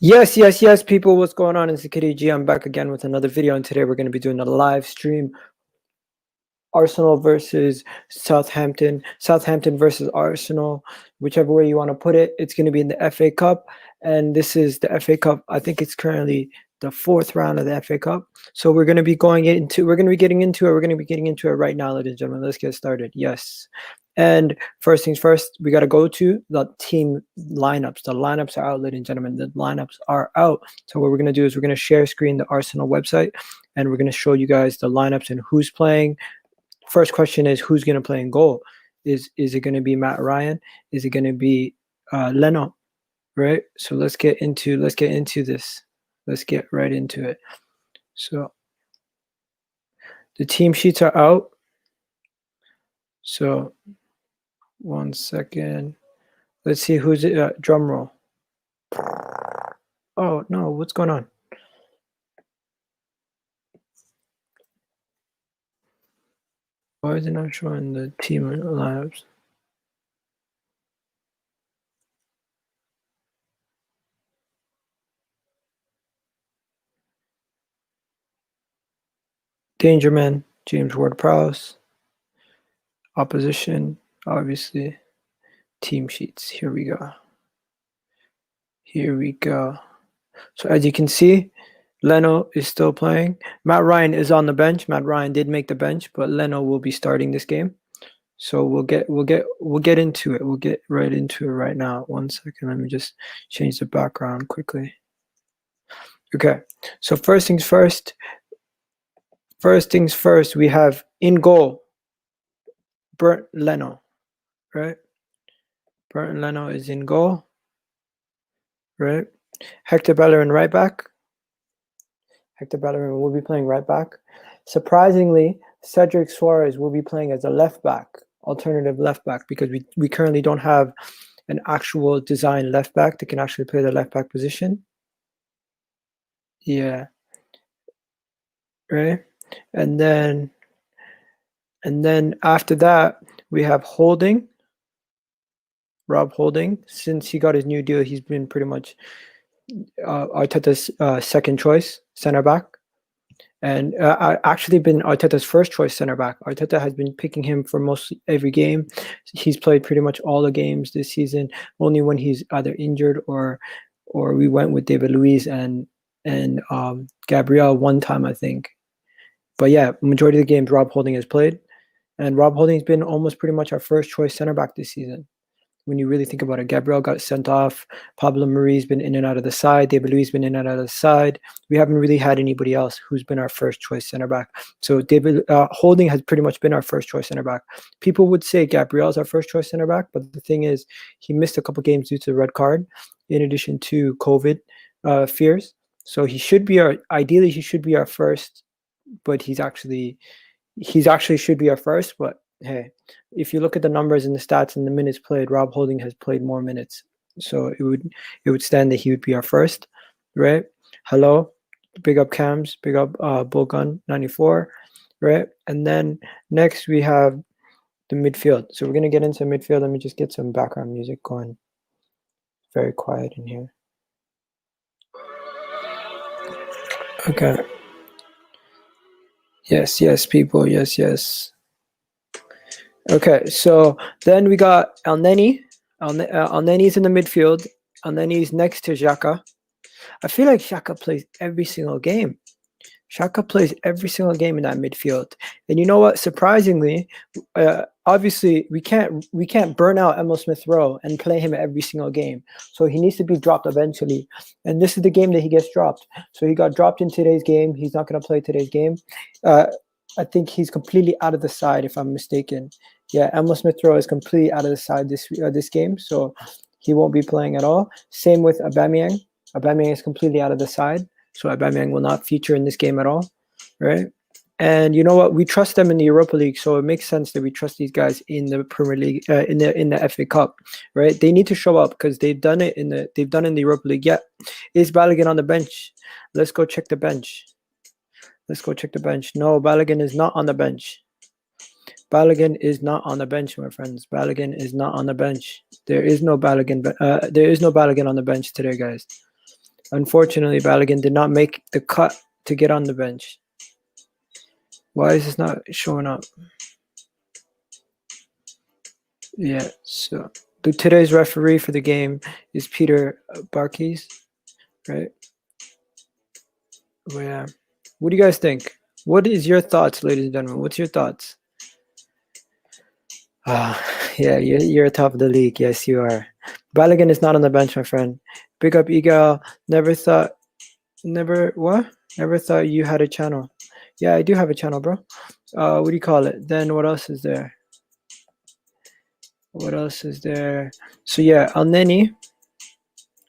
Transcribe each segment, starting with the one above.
Yes, people, what's going on? It's the Kitty G. I'm back again with another video, and today we're going to be doing a live stream. Arsenal versus Southampton. Southampton versus Arsenal, whichever way you want to put it. It's going to be in the FA Cup, and this is the FA Cup. I think it's currently the 4th round of the FA Cup. So we're going to be getting into it. We're going to be getting into it right now, ladies and gentlemen. Let's get started. Yes. And first things first, we got to go to the team lineups. The lineups are out, ladies and gentlemen. The lineups are out. So what we're going to do is we're going to share screen the Arsenal website, and we're going to show you guys the lineups and who's playing. First question is, who's going to play in goal? Is it going to be Matt Ryan? Is it going to be Leno? Right. So let's get into this. Let's get right into it. So the team sheets are out. So 1 second. Let's see who's it. Drum roll. Oh no, what's going on? Why is it not showing the team lineups? Danger Man, James Ward-Prowse. Opposition, obviously. Team sheets. Here we go. So as you can see, Leno is still playing. Matt Ryan is on the bench. Matt Ryan did make the bench, but Leno will be starting this game. So we'll get into it. We'll get right into it right now. 1 second. Let me just change the background quickly. Okay. So first things first. We have in goal Bernd Leno, right? Bernd Leno is in goal, right? Hector Bellerin right back. Hector Bellerin will be playing right back. Surprisingly, Cedric Suarez will be playing as a left back, alternative left back, because we currently don't have an actual design left back that can actually play the left back position. Yeah. Right? And then after that, we have Rob Holding. Since he got his new deal, he's been pretty much Arteta's second choice center back, and actually been Arteta's first choice center back. Arteta has been picking him for most every game. He's played pretty much all the games this season. Only when he's either injured or we went with David Luiz and Gabriel one time, I think. But yeah, majority of the games Rob Holding has played, and Rob Holding's been almost pretty much our first choice center back this season. When you really think about it, Gabriel got sent off. Pablo Mari's been in and out of the side. David Luiz been in and out of the side. We haven't really had anybody else who's been our first choice center back. So David Holding has pretty much been our first choice center back. People would say Gabriel's our first choice center back, but the thing is, he missed a couple games due to the red card, in addition to COVID fears. So he should be ideally he should be our first, but he's actually should be our first. But hey, if you look at the numbers and the stats and the minutes played, Rob Holding has played more minutes, so it would stand that he would be our first, right? Hello, big up Cams, big up Bullgun 94, right? And then next we have the midfield. So we're gonna get into midfield. Let me just get some background music going. Very quiet in here. Okay. Yes, people. Yes. Okay, so then we got El Neni. El Neni's in the midfield. El Neni's next to Xhaka. I feel like Xhaka plays every single game. Xhaka plays every single game in that midfield. And you know what? Surprisingly, obviously we can't burn out Emil Smith Rowe and play him every single game. So he needs to be dropped eventually. And this is the game that he gets dropped. So he got dropped in today's game. He's not going to play today's game. I think he's completely out of the side, if I'm mistaken. Yeah, Emil Smith Rowe is completely out of the side this game, so he won't be playing at all. Same with Aubameyang. Aubameyang is completely out of the side, so Aubameyang will not feature in this game at all, right? And you know what? We trust them in the Europa League, so it makes sense that we trust these guys in the Premier League, in the FA Cup, right? They need to show up because they've done it in the Europa League. Yeah, is Balogun on the bench? Let's go check the bench. Let's go check the bench. No, Balogun is not on the bench. Balogun is not on the bench, my friends. Balogun is not on the bench. There is no Balogun. There is no Balogun on the bench today, guys. Unfortunately, Balogun did not make the cut to get on the bench. Why is this not showing up? Yeah, so today's referee for the game is Peter Barkis, right? Well, yeah. What do you guys think? What is your thoughts, ladies and gentlemen? What's your thoughts? Yeah, you're top of the league. Yes, you are. Balogun is not on the bench, my friend. Big up Egal. Never thought you had a channel. Yeah, I do have a channel, bro. What do you call it? Then what else is there? What else is there? So yeah, Elneny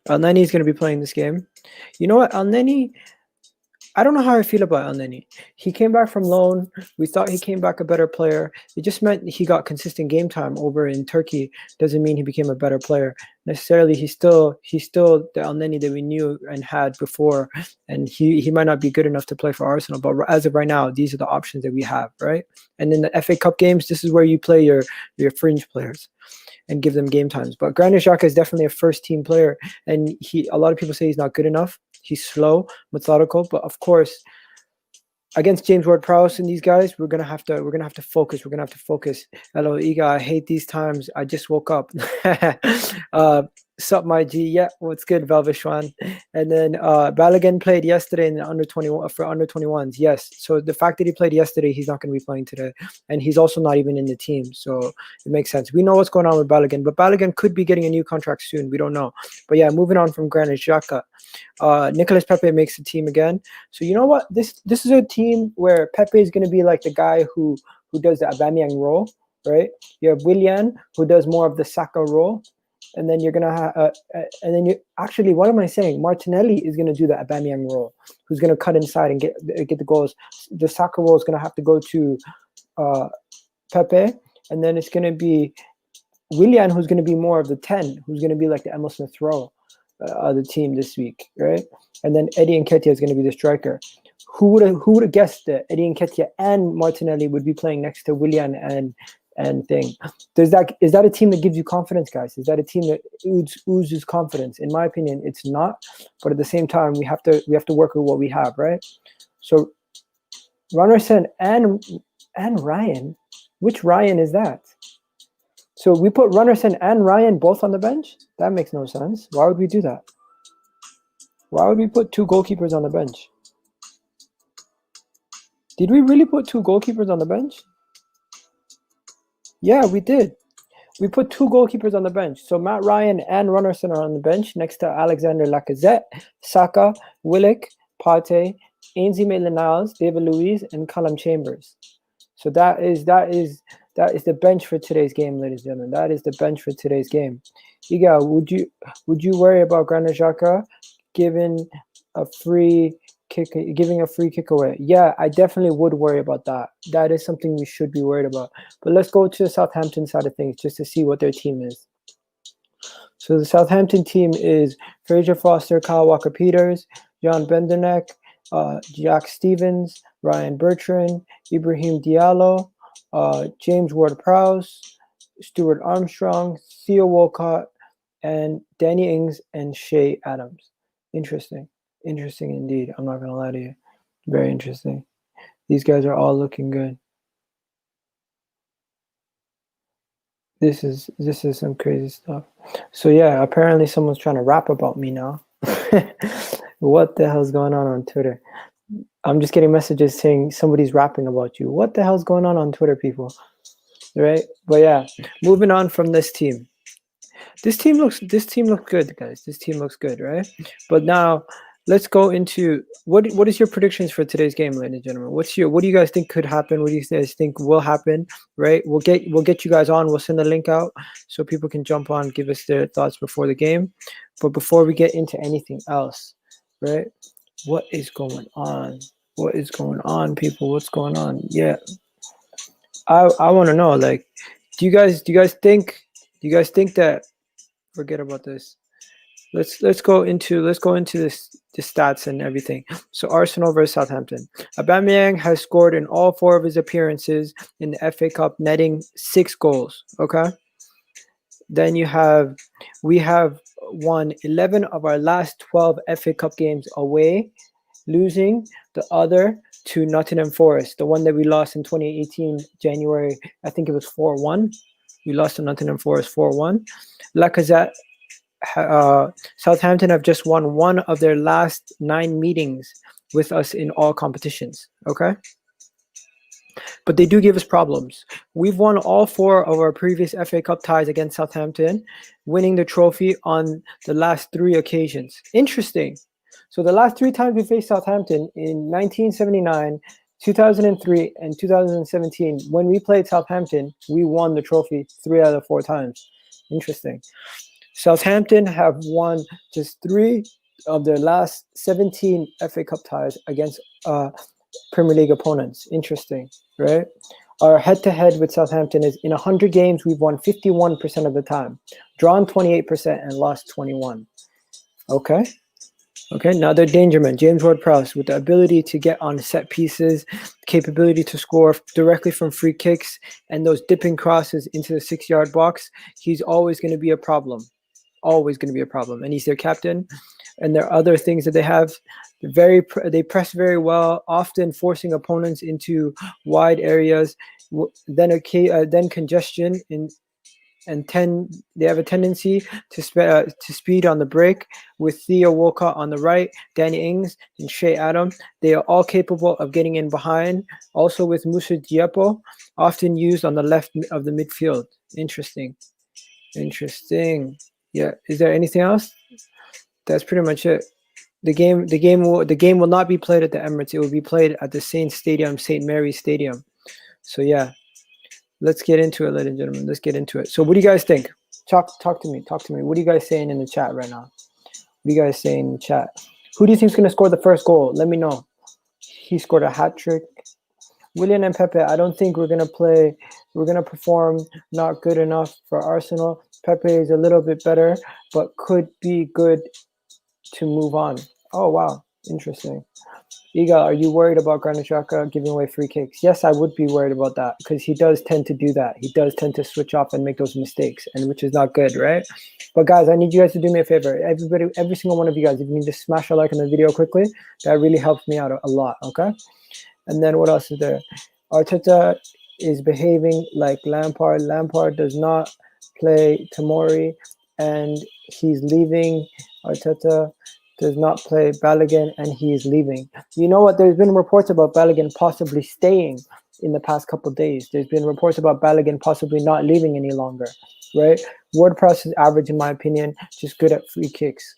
is going to be playing this game. You know what? Elneny, I don't know how I feel about Elneny. He came back from loan. We thought he came back a better player. It just meant he got consistent game time over in Turkey. Doesn't mean he became a better player. Necessarily, he's still the Elneny that we knew and had before. And he might not be good enough to play for Arsenal. But as of right now, these are the options that we have, right? And in the FA Cup games, this is where you play your fringe players and give them game times. But Granit Xhaka is definitely a first team player, and a lot of people say he's not good enough. He's slow, methodical, but of course, against James Ward-Prowse and these guys, we're gonna have to focus. We're gonna have to focus. Hello, Egal. I hate these times. I just woke up. Sup, my G. Yeah, what's good, Velvishwan? And then Balogun played yesterday in the under 21 for under 21s. Yes. So the fact that he played yesterday, he's not going to be playing today, and he's also not even in the team. So it makes sense. We know what's going on with Balogun, but Balogun could be getting a new contract soon. We don't know. But yeah, moving on from Granit Xhaka. Nicolas Pepe makes the team again. So you know what? This is a team where Pepe is going to be like the guy who does the Aubameyang role, right? You have Willian, who does more of the Saka role. And then you're gonna have, and then actually, what am I saying? Martinelli is gonna do the Aubameyang role, who's gonna cut inside and get the goals. The Saka role is gonna have to go to Pepe, and then it's gonna be Willian, who's gonna be more of the 10, who's gonna be like the Emil Smith Rowe of the team this week, right? And then Eddie Nketiah is gonna be the striker. Who would have guessed that Eddie Nketiah and Martinelli would be playing next to Willian and thing? Is that a team that gives you confidence, guys? Is that a team that oozes confidence? In my opinion, it's not. But at the same time, we have to work with what we have, right? So Runerson and Ryan, which Ryan is that? So we put Runerson and Ryan both on the bench? That makes no sense. Why would we do that? Why would we put two goalkeepers on the bench? Did we really put two goalkeepers on the bench? Yeah, we did. We put two goalkeepers on the bench. So Matt Ryan and Runerson are on the bench next to Alexander Lacazette, Saka, Willock, Partey, Ainsley Maitland-Niles, David Luiz, and Callum Chambers. So that is the bench for today's game, ladies and gentlemen. That is the bench for today's game. Egal, would you worry about Granit Xhaka giving a free kick away? Yeah, I definitely would worry about that. That is something we should be worried about. But let's go to the Southampton side of things just to see what their team is. So the Southampton team is Fraser Foster, Kyle Walker-Peters, John Benderneck, Jack Stevens, Ryan Bertrand, Ibrahim Diallo, James Ward-Prowse, Stuart Armstrong, Theo Walcott, and Danny Ings and Shea Adams. Interesting indeed. I'm not gonna lie to you. Very interesting. These guys are all looking good. This is some crazy stuff. So yeah, apparently someone's trying to rap about me now. What the hell's going on Twitter? I'm just getting messages saying somebody's rapping about you. What the hell's going on Twitter, people? Right? But yeah, moving on from this team. This team looks good, guys. This team looks good, right? But now let's go into what is your predictions for today's game, ladies and gentlemen? What do you guys think could happen? What do you guys think will happen? Right? We'll get you guys on. We'll send the link out so people can jump on, give us their thoughts before the game. But before we get into anything else, right? What is going on? What is going on, people? What's going on? Yeah, I want to know. Like, do you guys think that? Forget about this. Let's go into this the stats and everything. So Arsenal versus Southampton. Aubameyang has scored in all 4 of his appearances in the FA Cup, netting 6 goals. Okay. Then we have won 11 of our last 12 FA Cup games away, losing the other to Nottingham Forest, the one that we lost in 2018 January. I think it was 4-1. We lost to Nottingham Forest 4-1. Lacazette. Southampton have just won 1 of their last 9 meetings with us in all competitions. Okay. But they do give us problems. We've won all 4 of our previous FA Cup ties against Southampton, winning the trophy on the last 3 occasions. Interesting. So the last 3 times we faced Southampton in 1979, 2003, and 2017, when we played Southampton, we won the trophy 3 out of 4 times. Interesting. Southampton have won just 3 of their last 17 FA Cup ties against Premier League opponents. Interesting, right? Our head-to-head with Southampton is in 100 games, we've won 51% of the time, drawn 28%, and lost 21. Okay. Okay, now they're Dangerman, James Ward-Prowse, with the ability to get on set pieces, capability to score directly from free kicks, and those dipping crosses into the 6-yard box. He's always going to be a problem. Always going to be a problem. And he's their captain. And there are other things that they have. They press very well, often forcing opponents into wide areas. Then congestion they have a tendency to speed on the break with Theo Walcott on the right, Danny Ings and Shea Adam. They are all capable of getting in behind. Also with Musa Diepo, often used on the left of the midfield. Interesting. Yeah. Is there anything else? That's pretty much it. The game will not be played at the Emirates. It will be played at the St. Mary's Stadium. So yeah. Let's get into it, ladies and gentlemen. Let's get into it. So what do you guys think? Talk to me. What are you guys saying in the chat right now? What are you guys saying in the chat? Who do you think is going to score the first goal? Let me know. He scored a hat trick. Willian and Pepe, I don't think we're going to play. We're going to perform not good enough for Arsenal. Pepe is a little bit better, but could be good to move on. Oh, wow. Interesting. Egal, are you worried about Granit Xhaka giving away free kicks? Yes, I would be worried about that because he does tend to do that. He does tend to switch off and make those mistakes, and which is not good, right? But guys, I need you guys to do me a favor. Everybody, every single one of you guys, if you can just smash a like on the video quickly, that really helps me out a lot, okay? And then what else is there? Arteta is behaving like Lampard. Lampard does not play Tomori, and he's leaving. Arteta does not play Balogun, and he is leaving. You know what? There's been reports about Balogun possibly staying in the past couple of days. There's been reports about Balogun possibly not leaving any longer, right? Ward-Prowse is average, in my opinion, just good at free kicks.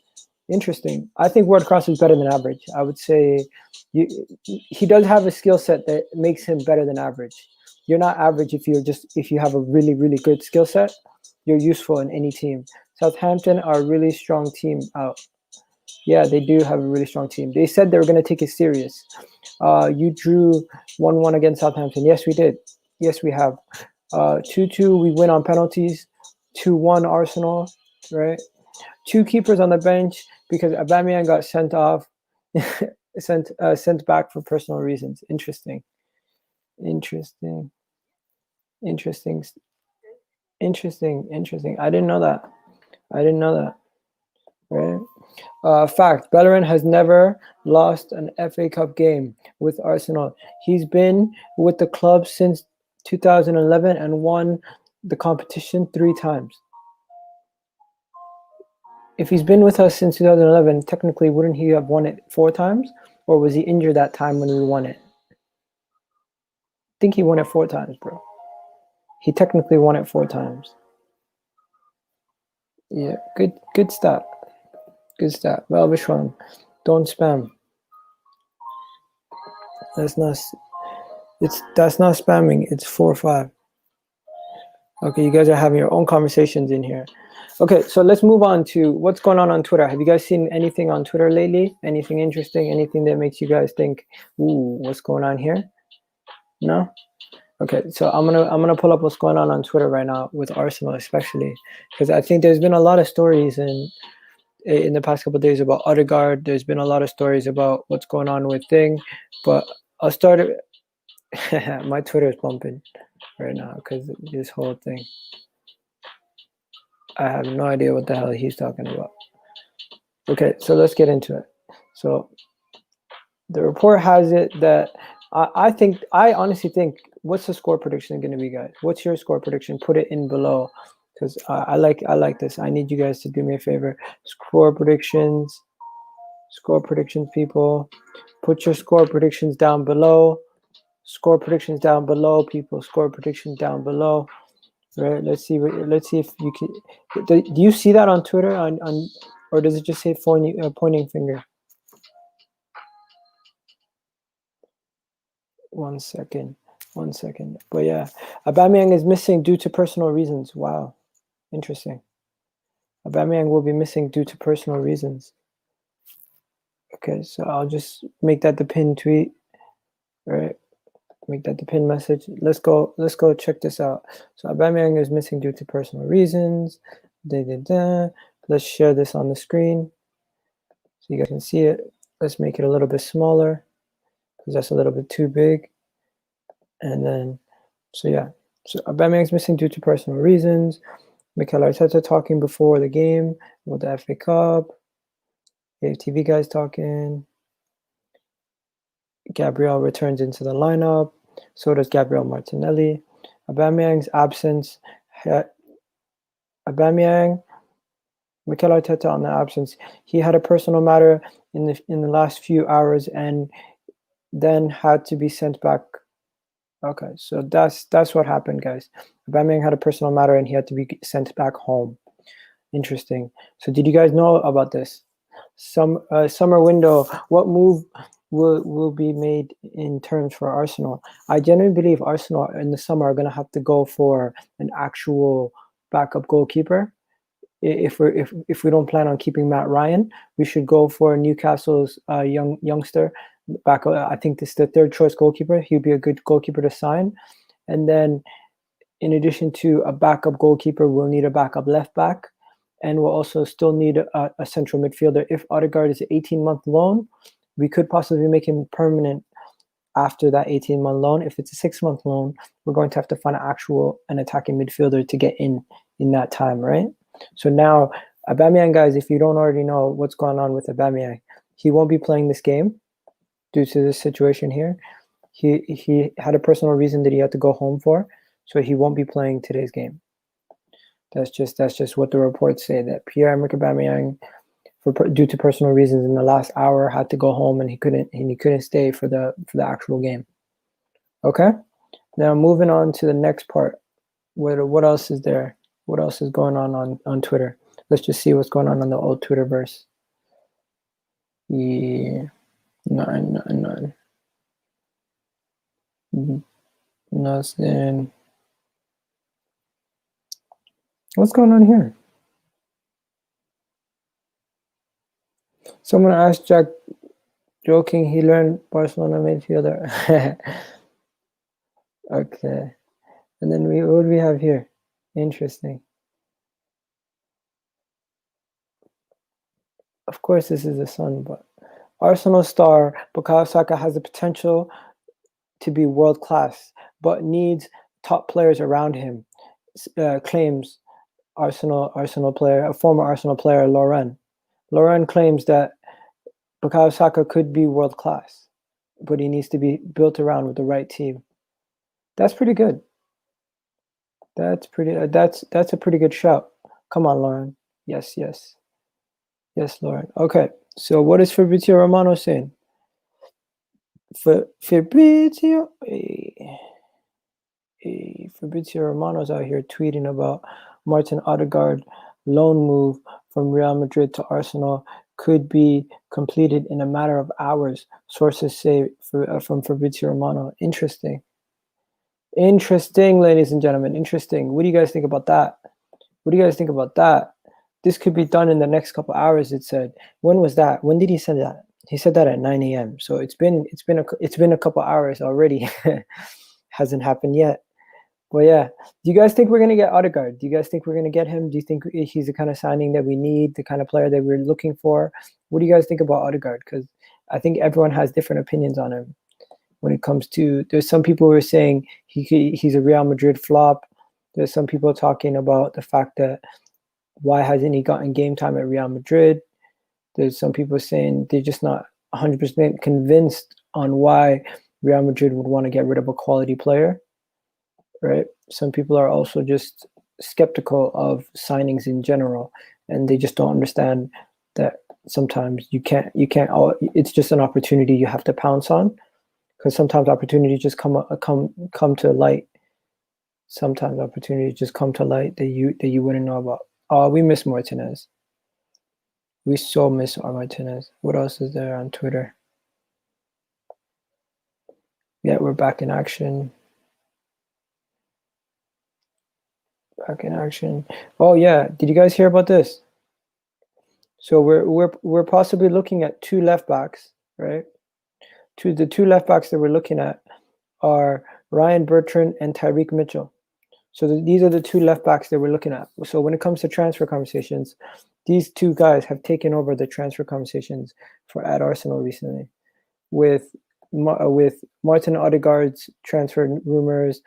Interesting. I think Ward-Prowse is better than average. I would say he does have a skill set that makes him better than average. You're not average if you have a really, really good skill set. You're useful in any team. Southampton are a really strong team out. Yeah, they do have a really strong team. They said they were going to take it serious. You drew 1-1 against Southampton. Yes, we did. Yes, we have. 2-2, we win on penalties. 2-1 Arsenal, right? 2 keepers on the bench because Aubameyang got sent off, sent back for personal reasons. Interesting. I didn't know that. Right? Fact, Bellerin has never lost an FA Cup game with Arsenal. He's been with the club since 2011 and won the competition 3 times. If he's been with us since 2011, technically, wouldn't he have won it 4 times? Or was he injured that time when we won it? I think he won it 4 times, bro. He technically won it 4 times. Yeah, good stat. Good stat. Well, Vishwan, don't spam. That's not spamming. It's 4-5. Okay, you guys are having your own conversations in here. Okay, so let's move on to what's going on Twitter. Have you guys seen anything on Twitter lately? Anything interesting? Anything that makes you guys think, "Ooh, what's going on here"? No. Okay, so I'm gonna pull up what's going on Twitter right now with Arsenal, especially because I think there's been a lot of stories in the past couple of days about Odegaard. There's been a lot of stories about what's going on with Thing, but I'll start it. My Twitter is bumping right now because this whole thing. I have no idea what the hell he's talking about. Okay, so let's get into it. So the report has it that I honestly think, what's the score prediction going to be, guys? What's your score prediction? Put it in below because I like this. I need you guys to do me a favor. Score predictions, people. Put your score predictions down below. Score predictions down below, people. Score predictions down below. Right? Let's see if you can. Do you see that on Twitter on or does it just say pointing finger? 1 second. 1 second. But yeah, Aubameyang is missing due to personal reasons. Wow, interesting. Aubameyang will be missing due to personal reasons. Okay, so I'll just make that the pinned tweet. All right, make that the pinned message. Let's go check this out. So Aubameyang is missing due to personal reasons. Let's share this on the screen so you guys can see it. Let's make it a little bit smaller because that's a little bit too big. And then, so yeah, so Aubameyang's missing due to personal reasons. Mikel Arteta talking before the game with the FA Cup. aftv guys talking. Gabriel returns into the lineup. So does Gabriel Martinelli. Aubameyang's absence. Aubameyang, Mikel Arteta on the absence. He had a personal matter in the last few hours and then had to be sent back. Okay, so that's what happened, guys. Aubameyang had a personal matter and he had to be sent back home. Interesting. So did you guys know about this? Summer window. What move will be made in terms for Arsenal? I genuinely believe Arsenal in the summer are going to have to go for an actual backup goalkeeper. If we don't plan on keeping Matt Ryan, we should go for Newcastle's youngster back. I think this is the third choice goalkeeper. He'd be a good goalkeeper to sign. And then, in addition to a backup goalkeeper, we'll need a backup left back, and we'll also still need a central midfielder. If Odegaard is an 18-month loan, we could possibly make him permanent after that 18-month loan. If it's a 6-month loan, we're going to have to find an attacking midfielder to get in that time, right? So now, Aubameyang, guys, if you don't already know what's going on with Aubameyang, he won't be playing this game due to this situation here. He had a personal reason that he had to go home for, so he won't be playing today's game. That's just what the reports say, that Pierre-Emerick Aubameyang, due to personal reasons in the last hour, had to go home and he couldn't stay for the actual game. Okay, now moving on to the next part. What else is there? What else is going on Twitter? Let's just see what's going on the old Twitterverse. Yeah, none. Nothing. What's going on here? Someone asked Jack, joking, he learned Barcelona midfielder. Okay. And then what do we have here? Interesting. Of course, this is the Sun, but Arsenal star Bukayo Saka has the potential to be world class, but needs top players around him. Claims Arsenal player, a former Arsenal player, Lauren. Lauren claims that Bukayo Saka could be world class, but he needs to be built around with the right team. That's pretty good. That's a pretty good shout. Come on, Lauren. Yes, Lauren. Okay, so what is Fabrizio Romano saying? Fabrizio Romano's out here tweeting about Martin Odegaard loan move from Real Madrid to Arsenal could be completed in a matter of hours. Sources say from Fabrizio Romano. Interesting. Interesting, ladies and gentlemen. Interesting. What do you guys think about that? What do you guys think about that? This could be done in the next couple hours. It said. When was that? When did he send that? He said that at 9 a.m. So it's been a couple hours already. Hasn't happened yet. Well, yeah. Do you guys think we're gonna get Odegaard? Do you guys think we're gonna get him? Do you think he's the kind of signing that we need, the kind of player that we're looking for? What do you guys think about Odegaard? Because I think everyone has different opinions on him. When it comes to, there's some people who are saying he's a Real Madrid flop. There's some people talking about the fact that why hasn't he gotten game time at Real Madrid? There's some people saying they're just not 100% convinced on why Real Madrid would want to get rid of a quality player, right? Some people are also just skeptical of signings in general, and they just don't understand that sometimes you can't. It's just an opportunity you have to pounce on, because sometimes opportunities just come to light. Sometimes opportunities just come to light that you wouldn't know about. Oh, we miss Martinez. We so miss our Martinez. What else is there on Twitter? Yeah, we're back in action. Back in action. Oh yeah, did you guys hear about this? So we're possibly looking at two left backs, right? The two left backs that we're looking at are Ryan Bertrand and Tyreek Mitchell. So these are the two left backs that we're looking at. So when it comes to transfer conversations, these two guys have taken over the transfer conversations at Arsenal recently, with Martin Odegaard's transfer rumors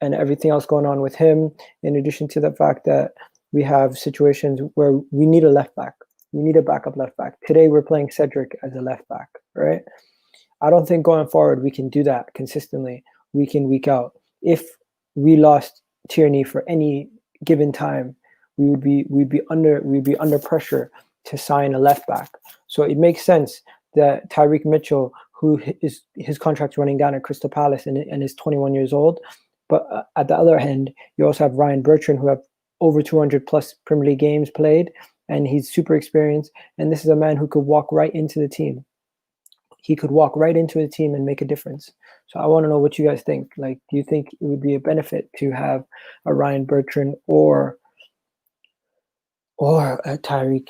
and everything else going on with him. In addition to the fact that we have situations where we need a left back, we need a backup left back. Today we're playing Cedric as a left back, right? I don't think going forward we can do that consistently, week in, week out. If we lost Tierney for any given time, we'd be under pressure to sign a left back. So it makes sense that Tyreek Mitchell, who is his contract's running down at Crystal Palace and is 21 years old, but at the other hand, you also have Ryan Bertrand, who have over 200 plus Premier League games played, and he's super experienced. And this is a man who could walk right into the team. He could walk right into the team and make a difference. So I want to know what you guys think. Like, do you think it would be a benefit to have a Ryan Bertrand or a Tyreek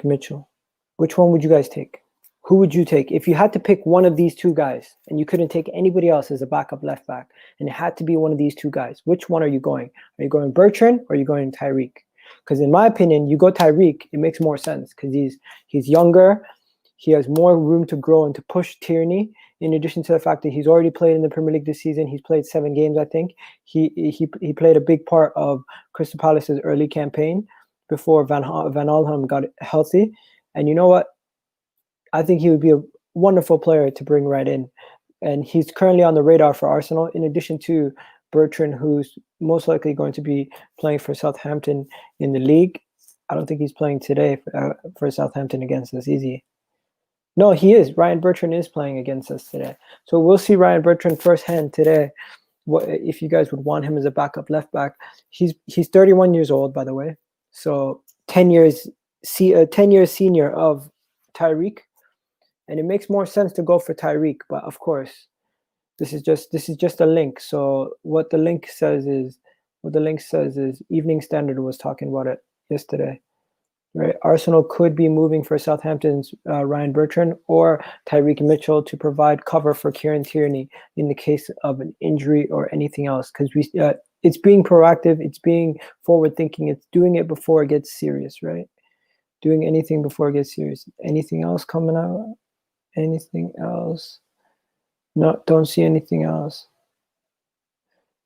Mitchell? Which one would you guys take? Who would you take? If you had to pick one of these two guys and you couldn't take anybody else as a backup left back, and it had to be one of these two guys, which one are you going? Are you going Bertrand or are you going Tyreek? Because in my opinion, you go Tyreek, it makes more sense because he's younger. He has more room to grow and to push Tierney. In addition to the fact that he's already played in the Premier League this season, he's played 7 games, I think. He played a big part of Crystal Palace's early campaign before Van Alhem got healthy. And you know what? I think he would be a wonderful player to bring right in. And he's currently on the radar for Arsenal, in addition to Bertrand, who's most likely going to be playing for Southampton in the league. I don't think he's playing today for Southampton against us, is he? No, he is. Ryan Bertrand is playing against us today. So we'll see Ryan Bertrand firsthand today. What if you guys would want him as a backup left back? He's 31 years old, by the way. So 10 years senior of Tyreek. And it makes more sense to go for Tyreek, but of course, this is just a link. So what the link says is Evening Standard was talking about it yesterday. Right, Arsenal could be moving for Southampton's Ryan Bertrand or Tyreek Mitchell to provide cover for Kieran Tierney in the case of an injury or anything else. Because it's being proactive, it's being forward-thinking, it's doing it before it gets serious, right? Doing anything before it gets serious. Anything else coming out? Anything else? No, don't see anything else.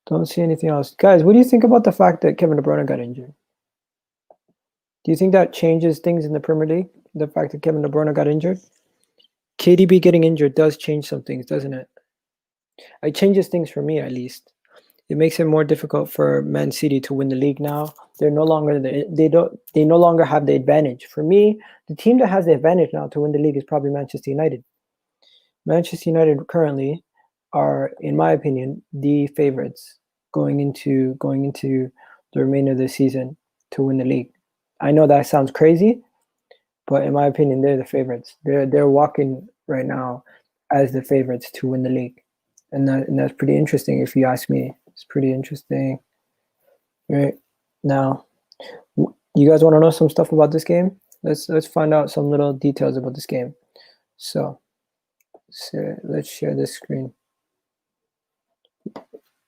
Don't see anything else. Guys, what do you think about the fact that Kevin De Bruyne got injured? Do you think that changes things in the Premier League? The fact that Kevin De Bruyne got injured? KDB getting injured does change some things, doesn't it? It changes things for me, at least. It makes it more difficult for Man City to win the league now. They're no longer they no longer have the advantage. For me, the team that has the advantage now to win the league is probably Manchester United. Manchester United currently are, in my opinion, the favorites going into the remainder of the season to win the league. I know that sounds crazy, but in my opinion, they're the favorites. They're walking right now as the favorites to win the league. and that's pretty interesting if you ask me. It's pretty interesting. Right now, you guys want to know some stuff about this game? Let's find out some little details about this game. So let's share this screen.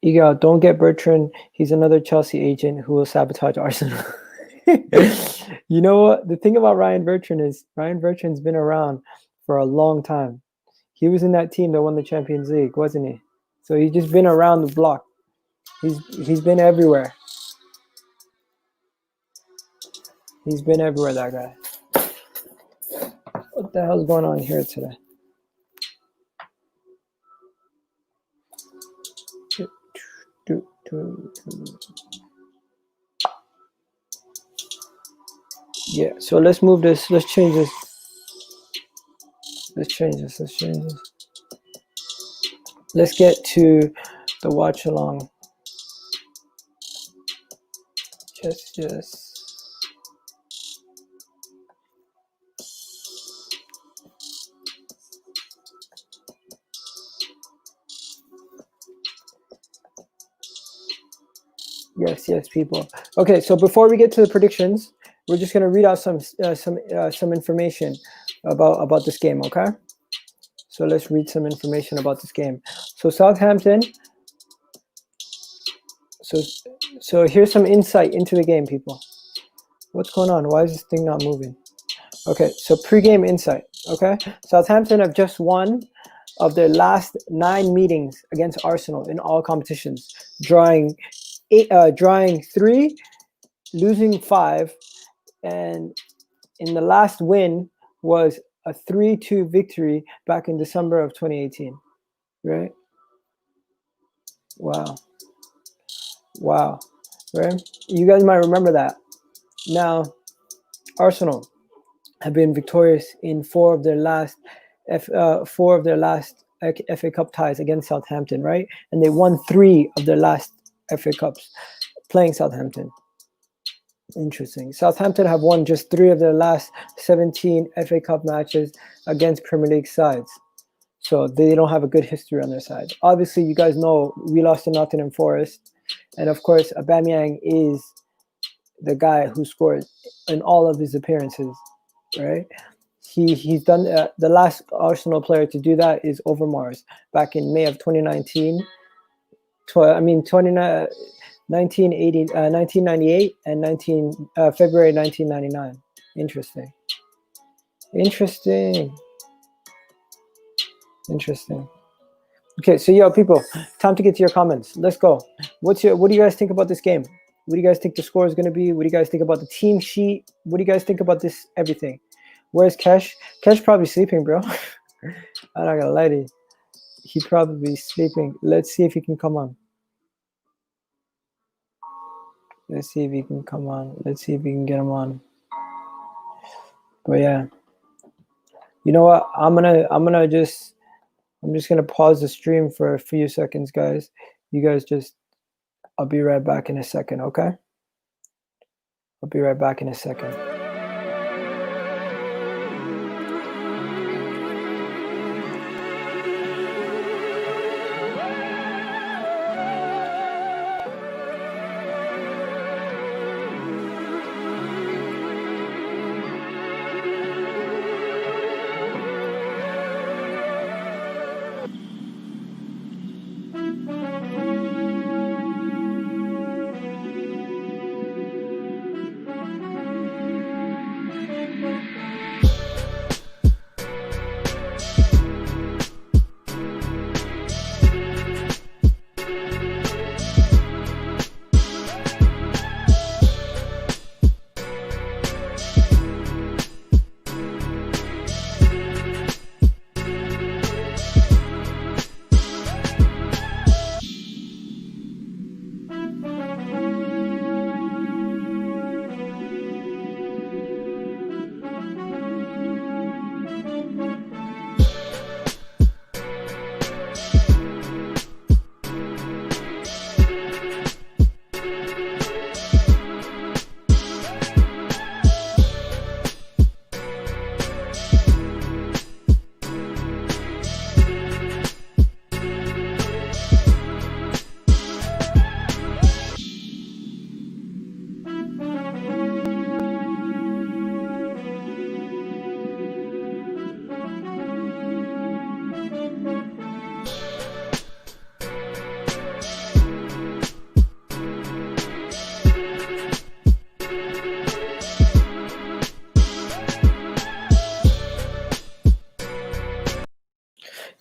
Egal, don't get Bertrand. He's another Chelsea agent who will sabotage Arsenal. You know what? The thing about Ryan Bertrand is Ryan Bertrand's been around for a long time. He was in that team that won the Champions League, wasn't he? So he's just been around the block. He's been everywhere. He's been everywhere, that guy. What the hell's going on here today? Yeah, so let's move this. Let's change this. Let's change this. Let's get to the Watchalong. Yes. Yes, people. Okay, so before we get to the predictions, we're just gonna read out some information about this game. Okay, so let's read some information about this game. So Southampton. So here's some insight into the game, people. What's going on? Why is this thing not moving? Okay, so pre-game insight. Okay, Southampton have just won of their last 9 meetings against Arsenal in all competitions, drawing 3, losing 5, and in the last win was a 3-2 victory back in December of 2018. Right? Wow. Right? You guys might remember that. Now, Arsenal have been victorious in 4 of their last FA Cup ties against Southampton, right? And they won 3 of their last FA Cups playing Southampton. Interesting. Southampton have won just 3 of their last 17 FA Cup matches against Premier League sides. So they don't have a good history on their side. Obviously, you guys know we lost to Nottingham Forest. And of course, Aubameyang is the guy who scored in all of his appearances, right? He's done the last Arsenal player to do that is Overmars back in May of 2019. 1998 and February 1999. Interesting. Okay, so yo, people, time to get to your comments. Let's go. What do you guys think about this game? What do you guys think the score is going to be? What do you guys think about the team sheet? What do you guys think about this everything? Where's Kesh? Kesh probably sleeping, bro. I'm not gonna lie to you. He probably sleeping. Let's see if he can come on. Let's see if he can come on. Let's see if we can get him on. But yeah, you know what? I'm just gonna pause the stream for a few seconds, guys. You guys I'll be right back in a second, okay? I'll be right back in a second.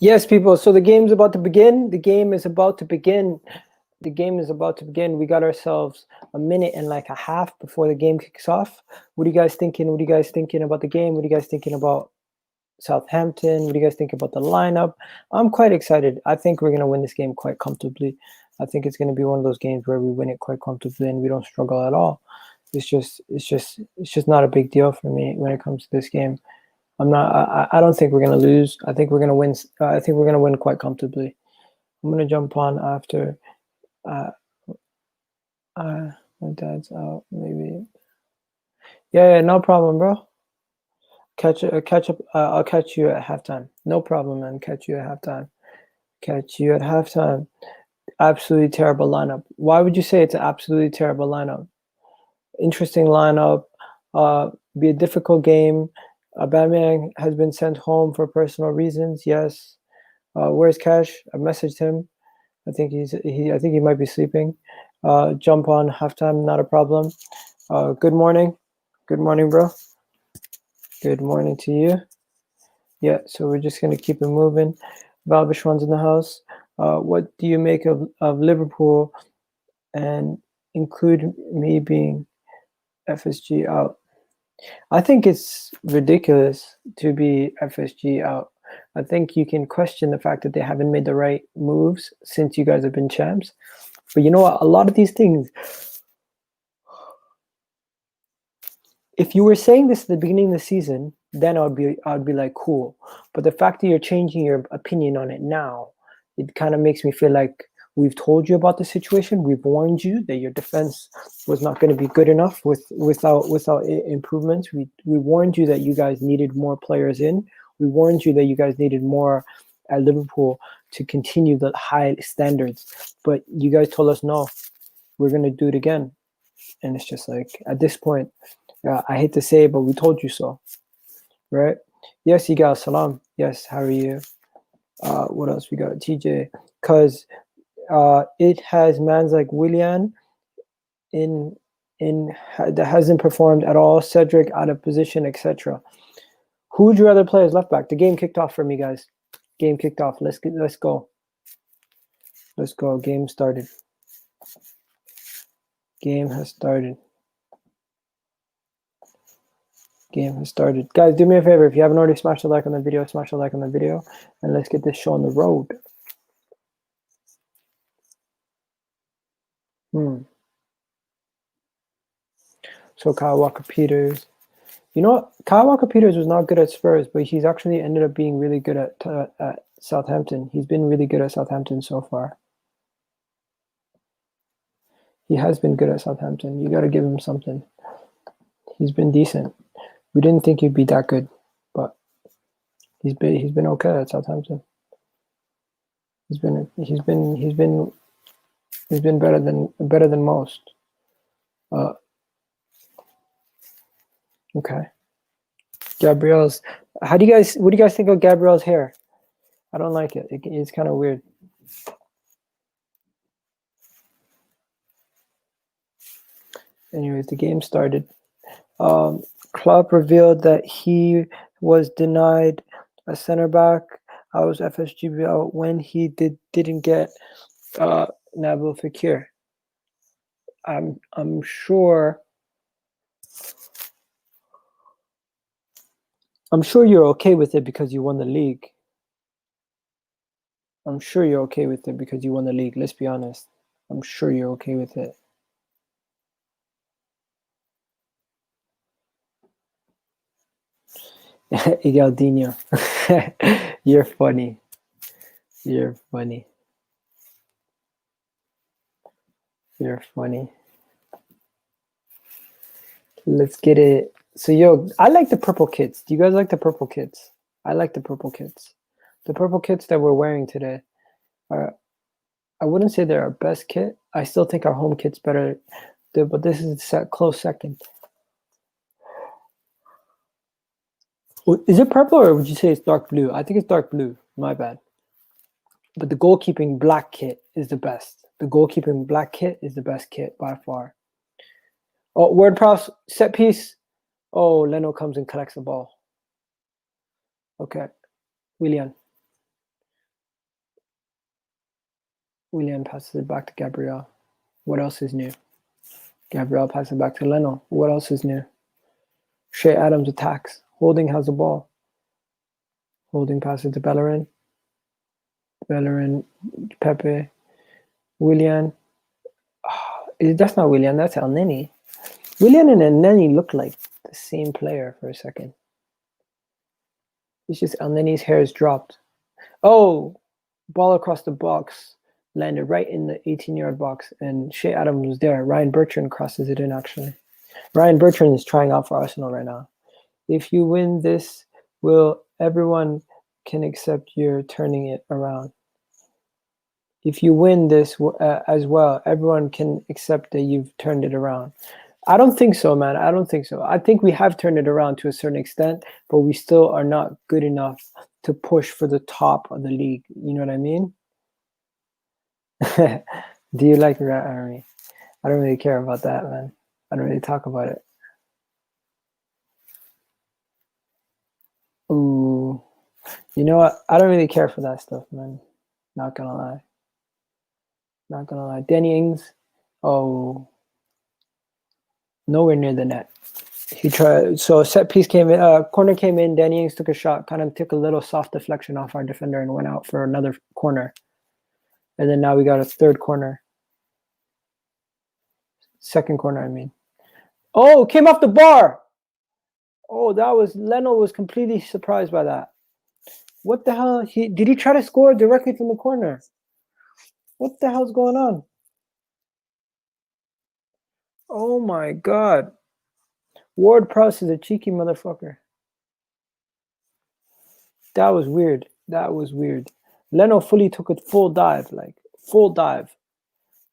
Yes, people. So the game's about to begin. The game is about to begin. The game is about to begin. We got ourselves a minute and like a half before the game kicks off. What are you guys thinking? What are you guys thinking about the game? What are you guys thinking about Southampton? What do you guys think about the lineup? I'm quite excited. I think we're gonna win this game quite comfortably. I think it's gonna be one of those games where we win it quite comfortably and we don't struggle at all. It's just not a big deal for me when it comes to this game. I don't think we're gonna lose. I think we're gonna win. I think we're gonna win quite comfortably. I'm gonna jump on after. Uh, my dad's out. Maybe. Yeah, no problem, bro. Catch up. I'll catch you at halftime. No problem, man. Catch you at halftime. Catch you at halftime. Absolutely terrible lineup. Why would you say it's an absolutely terrible lineup? Interesting lineup. Be a difficult game. Batman has been sent home for personal reasons. Yes. Where's Cash? I messaged him. I think I think he might be sleeping. Jump on halftime. Not a problem. Good morning. Good morning, bro. Good morning to you. Yeah. So we're just gonna keep it moving. Valbishwan's in the house. What do you make of Liverpool and include me being FSG out? I think it's ridiculous to be FSG out. I think you can question the fact that they haven't made the right moves since you guys have been champs. But you know what? A lot of these things, if you were saying this at the beginning of the season, then I'd be like, cool. But the fact that you're changing your opinion on it now, it kind of makes me feel like we've told you about the situation. We've warned you that your defense was not going to be good enough without improvements. We warned you that you guys needed more players in. We warned you that you guys needed more at Liverpool to continue the high standards. But you guys told us, no, we're going to do it again. And it's just like, at this point, I hate to say it, but we told you so, right? Yes, Egal, salam. Yes, how are you? What else we got? TJ, because it has mans like Willian in that hasn't performed at all. Cedric out of position, etc. Who would you rather play as left back? The game kicked off for me, guys. Game kicked off. Let's go. Let's go. Game started. Game has started. Game has started. Guys, do me a favor. If you haven't already smashed a like on the video, smash a like on the video. And let's get this show on the road. So Kyle Walker-Peters. You know what? Kyle Walker-Peters was not good at Spurs, but he's actually ended up being really good at Southampton. He's been really good at Southampton so far. He has been good at Southampton. You got to give him something. He's been decent. We didn't think he'd be that good, but he's been okay at Southampton. He's been better than most. Okay. Gabrielle's. What do you guys think of Gabrielle's hair? I don't like it. It's kind of weird. Anyways, the game started. Klopp revealed that he was denied a center back. I was FSG out when he didn't get Nabil Fekir. I'm sure you're okay with it because you won the league. I'm sure you're okay with it because you won the league. Let's be honest. I'm sure you're okay with it. Igaldinho. You're funny. You're funny. You're funny. Let's get it. So, yo, I like the purple kits. Do you guys like the purple kits? I like the purple kits. The purple kits that we're wearing today are, I wouldn't say they're our best kit. I still think our home kit's better, but this is a close second. Is it purple or would you say it's dark blue? I think it's dark blue. My bad. But the goalkeeping black kit is the best. The goalkeeping black kit is the best kit by far. Oh, word props, set piece. Oh, Leno comes and collects the ball. Okay. Willian. Willian passes it back to Gabriel. What else is new? Gabriel passes it back to Leno. What else is new? Shea Adams attacks. Holding has the ball. Holding passes to Bellerin. Bellerin, Pepe, Willian. Oh, that's not Willian, that's El Neni. Willian and El Neni look like the same player for a second. It's just El Neni's hair is dropped. Oh, ball across the box. Landed right in the 18-yard box, and Shea Adams was there. Ryan Bertrand crosses it in, actually. Ryan Bertrand is trying out for Arsenal right now. If you win this, everyone can accept you're turning it around. If you win this as well, everyone can accept that you've turned it around. I don't think so, man. I don't think so. I think we have turned it around to a certain extent, but we still are not good enough to push for the top of the league. You know what I mean? Do you like Rat Army? I don't really care about that, man. I don't really talk about it. Ooh. You know what? I don't really care for that stuff, man. Not gonna lie. Not gonna lie. Danny Ings, oh, nowhere near the net. He tried, so set piece came in, corner came in, Danny Ings took a shot, kind of took a little soft deflection off our defender and went out for another corner. And then now we got a third corner. Second corner, I mean. Oh, came off the bar. Oh, Leno was completely surprised by that. What the hell? Did he try to score directly from the corner? What the hell's going on? Oh my God. Ward Prowse is a cheeky motherfucker. That was weird. That was weird. Leno fully took a full dive, like full dive.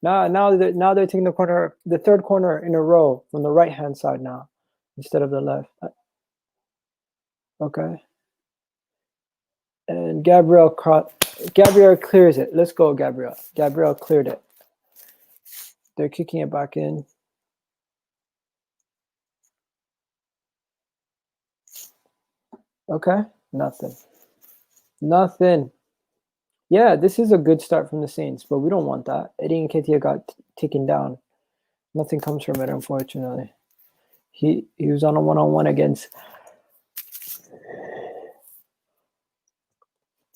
Now they're taking the third corner in a row from the right hand side now instead of the left. Okay. And Gabriel clears it. Let's go, Gabriel. Gabriel cleared it. They're kicking it back in. Okay. Nothing. Yeah, this is a good start from the Saints, but we don't want that. Eddie Nketiah got taken down. Nothing comes from it, unfortunately. He was on a one-on-one against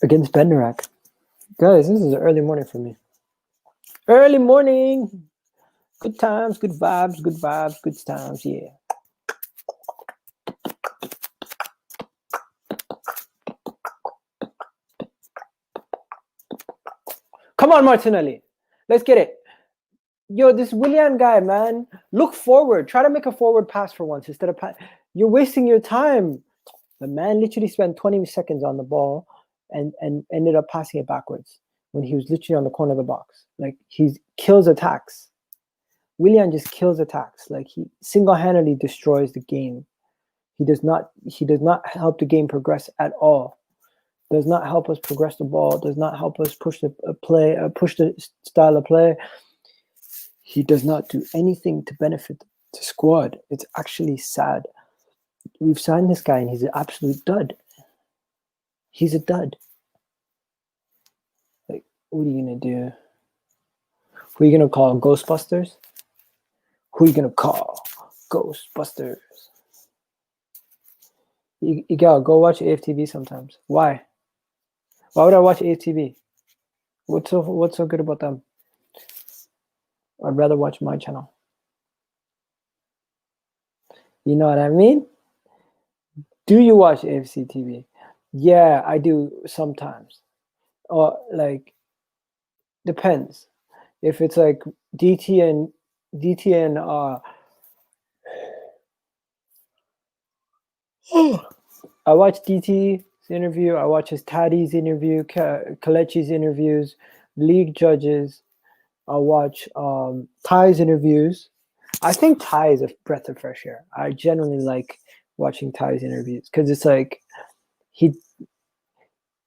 Benderak. Guys, this is an early morning for me. Early morning. Good times, good vibes, good times, yeah. Come on, Martinelli. Let's get it. Yo, this Willian guy, man. Look forward. Try to make a forward pass for once instead of you're wasting your time. The man literally spent 20 seconds on the ball and ended up passing it backwards when he was literally on the corner of the box. Like, he kills attacks. Willian just kills attacks. Like, he single-handedly destroys the game. He does not help the game progress at all. Does not help us progress the ball. Does not help us push the style of play. He does not do anything to benefit the squad. It's actually sad. We've signed this guy and he's an absolute dud. He's a dud. Like, what are you gonna do? Who are you gonna call? Ghostbusters? Who are you gonna call? Ghostbusters. Egal, go watch aftv sometimes. Why? Why would I watch aftv? What's so good about them? I'd rather watch my channel. You know what I mean? Do you watch AFC TV? Yeah, I do sometimes. Or like, depends. If it's like DT and I watch DT's interview. I watch his Taddy's interview, Kalechi's interviews, league judges. I watch Ty's interviews. I think Ty is a breath of fresh air. I genuinely like watching Ty's interviews because it's like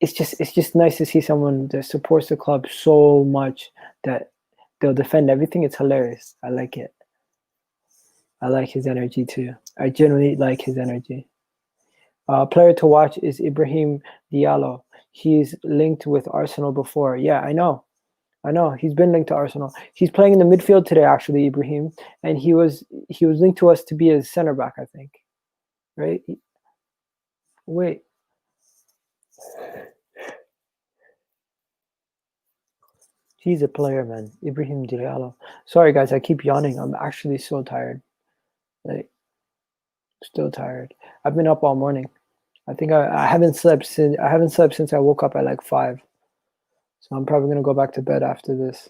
it's just nice to see someone that supports the club so much that they'll defend everything. It's hilarious. I like it. I like his energy too. I genuinely like his energy. Player to watch is Ibrahim Diallo. He's linked with Arsenal before. Yeah, I know. I know he's been linked to Arsenal. He's playing in the midfield today, actually, Ibrahim, and he was linked to us to be a center back, I think. Right? Wait. He's a player, man. Ibrahim Diallo. Sorry, guys, I keep yawning. I'm actually so tired. Like, still tired. I've been up all morning. I think I haven't slept since I woke up at like 5. So I'm probably gonna go back to bed after this.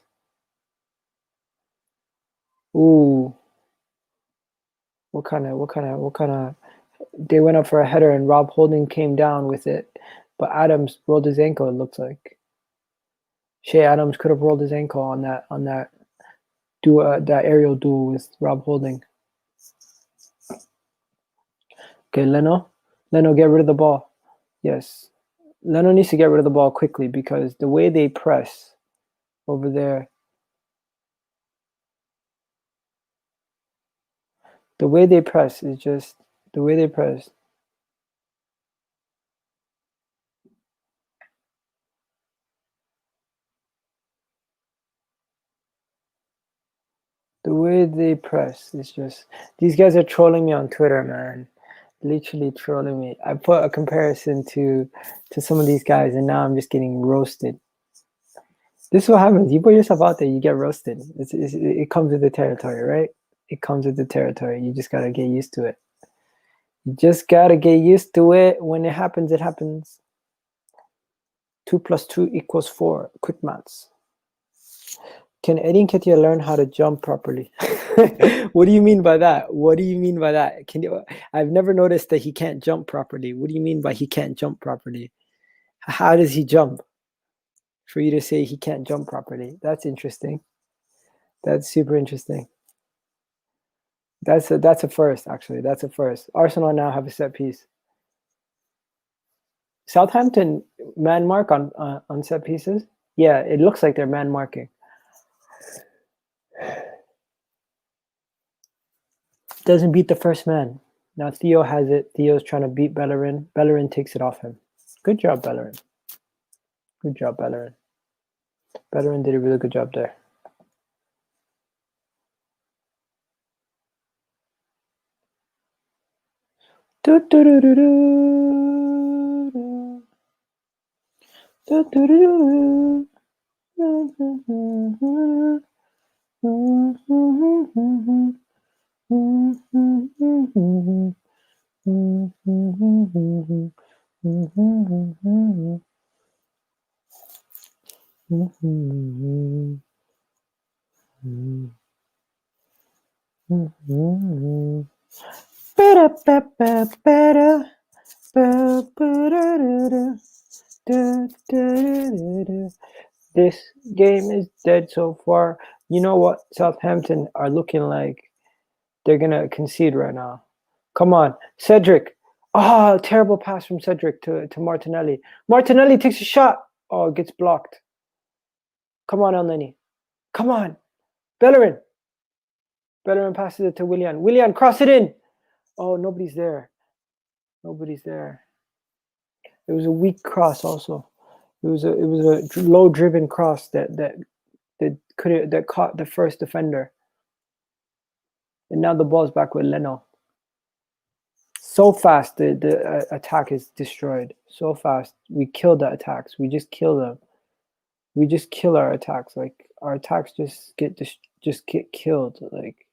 Ooh. What kind of they went up for a header and Rob Holding came down with it, but Adams rolled his ankle, it looks like. Shea Adams could have rolled his ankle on that that aerial duel with Rob Holding. Okay, Leno, get rid of the ball. Yes, Leno needs to get rid of the ball quickly because the way they press over there, the way they press is just the way they press. The way they press is just, these guys are trolling me on Twitter, man. Literally trolling me. I put a comparison to some of these guys, and now I'm just getting roasted. This is what happens. You put yourself out there, you get roasted. It comes with the territory, right? It comes with the territory. You just gotta get used to it. You just gotta get used to it. When it happens, it happens. 2 + 2 = 4. Quick maths. Can Eddie Nketiah learn how to jump properly? What do you mean by that? What do you mean by that? I've never noticed that he can't jump properly. What do you mean by he can't jump properly? How does he jump? For you to say he can't jump properly. That's interesting. That's super interesting. That's a first, actually. That's a first. Arsenal now have a set piece. Southampton man mark on set pieces? Yeah, it looks like they're man marking. Doesn't beat the first man. Now Theo has it. Theo's trying to beat Bellerin. Bellerin takes it off him. Good job, Bellerin. Good job, Bellerin. Bellerin did a really good job there. This game is dead so far. You know what? Southampton are looking like they're gonna concede right now. Come on, Cedric. Oh, terrible pass from Cedric to Martinelli. Martinelli takes a shot. Oh, it gets blocked. Come on, Elneny. Come on. Bellerin. Bellerin passes it to Willian. Willian, cross it in. Oh, nobody's there. Nobody's there. It was a weak cross also. It was a low driven cross that caught the first defender. And now the ball's back with Leno. So fast the attack is destroyed. So fast. We kill the attacks. We just kill them. We just kill our attacks. Like our attacks just get killed. Like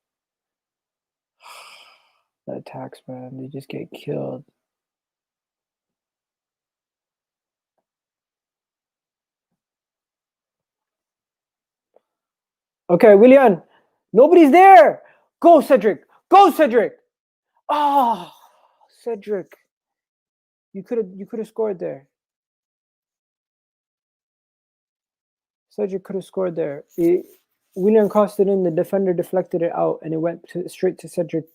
the attacks, man, they just get killed. Okay, Willian. Nobody's there. Go, Cedric. Go, Cedric. Oh, Cedric. You could have scored there. Cedric could have scored there. Willian crossed it in. The defender deflected it out, and it went straight to Cedric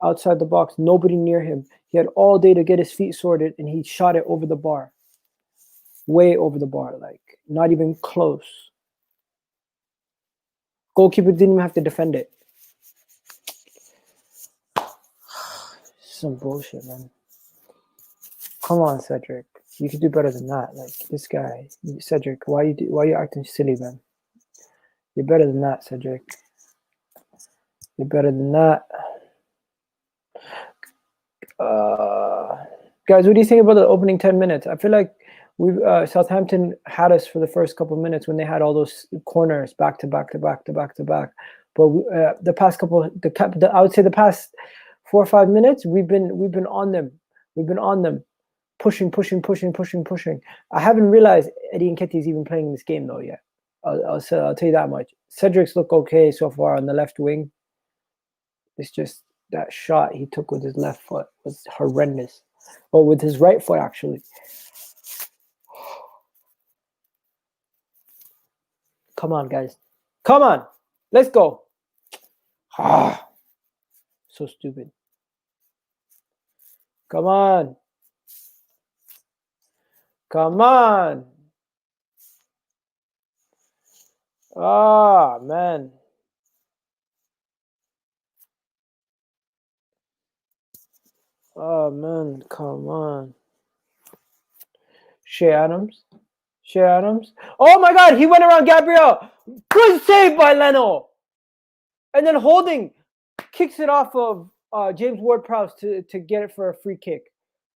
outside the box. Nobody near him. He had all day to get his feet sorted, and he shot it over the bar. Way over the bar, like not even close. Goalkeeper didn't even have to defend it. Some bullshit, man. Come on, Cedric. You could do better than that. Like this guy, Cedric. Why you acting silly, man? You're better than that, Cedric. You're better than that. Guys, what do you think about the opening 10 minutes? I feel like we Southampton had us for the first couple of minutes when they had all those corners back to back to back to back to back. But the past couple, I would say the past 4 or 5 minutes, we've been on them. We've been on them, pushing. I haven't realized Eddie Nketiah is even playing this game though yet. I'll tell you that much. Cedric's look okay so far on the left wing. It's just that shot he took with his left foot was horrendous. Or with his right foot, actually. Come on, guys. Come on. Let's go. Ah, so stupid. Come on. Come on. Ah, man. Oh, man. Come on. Shea Adams. Oh, my God. He went around Gabriel. Good save by Leno. And then Holding kicks it off of James Ward-Prowse to get it for a free kick.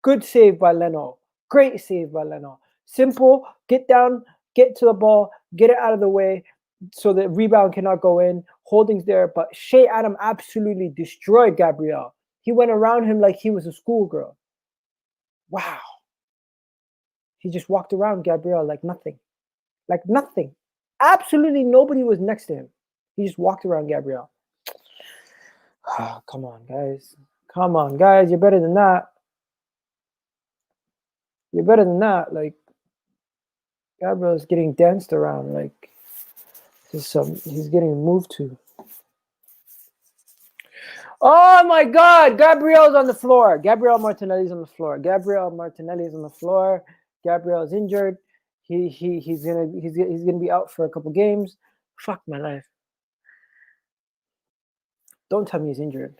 Good save by Leno. Great save by Leno. Simple. Get down. Get to the ball. Get it out of the way so the rebound cannot go in. Holding's there. But Shea Adam absolutely destroyed Gabriel. He went around him like he was a schoolgirl. Wow. He just walked around Gabriel like nothing. Like nothing. Absolutely nobody was next to him. He just walked around Gabriel. Oh, come on, guys. Come on, guys. You're better than that. You're better than that. Like, Gabriel's getting danced around. Like, he's getting moved to. Oh, my God. Gabriel's on the floor. Gabriel Martinelli's on the floor. Gabriel's injured. He's gonna be out for a couple games. Fuck my life. Don't tell me he's injured.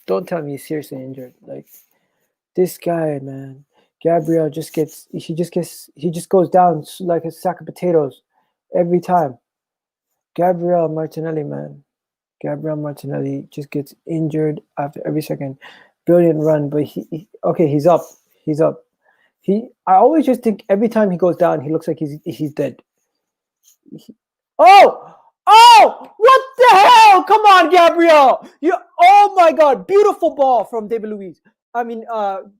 Don't tell me he's seriously injured. Like, this guy, man. Gabriel just goes down like a sack of potatoes every time. Gabriel Martinelli, man. Gabriel Martinelli just gets injured after every second. Brilliant run, but he's up. I always just think every time he goes down, he looks like he's dead. Oh, what the hell? Come on, Gabriel. Oh my God. Beautiful ball from David Luiz.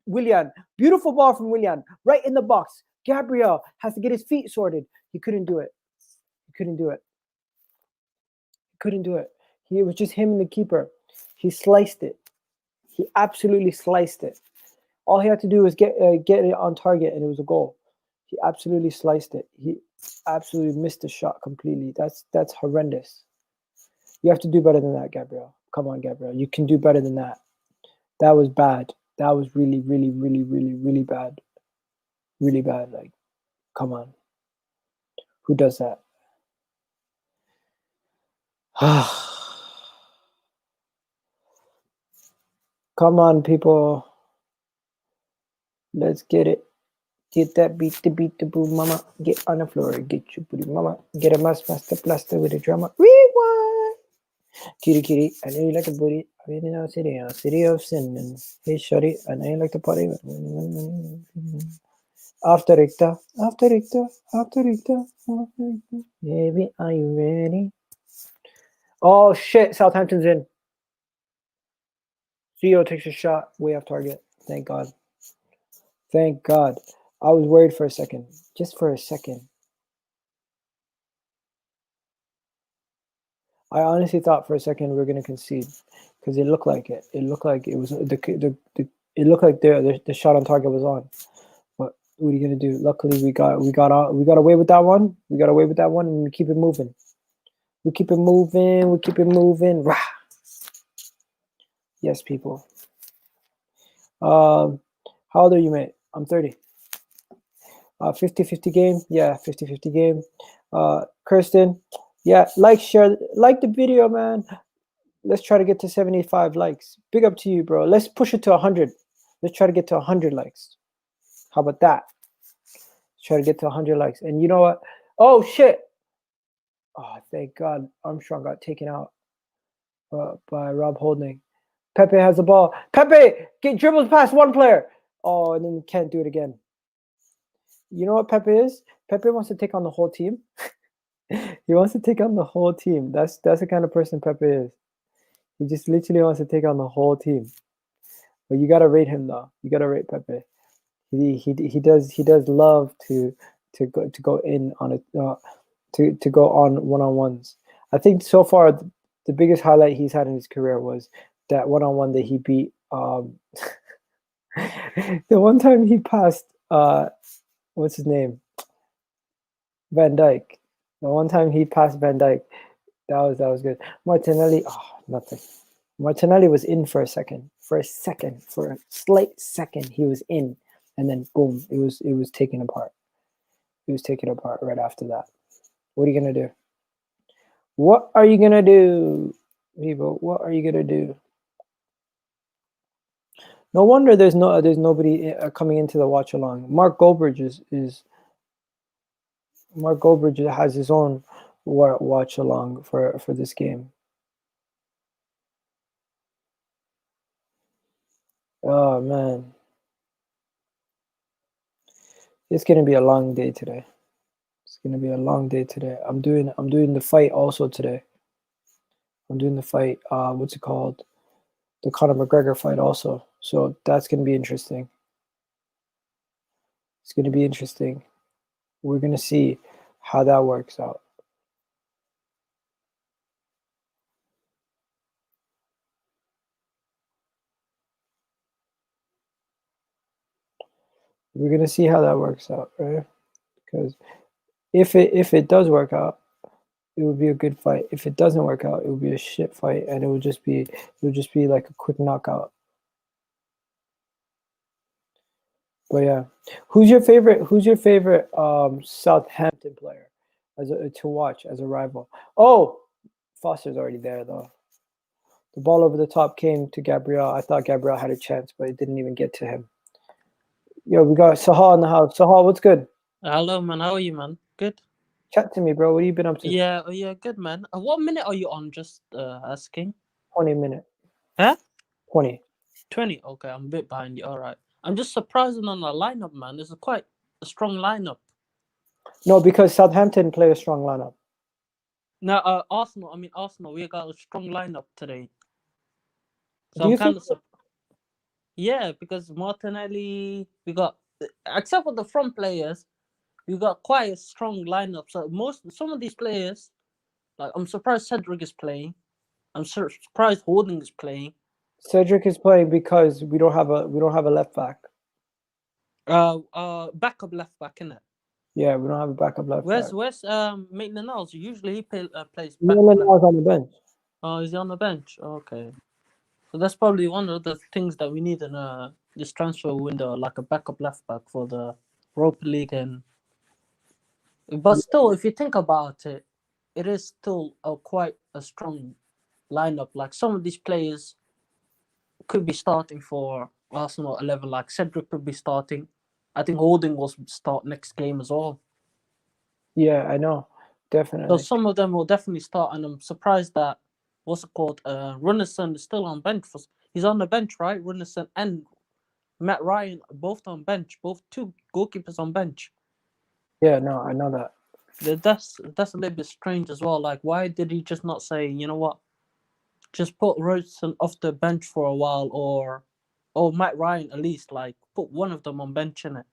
Willian. Beautiful ball from Willian. Right in the box. Gabriel has to get his feet sorted. He couldn't do it. It was just him and the keeper. He sliced it. He absolutely sliced it. All he had to do was get it on target, and it was a goal. He absolutely sliced it. He absolutely missed the shot completely. That's horrendous. You have to do better than that, Gabriel. Come on, Gabriel. You can do better than that. That was bad. That was really, really, really, really, really bad. Really bad. Like, come on. Who does that? Come on, people. Let's get it. Get that beat the boom, mama. Get on the floor. Get your booty, mama. Get a master plaster with a drama. Rewind. Kitty, I know you like a booty. I'm in our city of sin. Hey, shorty, I know you like to party. After Rikta. Baby, are you ready? Oh, shit. Southampton's in. Theo takes a shot way off target. Thank God. I was worried for a second. Just for a second. I honestly thought for a second we were going to concede because it looked like it. It looked like it was it looked like the shot on target was on. But what are you going to do? Luckily, we got away with that one. And we keep it moving. We keep it moving. Rah! Yes, people. How old are you, mate? I'm 30. 50-50 game. Yeah, 50-50 game. Kirsten, yeah, share, like the video, man. Let's try to get to 75 likes. Big up to you, bro. Let's push it to 100. Let's try to get to 100 likes. How about that? Let's try to get to 100 likes. And you know what? Oh, shit. Oh, thank God Armstrong got taken out by Rob Holding. Pepe has the ball. Pepe dribbles past one player. Oh, and then can't do it again. You know what Pepe is? Pepe wants to take on the whole team. He wants to take on the whole team. That's the kind of person Pepe is. He just literally wants to take on the whole team. But you gotta rate him though. You gotta rate Pepe. He does love to go in on it to go on one-on-ones. I think so far the biggest highlight he's had in his career was that one-on-one that he beat. The one time he passed what's his name? Van Dijk. The one time he passed Van Dijk, that was good. Martinelli, nothing. Martinelli was in for a slight second, he was in, and then boom, it was taken apart. It was taken apart right after that. What are you gonna do? What are you gonna do, Vivo? What are you gonna do? No wonder there's nobody coming into the watch along. Mark Goldbridge Mark Goldbridge has his own watch along for this game. Oh man, it's gonna be a long day today. It's gonna be a long day today. I'm doing the fight also today. I'm doing the fight. What's it called? The Conor McGregor fight also. So that's gonna be interesting. It's gonna be interesting. We're gonna see how that works out. We're gonna see how that works out, right? Because if it does work out, it would be a good fight. If it doesn't work out, it would be a shit fight, and it would just be like a quick knockout. But yeah, who's your favorite Southampton player to watch as a rival? Oh, Foster's already there though. The ball over the top came to Gabriel. I thought Gabriel had a chance, but it didn't even get to him. Yo, we got Sahal in the house. Sahal, what's good? Hello, man. How are you, man? Good. Chat to me, bro. What have you been up to? Yeah, good, man. What minute are you on? Just asking. 20 minutes. Huh? 20. 20. Okay, I'm a bit behind you. All right. I'm just surprised on the lineup, man. It's quite a strong lineup. No, because Southampton play a strong lineup. Now, Arsenal. We got a strong lineup today. So Do you I'm kind think? of surprised. Yeah, because Martinelli, we got, except for the front players, we got quite a strong lineup. So some of these players, like I'm surprised Cedric is playing. I'm surprised Holding is playing. Cedric is playing because we don't have a left back. Backup left back, innit? Yeah, we don't have a backup left back. Where's Maitland-Niles? Usually he plays back. Maitland-Niles on the bench. Oh, is he on the bench? Okay. So that's probably one of the things that we need in this transfer window, like a backup left back for the Europa League. But still, if you think about it, it is still quite a strong lineup. Like some of these players could be starting for Arsenal 11. Like Cedric could be starting. I think Holding will start next game as well. Yeah, I know. Definitely. So some of them will definitely start, and I'm surprised that Runnison is still on bench. He's on the bench, right? Runnison and Matt Ryan both on bench. Both two goalkeepers on bench. Yeah, no, I know that. That's a little bit strange as well. Like, why did he just not say, you know what, just put Runnison off the bench for a while, or Matt Ryan at least, like put one of them on bench in it.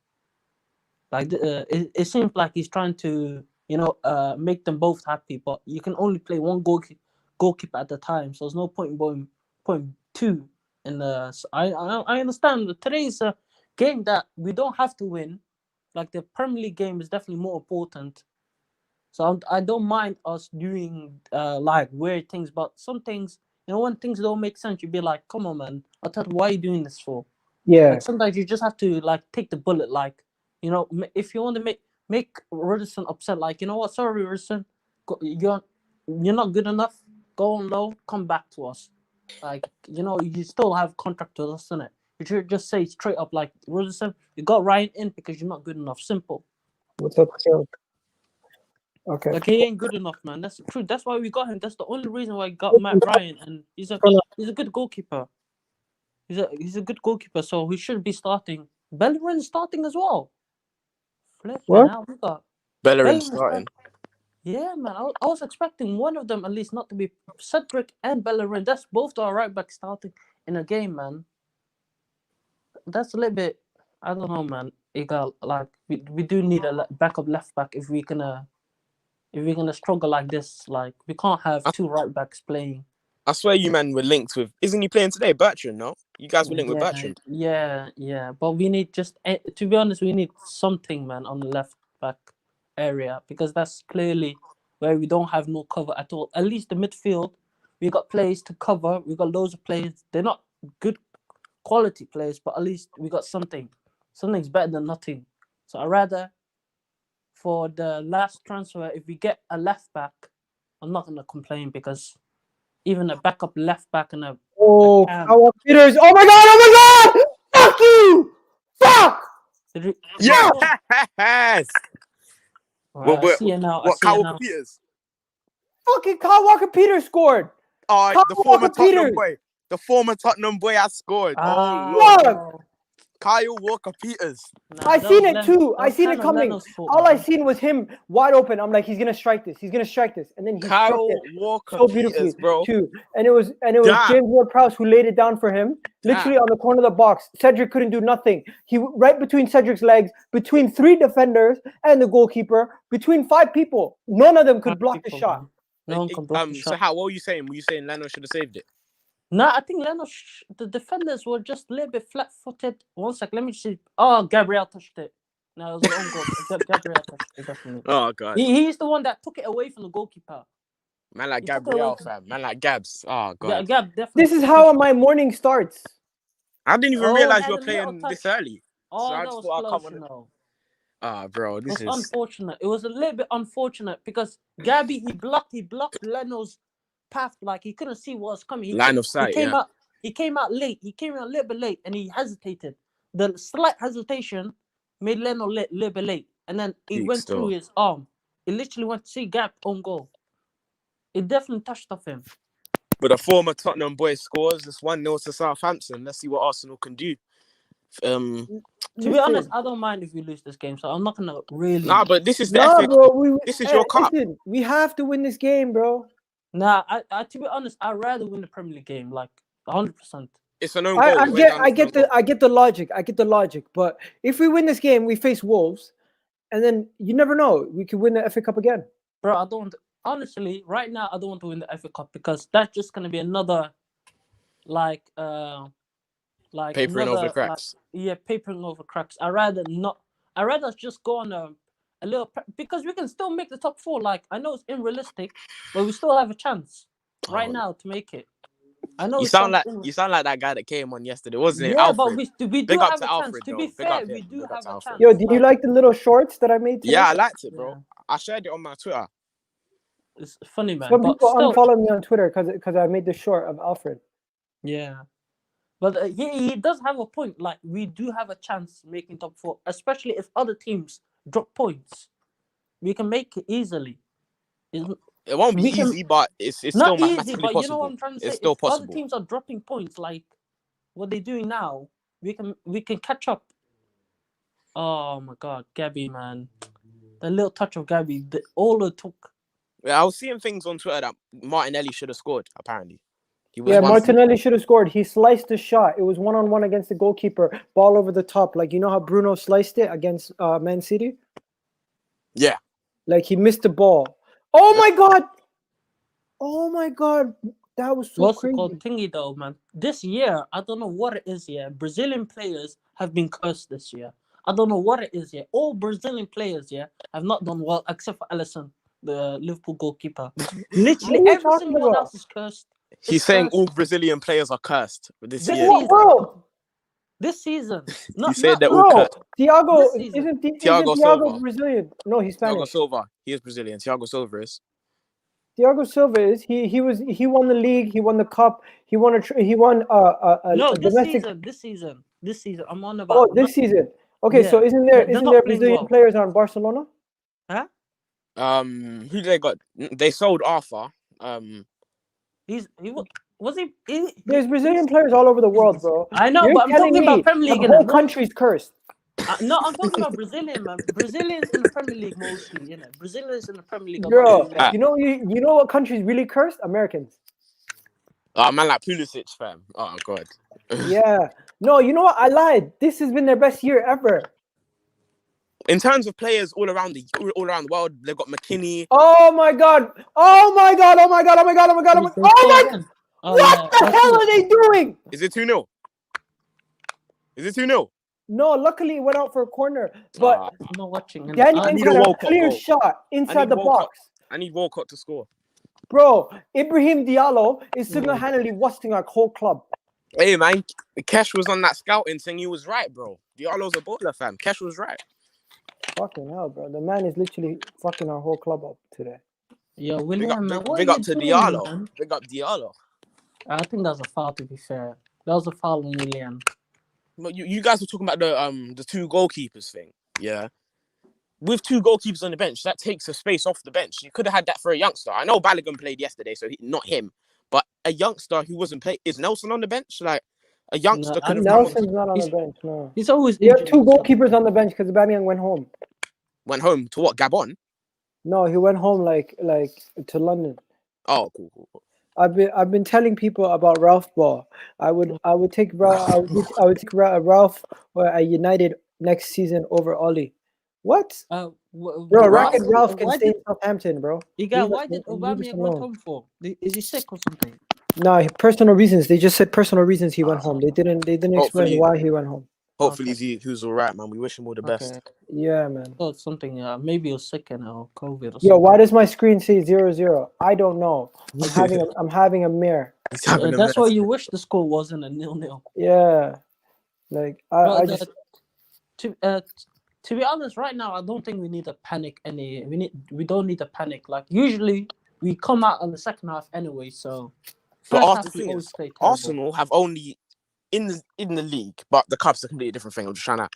Like it seems like he's trying to make them both happy, but you can only play one goalkeeper at a time, so there's no point in putting two in the. I understand that today is a game that we don't have to win. Like the Premier League game is definitely more important. So I don't mind us doing like weird things, but some things, when things don't make sense, you'd be like, "Come on, man! I thought, why are you doing this for?" Yeah. Like sometimes you just have to like take the bullet. Like if you want to make Ruddison upset, like what, sorry, Ruddison, you're not good enough. Go on low, come back to us. Like you still have contract with us, innit? You should just say straight up, like, Ruddison, you got Ryan in because you're not good enough. Simple. What's up, Phil? Okay. Like he ain't good enough, man. That's true. That's why we got him. That's the only reason why we got Matt Ryan, and he's a good goalkeeper. He's a good goalkeeper, so he should be starting. Bellerin starting as well. Flipping What? out, we got Bellerin Bellerin starting. Yeah, man. I was expecting one of them at least not to be Cedric and Bellerin. That's both our right back starting in a game, man. That's a little bit. I don't know, man. Egal, like we do need a backup left back if we're gonna struggle like this. Like we can't have two right backs playing. I swear you man were linked with. Isn't he playing today, Bertrand? No, you guys were linked with Bertrand. Yeah. But we need to be honest, we need something, man, on the left back area because that's clearly where we don't have no cover at all. At least the midfield, we got players to cover. We got loads of players. They're not good quality players, but at least we got something. Something's better than nothing. So I'd rather, for the last transfer, if we get a left back, I'm not gonna complain because even a backup left back and a Kyle Peters. Oh my god! Fuck you! Fuck! Yes. I see it now. What? Kyle Walker Peters. Fucking Kyle Walker Peters scored. The former Tottenham boy. The former Tottenham boy has scored. Lord. Kyle Walker Peters. I seen it too. I seen it coming. All I seen was him wide open. I'm like, he's gonna strike this. He's gonna strike this, and then he struck it so beautifully bro. too. And it was James Ward-Prowse who laid it down for him, literally on the corner of the box. Cedric couldn't do nothing. He right between Cedric's legs, between 3 defenders and the goalkeeper, between 5 people. None of them could block the shot. No one can block the shot. So what were you saying? Were you saying Leno should have saved it? No, I think Leno, the defenders were just a little bit flat-footed. 1 sec, let me see. Oh, Gabriel touched it. No, it was an own goal. Gabriel touched it, definitely. Oh, God. He's the one that took it away from the goalkeeper. Man like Gabriel, fam. Man like Gabs. Oh, God. Yeah, Gab, definitely. This is how my morning starts. I didn't even realize you were playing this early. Oh, so I that just was thought close, you know. Bro, this is unfortunate. It was a little bit unfortunate because Gabby, he blocked Leno's path, like he couldn't see what was coming. Line of sight. He came out late. He came out a little bit late, and he hesitated. The slight hesitation made Leno a little bit late, and then he went through his arm. It literally went to see Gap on goal. It definitely touched off him. But a former Tottenham boy scores. It's 1-0 to Southampton. Let's see what Arsenal can do. To be honest, I don't mind if we lose this game, so I'm not gonna really. Nah, but this is the FA. Bro, this is your cup. Listen, we have to win this game, bro. Nah, I to be honest, I'd rather win the Premier League game, like 100%. It's an own goal. I get the logic. But if we win this game, we face Wolves, and then you never know, we could win the FA Cup again. Bro, I don't. Honestly, right now, I don't want to win the FA Cup because that's just gonna be another, like papering over cracks. Papering over cracks. I'd rather not. I'd rather just go on a little because we can still make the top 4. Like I know it's unrealistic, but we still have a chance right now to make it. I know you sound like that guy that came on yesterday, wasn't it? Yeah, Alfred. but we do have a chance. To be fair, we do have a chance. Yo, did you like the little shorts that I made today? Yeah, I liked it, bro. I shared it on my Twitter. It's funny, man. Some people unfollow me on Twitter because I made the short of Alfred. Yeah. But he does have a point. Like, we do have a chance making top 4, especially if other teams drop points. We can make it easily. It won't be easy, but it's not still easy, mathematically but possible. You know what I'm trying to say? It's still if possible. Other teams are dropping points, like what they're doing now. We can catch up. Oh my God, Gabby, man, the little touch of Gabby, all it took. Yeah, I was seeing things on Twitter that Martinelli should have scored. Apparently, Martinelli should have scored. He sliced the shot. It was 1-on-1 against the goalkeeper. Ball over the top, like you know how Bruno sliced it against Man City. Yeah, like he missed the ball. Oh my God! Oh my God! That was so What's crazy. What's called thingy though, man? This year, I don't know what it is here. Brazilian players have been cursed this year. I don't know what it is here. All Brazilian players here have not done well except for Alisson, the Liverpool goalkeeper. Literally every single one else is cursed. He's saying all Brazilian players are cursed this year. Bro. This season. He said they're all cursed. Isn't Thiago Silva Brazilian? No, he's Spanish. Thiago Silva. He is Brazilian. Thiago Silva is. Thiago Silva is he won the league, he won the cup, he won a domestic. This season. I'm on about. This season. Okay, so isn't there Brazilian players on Barcelona? Huh? Who they got? They sold Arthur. There's Brazilian players all over the world, bro. I know, You're but I'm telling talking me about Premier League. the whole country's cursed. No, I'm talking about Brazilian, man. Brazilians in the Premier League mostly, you know. Brazilians in the Premier League are not Bro, doing that. you know what country's really cursed? Americans. Oh man, like Pulisic, fam. Oh god. Yeah. No, you know what? I lied. This has been their best year ever. In terms of players all around the world, they've got McKinney. Oh my god! Oh my god! Oh my god! Oh my god! Oh my god! Oh my god! What the hell are they doing? Is it 2-0? Is it 2-0? No, luckily it went out for a corner. But I'm not watching. Danny I need had a a World Cup clear goal. shot inside the Walcott. box. I need Walcott to score. Bro, Ibrahim Diallo is single-handedly wasting our whole club. Hey man, Kesh was on that scouting thing. He was right, bro. Diallo's a baller, fam. Kesh was right. Fucking hell, bro. The man is literally fucking our whole club up today. Yeah, William, big up to Diallo. Big up Diallo. I think that was a foul, to be fair. That was a foul on William. But you guys were talking about the two goalkeepers thing. Yeah. With two goalkeepers on the bench, that takes a space off the bench. You could have had that for a youngster. I know Balogun played yesterday, so not him. But a youngster who wasn't playing. Is Nelson on the bench? Like, a youngster could have... Nelson's not on the bench, no. He's always... You have two goalkeepers on the bench because Aubameyang went home. Went home to what? Gabon? No, he went home like to London. Oh, cool. I've been telling people about Ralph Ball. I would take Ralph at United next season over Ollie. What? Bro, Ralph can stay in Southampton, bro. Egal, why did Aubameyang went home for? Is he sick or something? No, personal reasons. They just said personal reasons he went home. They didn't explain why he went home. Hopefully he was all right, man. We wish him all the best. Yeah, man. Oh, something. Maybe he was sick and COVID or something. Yo, why does my screen say 0-0? I don't know. I'm having a mirror. That's why you wish the score wasn't a 0-0. Yeah, like to be honest, right now I don't think we need to panic. We don't need to panic. Like usually we come out in the second half anyway. So, but Arsenal have only in the league, but the cup's a completely different thing. I'm just trying to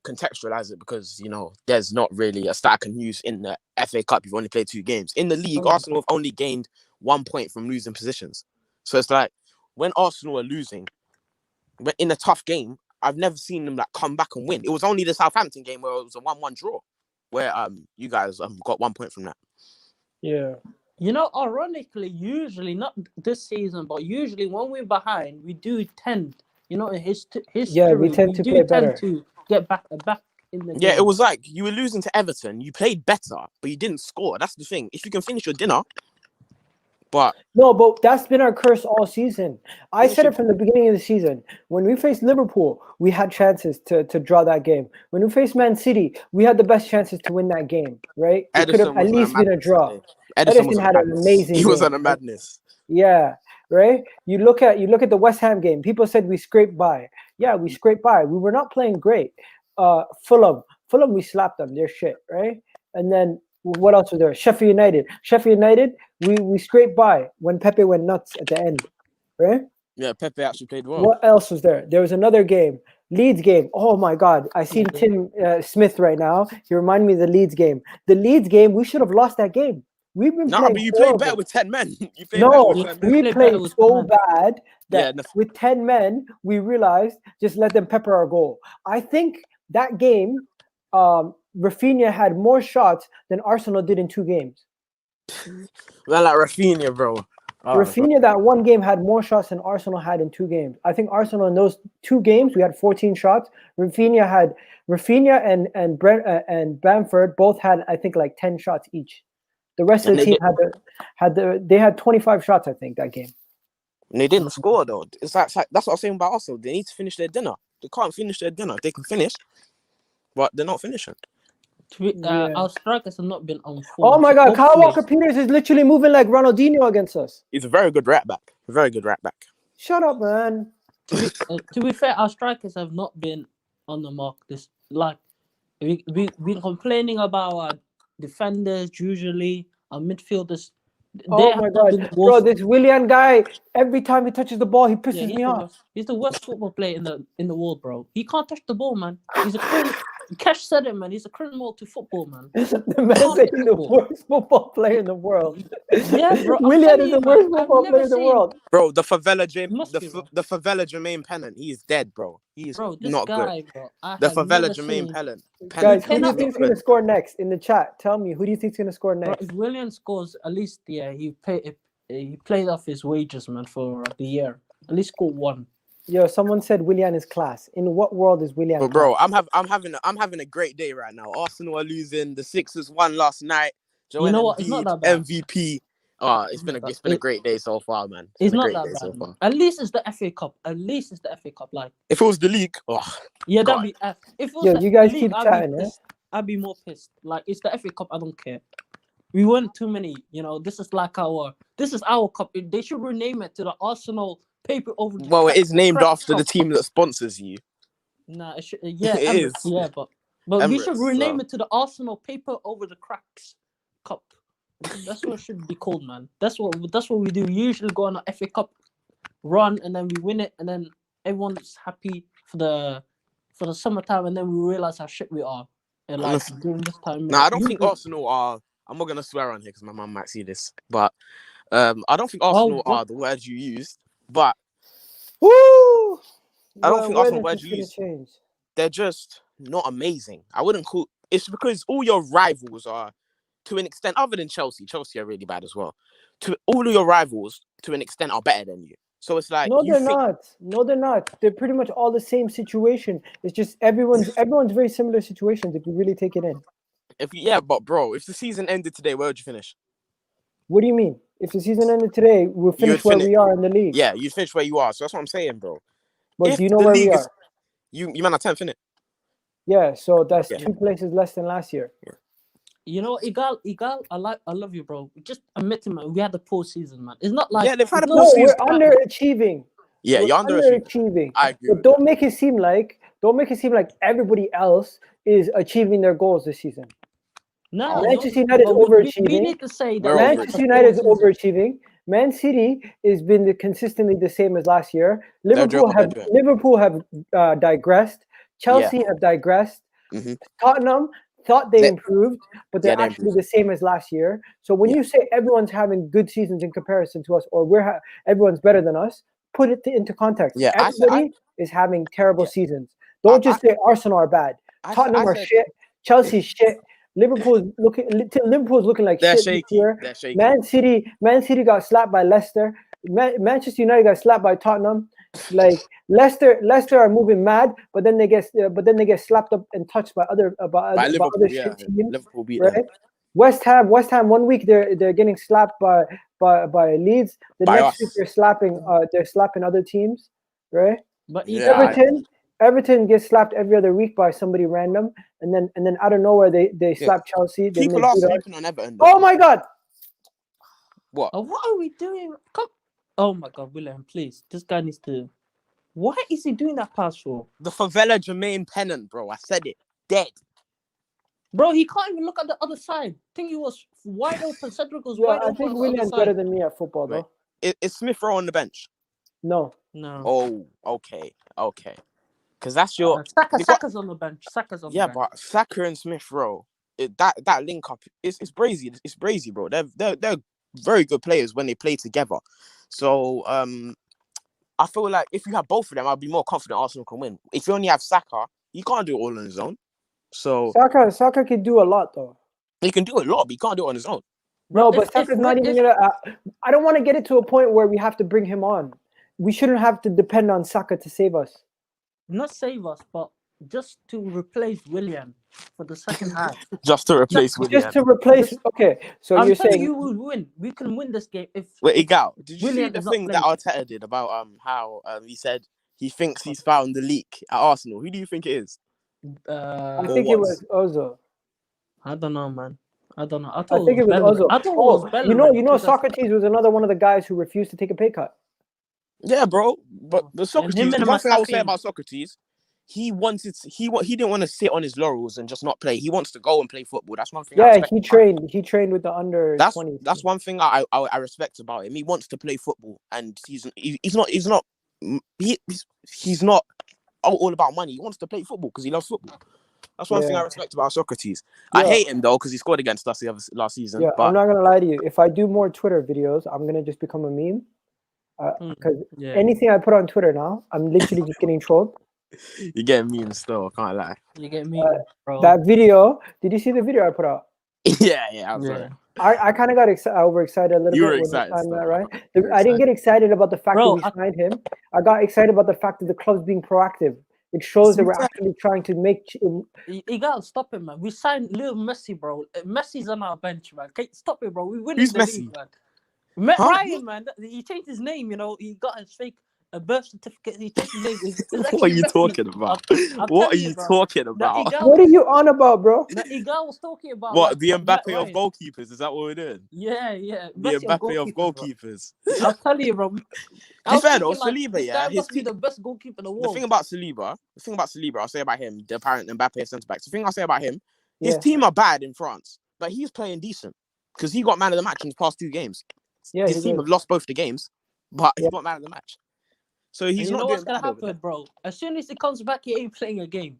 contextualize it because there's not really a stat I can use in the FA Cup. You've only played 2 games in the league. Arsenal have only gained 1 point from losing positions. So it's like when Arsenal are losing, in a tough game, I've never seen them come back and win. It was only the Southampton game where it was a 1-1 draw, where you guys got 1 point from that. Yeah. Ironically, usually not this season, but usually when we're behind, we do tend, in history, we tend to play better. To get back in the game. Yeah, it was like you were losing to Everton. You played better, but you didn't score. That's the thing. If you can finish your dinner, but that's been our curse all season. I said it from the beginning of the season. When we faced Liverpool, we had chances to draw that game. When we faced Man City, we had the best chances to win that game, right? It could have at least been a draw. Edison had an amazing game. He was on a madness. Yeah, right? You look at the West Ham game. People said we scraped by. Yeah, we scraped by. We were not playing great. Fulham, we slapped them. They're shit, right? And then what else was there? Sheffield United, we scraped by when Pepe went nuts at the end, right? Yeah, Pepe actually played well. What else was there? There was another game, Leeds game. Oh my God, I seen Tim Smith right now. He reminded me of the Leeds game. The Leeds game, we should have lost that game. We've been playing but you played better with 10 men. We played so bad that with 10 men, we realized just let them pepper our goal. I think that game, Rafinha had more shots than Arsenal did in 2 games. Well, like Rafinha, bro. Rafinha, that one game had more shots than Arsenal had in 2 games. I think Arsenal in those 2 games, we had 14 shots. Rafinha and Bamford both had, I think, like 10 shots each. The rest of the team had 25 shots, I think, that game. And they didn't score though. It's like that's what I was saying about Arsenal. They need to finish their dinner. They can't finish their dinner. They can finish, but they're not finishing. Our strikers have not been on form. Oh my God, Kyle Walker-Peters is literally moving like Ronaldinho against us. He's a very good right back. Shut up, man. To be fair, our strikers have not been on the mark. We've been complaining about our defenders usually, our midfielders. Oh my God, bro! This Willian guy, every time he touches the ball, he pisses me off. He's the worst football player in the world, bro. He can't touch the ball, man. He's a Cash said it, man. He's a criminal to football, man. The man said he's the worst football player in the world. Yeah, bro. Willian is the worst football player in the world. Bro, the favela Jermaine Pennant, he is dead, bro. He is not guy, good. Bro, the favela Jermaine Pennant. Guys, who do you think is going to score next in the chat? Tell me, who do you think is going to score next? Bro, if Willian scores, at least, he played off his wages, man, for the year. At least score one. Yo, someone said Willian is class. In what world is Willian? But bro, I'm having a great day right now. Arsenal are losing. The Sixers won last night. You know what? It's not that bad. MVP. It's been a great day so far, man. It's not that bad. So far. At least it's the FA Cup. Like, if it was the league, yeah, God. That'd be. If it was you guys league, keep chatting. I'd be more pissed. Like, it's the FA Cup. I don't care. We won too many. This is our cup. They should rename it to the Arsenal paper over. Well, it is named after the team that sponsors you. Nah, it should. Yeah, it is. Yeah, but Emirates, we should rename it to the Arsenal paper over the cracks cup. That's what it should be called, man. That's what we do. We usually go on an FA Cup run and then we win it, and then everyone's happy for the summertime, and then we realize how shit we are. And like during this time. I don't think Arsenal are. I'm not gonna swear on here because my mum might see this, but I don't think Arsenal are the words you used. But woo! I don't think Arsenal words you use. They're just not amazing. I wouldn't call. It's because all your rivals are, to an extent, other than Chelsea. Chelsea are really bad as well. To all of your rivals, to an extent, are better than you. So it's like not. No, they're not. They're pretty much all the same situation. It's just everyone's very similar situations if you really take it in. But bro, if the season ended today, where would you finish? What do you mean? If the season ended today, we'll finish where we are in the league. Yeah, you finish where you are. So that's what I'm saying, bro. But do you know where we are? You man are 10th, innit? Yeah, so that's 2 places less than last year. Yeah. You know, Egal, I love you, bro. Just admit it, man. We had a poor season, man. It's not like they've had a poor season. We're underachieving. Yeah, you're underachieving. I agree. But don't make it seem like everybody else is achieving their goals this season. No, Manchester United is overachieving. We need to say that Manchester United is overachieving. Man City has been consistently the same as last year. Liverpool have digressed. Chelsea have digressed. Mm-hmm. Tottenham thought they improved, but they're actually the same as last year. So when you say everyone's having good seasons in comparison to us, or everyone's better than us, put it into context. Yeah, everybody is having terrible seasons. Don't just say Arsenal are bad. Tottenham are shit. Chelsea's shit. Liverpool's looking like shit this year. Man City got slapped by Leicester. Manchester United got slapped by Tottenham. Like Leicester are moving mad, but then they get slapped up and touched by other shit teams. Liverpool beat right? them. West Ham 1 week they're getting slapped by Leeds. The next week they're slapping other teams, right? But Everton gets slapped every other week by somebody random, and then out of nowhere they slap Chelsea. People are sleeping on Everton. Oh my God! What? What are we doing? Oh my God, William, please! This guy needs to. Why is he doing that pass for? The favela Jermaine Pennant, bro. I said it. Dead. Bro, he can't even look at the other side. I think he was wide open. Cedric was wide open. I think William's better than me at football, though. Is Smith Rowe on the bench? No. Oh, okay. Because that's your Saka's on the bench. Yeah, but Saka and Smith Rowe, that link up it's brazy. It's brazy, bro. They're very good players when they play together. So I feel like if you have both of them, I'd be more confident Arsenal can win. If you only have Saka, he can't do it all on his own. So Saka can do a lot though. He can do a lot, but he can't do it on his own. No, but Saka's not even gonna. I don't want to get it to a point where we have to bring him on. We shouldn't have to depend on Saka to save us. Not save us, but just to replace Willian for the second half. Just to replace Willian. Just to replace. Okay, so you're saying you will win. We can win this game if. Wait, Egal, did you see the thing that Arteta did about how he said he thinks he's found the leak at Arsenal? Who do you think it is? I think it was Ozil. I don't know, man. I don't know. I think it was Ozil. I thought it was Bellerin. You know, Socrates was another one of the guys who refused to take a pay cut. Yeah, bro. But Socrates, the one thing I would say about Socrates, he didn't want to sit on his laurels and just not play. He wants to go and play football. That's one thing. Yeah, he trained with the under 20s. That's one thing I respect about him. He wants to play football, and he's not all about money. He wants to play football because he loves football. That's one thing I respect about Socrates. Yeah. I hate him though because he scored against us last season. Yeah, but I'm not gonna lie to you. If I do more Twitter videos, I'm gonna just become a meme. Because anything I put on Twitter now, I'm literally just getting trolled. You get memes still, I can't lie. You get memes, bro. That video, did you see the video I put out? yeah, I saw it. I kind of got overexcited a little bit. You were excited, when still. right? I didn't get excited about the fact that we signed him. I got excited about the fact that the club's being proactive. It shows that we're actually trying to make. You gotta stop him, man. We signed Lil Messi, bro. Messi's on our bench, man. Stop it, bro. We winning Who's the Messi? league, man. Ryan, man. He changed his name. You know, he got his fake birth certificate. He changed his name. It's what are you talking about? What are you talking about? What are you on about, bro? Egal was talking about what the Mbappe of goalkeepers? Is that what we're doing? Yeah. The Mbappe of goalkeepers. I'll tell you, bro. To be fair though, Saliba, yeah, must be the best goalkeeper in the world. The thing about Saliba, I'll say about him, the apparent Mbappe centre back. The thing I'll say about him, his team are bad in France, but he's playing decent because he got man of the match in the past 2 games. Yeah, his team have lost both the games, but he got man of the match. So he's not doing what's gonna happen, bro? As soon as he comes back, he ain't playing a game.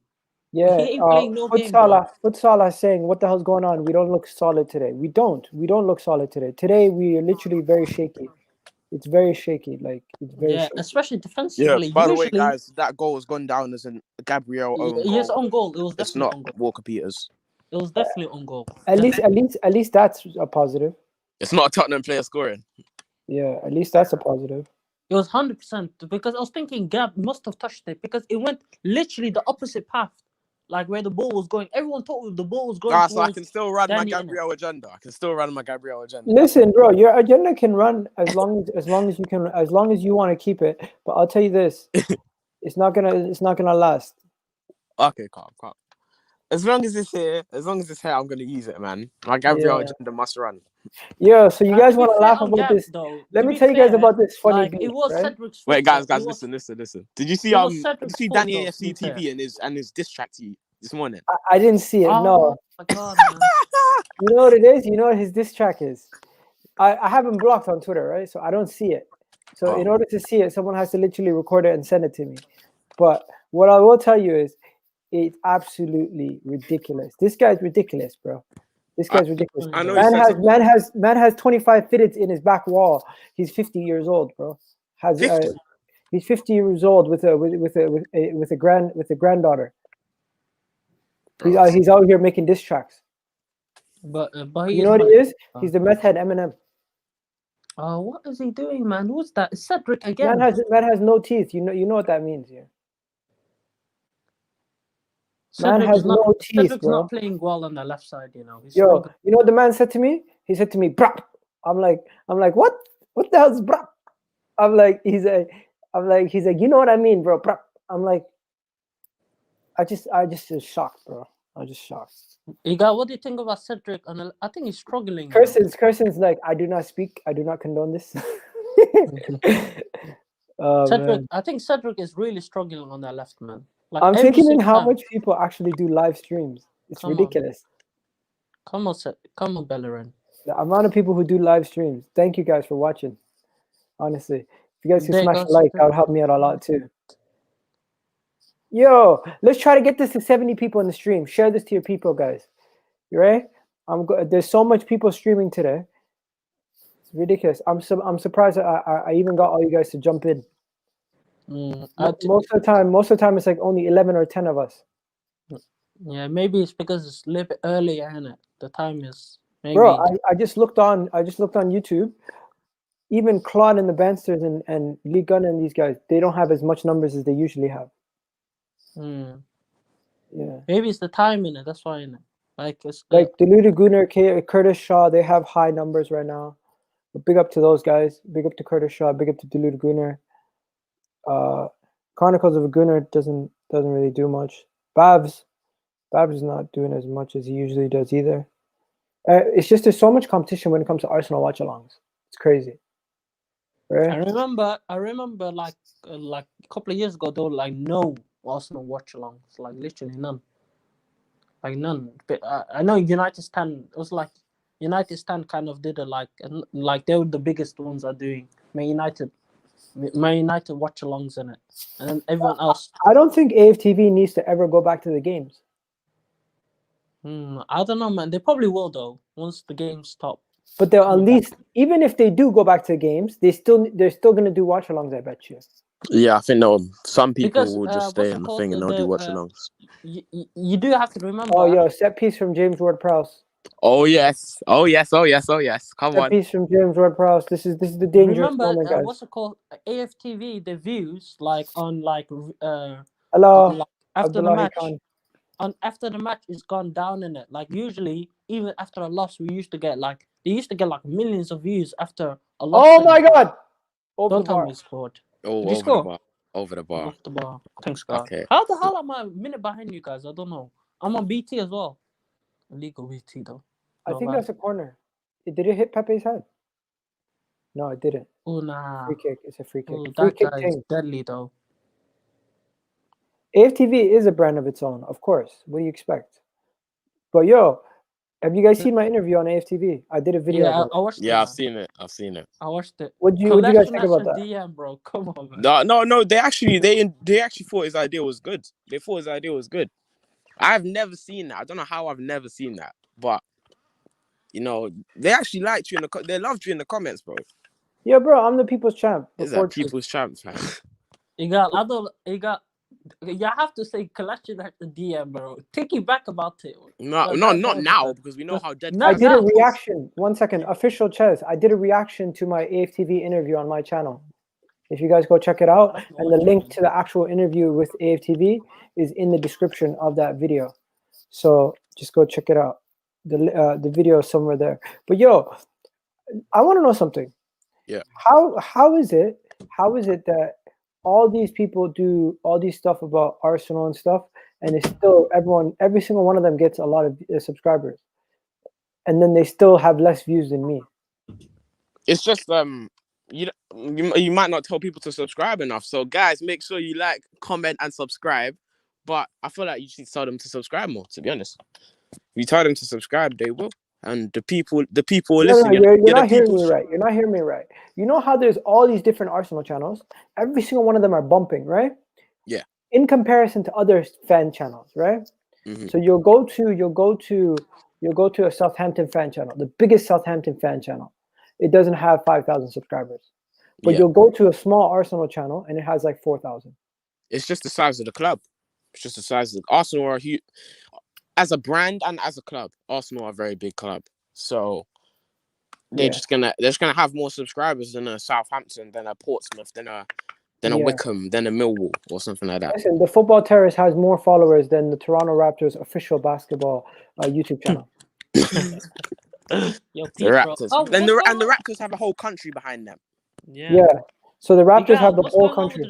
Yeah, he ain't playing no game. What's Salah saying? What the hell's going on? We don't look solid today. We don't look solid today. Today we are literally very shaky. It's very shaky. Like it's very shaky. Especially defensively. Yeah. By the way, guys, that goal has gone down as a Gabriel own goal. Yes, on goal. It was definitely it's not on goal. Walker Peters. It was definitely on goal. At least that's a positive. It's not a Tottenham player scoring. Yeah, at least that's a positive. It was 100% because I was thinking Gab must have touched it because it went literally the opposite path, like where the ball was going. Everyone thought the ball was going. So I can still run my Gabriel agenda. Listen, bro, your agenda can run as long as you can, as long as you want to keep it. But I'll tell you this, it's not gonna last. Okay, calm. As long as it's here, I'm gonna use it, man. My Gabriel agenda must run. Yeah, so you guys want to laugh about this? Let me tell you guys about this funny beat. It was right? Cedric's Wait, guys, listen. Did you see Danny FCTV and his diss track to you this morning? I didn't see it. No. My God, man. You know what it is? You know what his diss track is? I have him blocked on Twitter, right? So I don't see it. So in order to see it, someone has to literally record it and send it to me. But what I will tell you is, it's absolutely ridiculous. This guy's ridiculous, bro. This guy's ridiculous. I know man has 25 fitteds in his back wall. He's 50 years old, bro. He's 50 years old with a granddaughter. He's out here making diss tracks. But you know what he is? He's the meth head Eminem. Oh, what is he doing, man? What's that? It's Cedric again. Man has no teeth. You know what that means here. Man has no teeth, Cedric's bro. not playing well on the left side, you know. You know what the man said to me? He said to me, "Brap." I'm like, what? What the hell's brap? He's like, you know what I mean, bro? Brap. I'm like, I just was shocked, bro. I was just shocked. Egal, what do you think about Cedric? I think he's struggling. Curson's like, I do not condone this. Cedric, man. I think Cedric is really struggling on that left, man. Like, I'm thinking in how much people actually do live streams. It's ridiculous. Come on, Bellerin. The amount of people who do live streams. Thank you guys for watching. Honestly, if you guys can smash a like, that would help me out a lot too. Yo, let's try to get this to 70 people in the stream. Share this to your people, guys. You ready? There's so much people streaming today. It's ridiculous. I'm surprised I even got all you guys to jump in. Most of the time it's like only 11 or 10 of us. Yeah, maybe it's because it's a little bit earlier, isn't it? The time is maybe. Bro, I just looked on YouTube. Even Claude and the Bansters and Lee Gunn and these guys, they don't have as much numbers as they usually have. Yeah. Maybe it's the time in it. That's why, innit? Like Deluded Gunner, Curtis Shaw, they have high numbers right now. But big up to those guys. Big up to Curtis Shaw. Big up to Deluded Gunner. Chronicles of a Gunner doesn't really do much. Babs is not doing as much as he usually does either. It's just there's so much competition when it comes to Arsenal watch-alongs. It's crazy. Right? I remember like a couple of years ago there were like no Arsenal watch-alongs, like literally none. Like none. But I know United Stand. It was like United Stand kind of did it like they were the biggest ones are doing Man United watch-alongs in it, and then everyone else. I don't think aftv needs to ever go back to the games. I don't know, man. They probably will though once the games stop. But they'll at least, even if they do go back to the games, they're still gonna do watch-alongs. I bet you. Yeah, I think some people Because, will just stay in the thing and they'll do watch-alongs. You do have to remember. Oh, yo, set piece from James Ward-Prowse. Oh yes. Come on. Set piece from James Ward-Prowse. This is the dangerous moment, guys. What's it called? AFTV. The views on Hello, after the match. Khan. After the match is gone down in it. Like usually, even after a loss, they used to get millions of views after a loss. Oh my God! Don't tell me he scored. Oh, did he score? Over the bar. Off the bar. Thanks, God. Okay. How the hell am I a minute behind you guys? I don't know. I'm on BT as well. Illegal BT though. I think that's a corner. Did it hit Pepe's head? No, it didn't. Oh nah. Free kick. It's a free kick. Ooh, Free that kick guy is deadly though. AFTV is a brand of its own, of course. What do you expect? But yo, have you guys seen my interview on AFTV? I did a video. Yeah, I watched it. Yeah, I've seen it. I watched it. What do you guys think about that? DM, bro. Come on, man. No. They actually thought his idea was good. They thought his idea was good. I've never seen that. I don't know how I've never seen that, but you know, they actually liked you they loved you in the comments, bro. Yeah, bro, I'm the people's champ. Is that people's champ, man? You have to say collection at the DM, bro. Take you back about it. No, not now, because we know how dead. I did a reaction. 1 second, official Ches. I did a reaction to my AFTV interview on my channel. If you guys go check it out, and the link to the actual interview with AFTV is in the description of that video. So just go check it out. The video is somewhere there. But yo, I want to know something. Yeah. How is it that all these people do all these stuff about Arsenal and stuff, and it's still every single one of them gets a lot of subscribers, and then they still have less views than me? It's just you might not tell people to subscribe enough. So guys, make sure you like, comment, and subscribe. But I feel like you should tell them to subscribe more. To be honest, if you tell them to subscribe, they will. And the people listening. No, you're not hearing me right. You're not hearing me right. You know how there's all these different Arsenal channels. Every single one of them are bumping, right? Yeah. In comparison to other fan channels, right? Mm-hmm. So you'll go to a Southampton fan channel, the biggest Southampton fan channel. It doesn't have 5,000 subscribers, but you'll go to a small Arsenal channel and it has like 4,000. It's just the size of the club. It's just the size of Arsenal are huge. As a brand and as a club, Arsenal are a very big club. So they're just gonna have more subscribers than a Southampton, than a Portsmouth, than a Wickham, than a Millwall or something like that. Listen, the Football Terrace has more followers than the Toronto Raptors official basketball YouTube channel. Yo, the Raptors. And the Raptors have a whole country behind them. Yeah. So the Raptors have the whole country.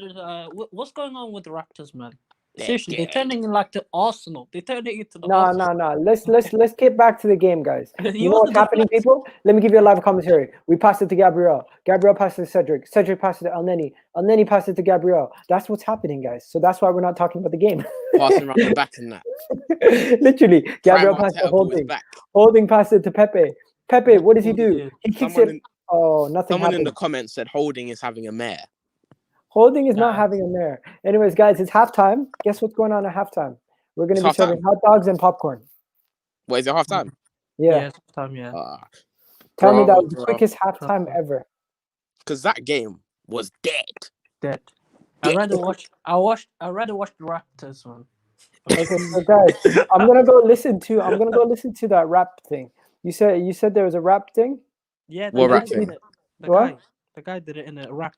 What's going on with the Raptors, man? Seriously, they're turning like the Arsenal. They're turning into the No. Let's get back to the game, guys. You know what's happening, people? Let me give you a live commentary. We passed it to Gabriel. Gabriel passed it to Cedric. Cedric passed it to Elneny. Elneny passed it to Gabriel. That's what's happening, guys. So that's why we're not talking about the game. Passing around the back and that. Literally, Gabriel passed the whole thing. Holding passed it to Pepe. Pepe, what does he do? He kicks it. Nothing. Someone in the comments said Holding is having a mare. Holding is not having a mare. Anyways, guys, it's halftime. Guess what's going on at halftime? We're going to be serving hot dogs and popcorn. What, is it halftime? Yeah. It's halftime, yeah. Tell me that was the quickest halftime ever. Because that game was dead. I'd rather watch the Raptors one. Okay, so guys, I'm gonna go listen to that rap thing. You said there was a rap thing? Yeah, what rap thing? The guy did it in a rap.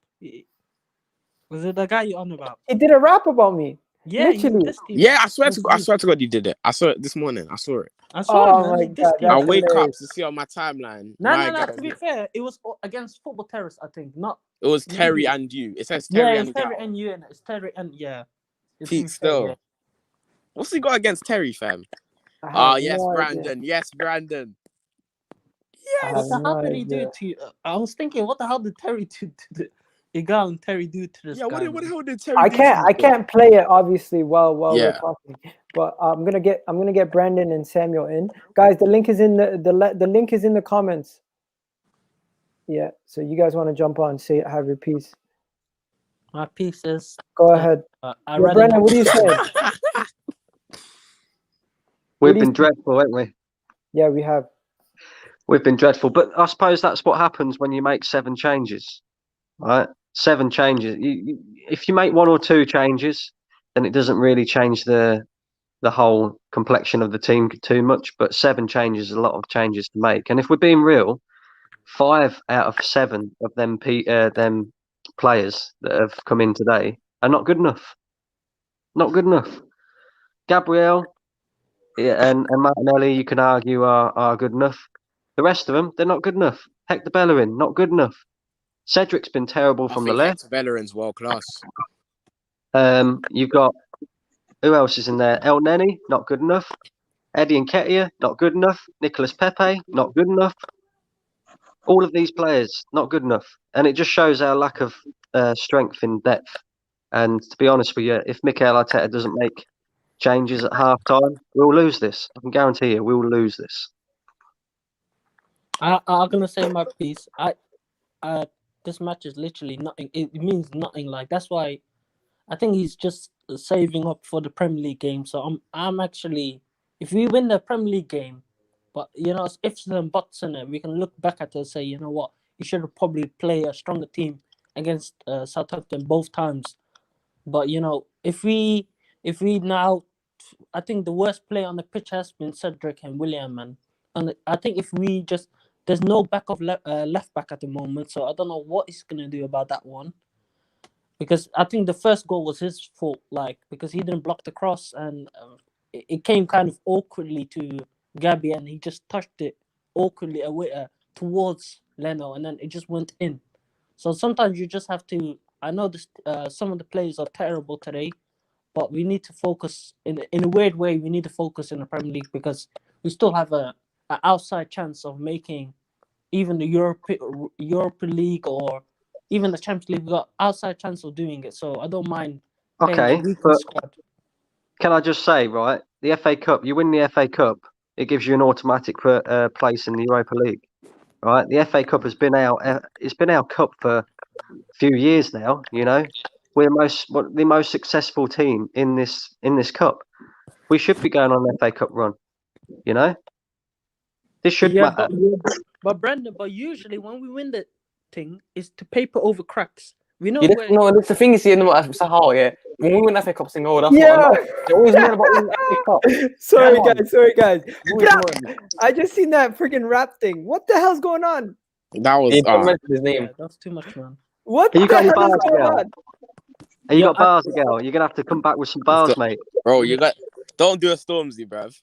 Was it the guy you're on about? He did a rap about me. Yeah, literally. Yeah, I swear to God, you did it. I saw it this morning. I saw it. My God, I wake up to see on my timeline. No. To be fair, it was against Football Terrace, I think. Not. It was Terry and you. It says Terry and Terry and you, and it's Terry and Pete still. Yeah. What's he got against Terry, fam? Yes, Brandon. Yes, Brandon. Yes. What the hell did he do to you? I was thinking, what the hell did Terry do to the Egal and Terry do to this guy? What the hell did Terry do? I can't play it obviously while we're talking, but I'm gonna get Brandon and Samuel in. Guys, the link is in the link is in the comments. Yeah, so you guys want to jump on, have your piece. My piece is. Go ahead. Brandon, what are you saying? We've been dreadful, haven't we? Yeah, we have. We've been dreadful, but I suppose that's what happens when you make 7 changes, right? 7 changes. If you make 1 or 2 changes, then it doesn't really change the whole complexion of the team too much. But 7 changes is a lot of changes to make. And if we're being real, 5 out of 7 of them players that have come in today are not good enough. Not good enough. Gabriel and Martinelli, you can argue, are good enough. The rest of them, they're not good enough. Hector Bellerin, not good enough. Cedric's been terrible from the left. Hector Bellerin's world class. You've got, who else is in there? El Neni, not good enough. Eddie Nketiah, not good enough. Nicolas Pepe, not good enough. All of these players, not good enough. And it just shows our lack of strength in depth. And to be honest with you, if Mikel Arteta doesn't make changes at half time, we'll lose this. I can guarantee you, we'll lose this. I'm gonna say my piece. This match is literally nothing. It means nothing. Like, that's why I think he's just saving up for the Premier League game. So I'm actually, if we win the Premier League game, but it's ifs and buts in it, we can look back at it and say, you know what, you should have probably played a stronger team against Southampton both times. But if we now, I think the worst player on the pitch has been Cedric and William, man. And I think if we just, there's no backup left back at the moment, so I don't know what he's gonna do about that one. Because I think the first goal was his fault, like, because he didn't block the cross, and it came kind of awkwardly to Gabby, and he just touched it awkwardly away towards Leno, and then it just went in. So sometimes you just have to. I know this. Some of the players are terrible today, but we need to focus in a weird way. We need to focus in the Premier League because we still have an outside chance of making even the Europa League or even the Champions League. We got outside chance of doing it, so I don't mind. Okay, but can I just say, right? The FA Cup. You win the FA Cup, it gives you an automatic place in the Europa League, right? The FA Cup has been it's been our cup for a few years now. We're the most successful team in this cup. We should be going on an FA Cup run. This should matter. But Brandon, usually when we win the thing, is to paper over cracks. We know. No, the thing is, Sahar, yeah. When we win FA Cup, saying, "Oh, that's they always more about winning FA Cup." Sorry, guys. I just seen that freaking rap thing. What the hell's going on? That was his name. Yeah, that's too much, man. What the hell is going on? You got bars, Egal. You're gonna have to come back with some bars, mate. Bro, don't do a Stormzy, bruv.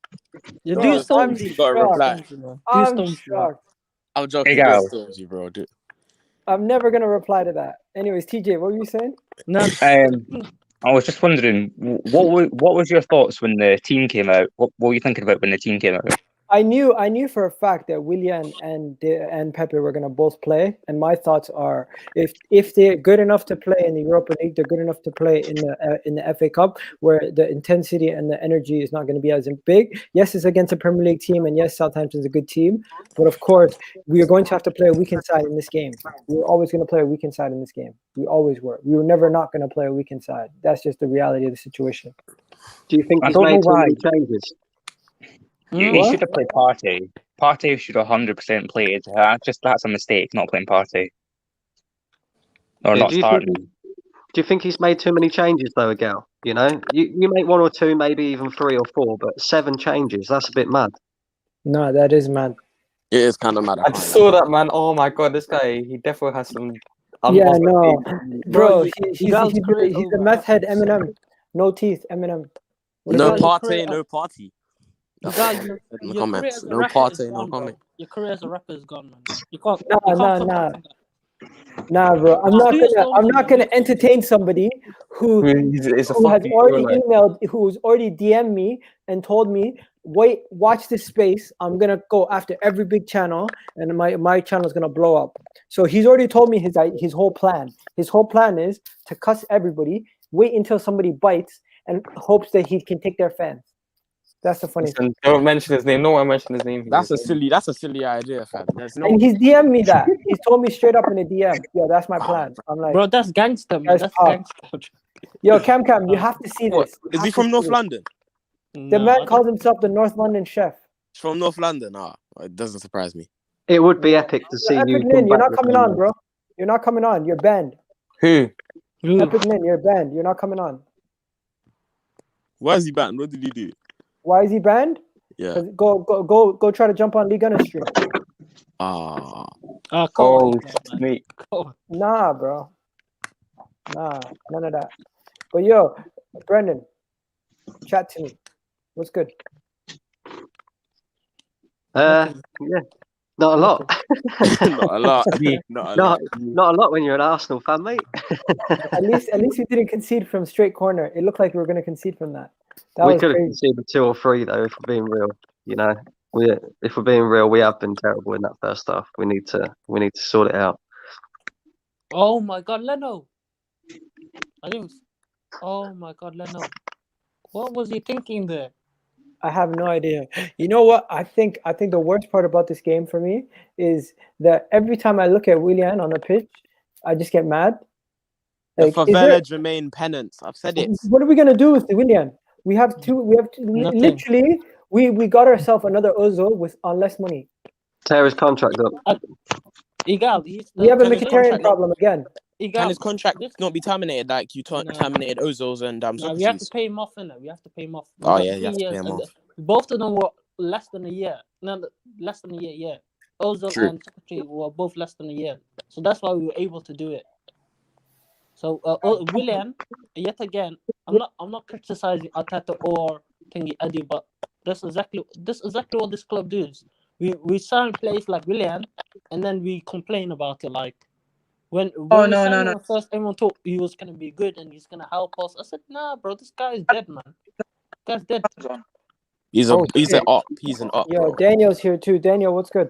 You do Stormzy. You gotta reply. I'm shocked. I'm joking. Do Stormzy, bro. I'm never gonna reply to that. Anyways, TJ, what were you saying? No. I was just wondering, what was your thoughts when the team came out? What were you thinking about when the team came out? I knew for a fact that Willian and Pepe were gonna both play, and my thoughts are if they're good enough to play in the Europa League, they're good enough to play in the FA Cup, where the intensity and the energy is not going to be as big. Yes, it's against a Premier League team, and yes, Southampton's a good team, but of course we are going to have to play a weekend side in this game. We're always going to play a weekend side in this game. We always were. We were never not going to play a weekend side. That's just the reality of the situation. Do you think he's made too many changes? He should have played Partey. Partey should 100% played. That's a mistake, not playing Partey. Or not starting. Do you think he's made too many changes though, Egal? You make 1 or 2, maybe even 3 or 4, but 7 changes, that's a bit mad. No, that is mad. It is kind of mad. I just saw that, man. Oh my god, this guy, he definitely has some. Yeah, no, bro, he's a meth head. Eminem, no teeth. Eminem. No party, no party. No comments. No party, no comment. Your career as a rapper is gone, man. You can't. Nah, bro. I'm not gonna entertain somebody who's already DM'd me and told me, wait, watch this space. I'm gonna go after every big channel, and my channel is gonna blow up. So he's already told me his whole plan. His whole plan is to cuss everybody, wait until somebody bites, and hopes that he can take their fans. That's the funny thing. Don't mention his name. No one mention his name. That's a silly idea, fam. And he's DM'd me that. He's told me straight up in a DM. Yeah, that's my plan. I'm like, bro, that's gangster, man. That's gangster. Yo, Cam, you have to see this. Is he from North London? The man calls himself the North London chef. It's from North London. It doesn't surprise me. It would be epic to see you. Epic Min, you're not coming on, bro. You're not coming on. You're banned. Who? Epic Min, you're banned. You're not coming on. Why is he banned? What did he do? Why is he banned? Yeah. Go try to jump on League Gunner stream. Me. Nah, bro. Nah, none of that. But yo, Brendan, chat to me. What's good? Yeah, not a lot. Not a lot. Not a lot when you're an Arsenal fan, mate. At least we didn't concede from straight corner. It looked like we were going to concede from that. We could have conceded 2 or 3 though, if we're being real. You know, if we're being real, we have been terrible in that first half. We need to sort it out. Oh my God, Leno! Oh my God, Leno! What was he thinking there? I have no idea. You know what? I think the worst part about this game for me is that every time I look at Willian on the pitch, I just get mad. Like, the favela Jermaine penance. I've said it. What are we gonna do with the Willian? We have to literally. We got ourselves another Ozil on less money. Tear his contract up. Egal, we have a Mkhitaryan problem again. Can his contract not be terminated like you terminated Ozil's and we have to pay him off, innit? We have to pay him off. You have to pay him off. Both of them were less than a year. No, less than a year, yeah. Ozil and Secretary were both less than a year. So that's why we were able to do it. So Willian, yet again, I'm not criticizing Arteta or Thingy Eddie, but that's exactly what this club does. We sign players like Willian, and then we complain about it. Like when no. First, everyone thought he was gonna be good and he's gonna help us. I said, nah, bro, this guy is dead, man. This guy's dead. He's an op. He's an op. Yo, bro. Daniel's here too. Daniel, what's good?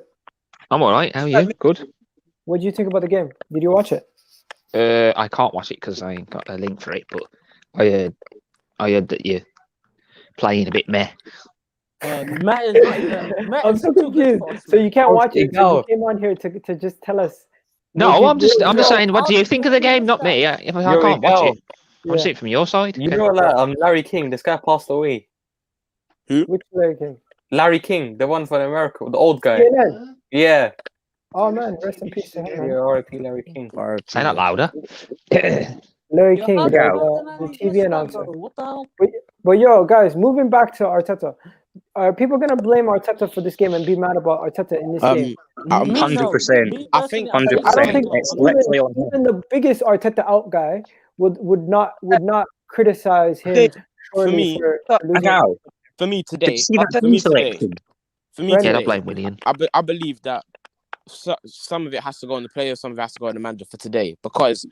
I'm all right. How are you? Good. What do you think about the game? Did you watch it? I can't watch it because I ain't got a link for it. But I heard that you're playing a bit meh. I'm so confused. So you can't watch it. So you came on here to just tell us. No, I'm just saying. What do you think of the game? Not me. If I can't watch it, I'm seeing it from your side. You know Larry King. This guy passed away. Who? Which Larry King? Larry King, the one from America, the old guy. Yeah. Oh man, rest in peace to him. Yeah, R.I.P. Larry King. Say that louder. Larry King, the TV announcer. What the hell? But yo, guys, moving back to Arteta, are people gonna blame Arteta for this game and be mad about Arteta in this game? 100%. I think 100%. I don't think It's literally on him. even the biggest Arteta out guy would not criticize him. For me today, I blame Willian. I believe that some of it has to go on the players, some of it has to go on the manager for today. Because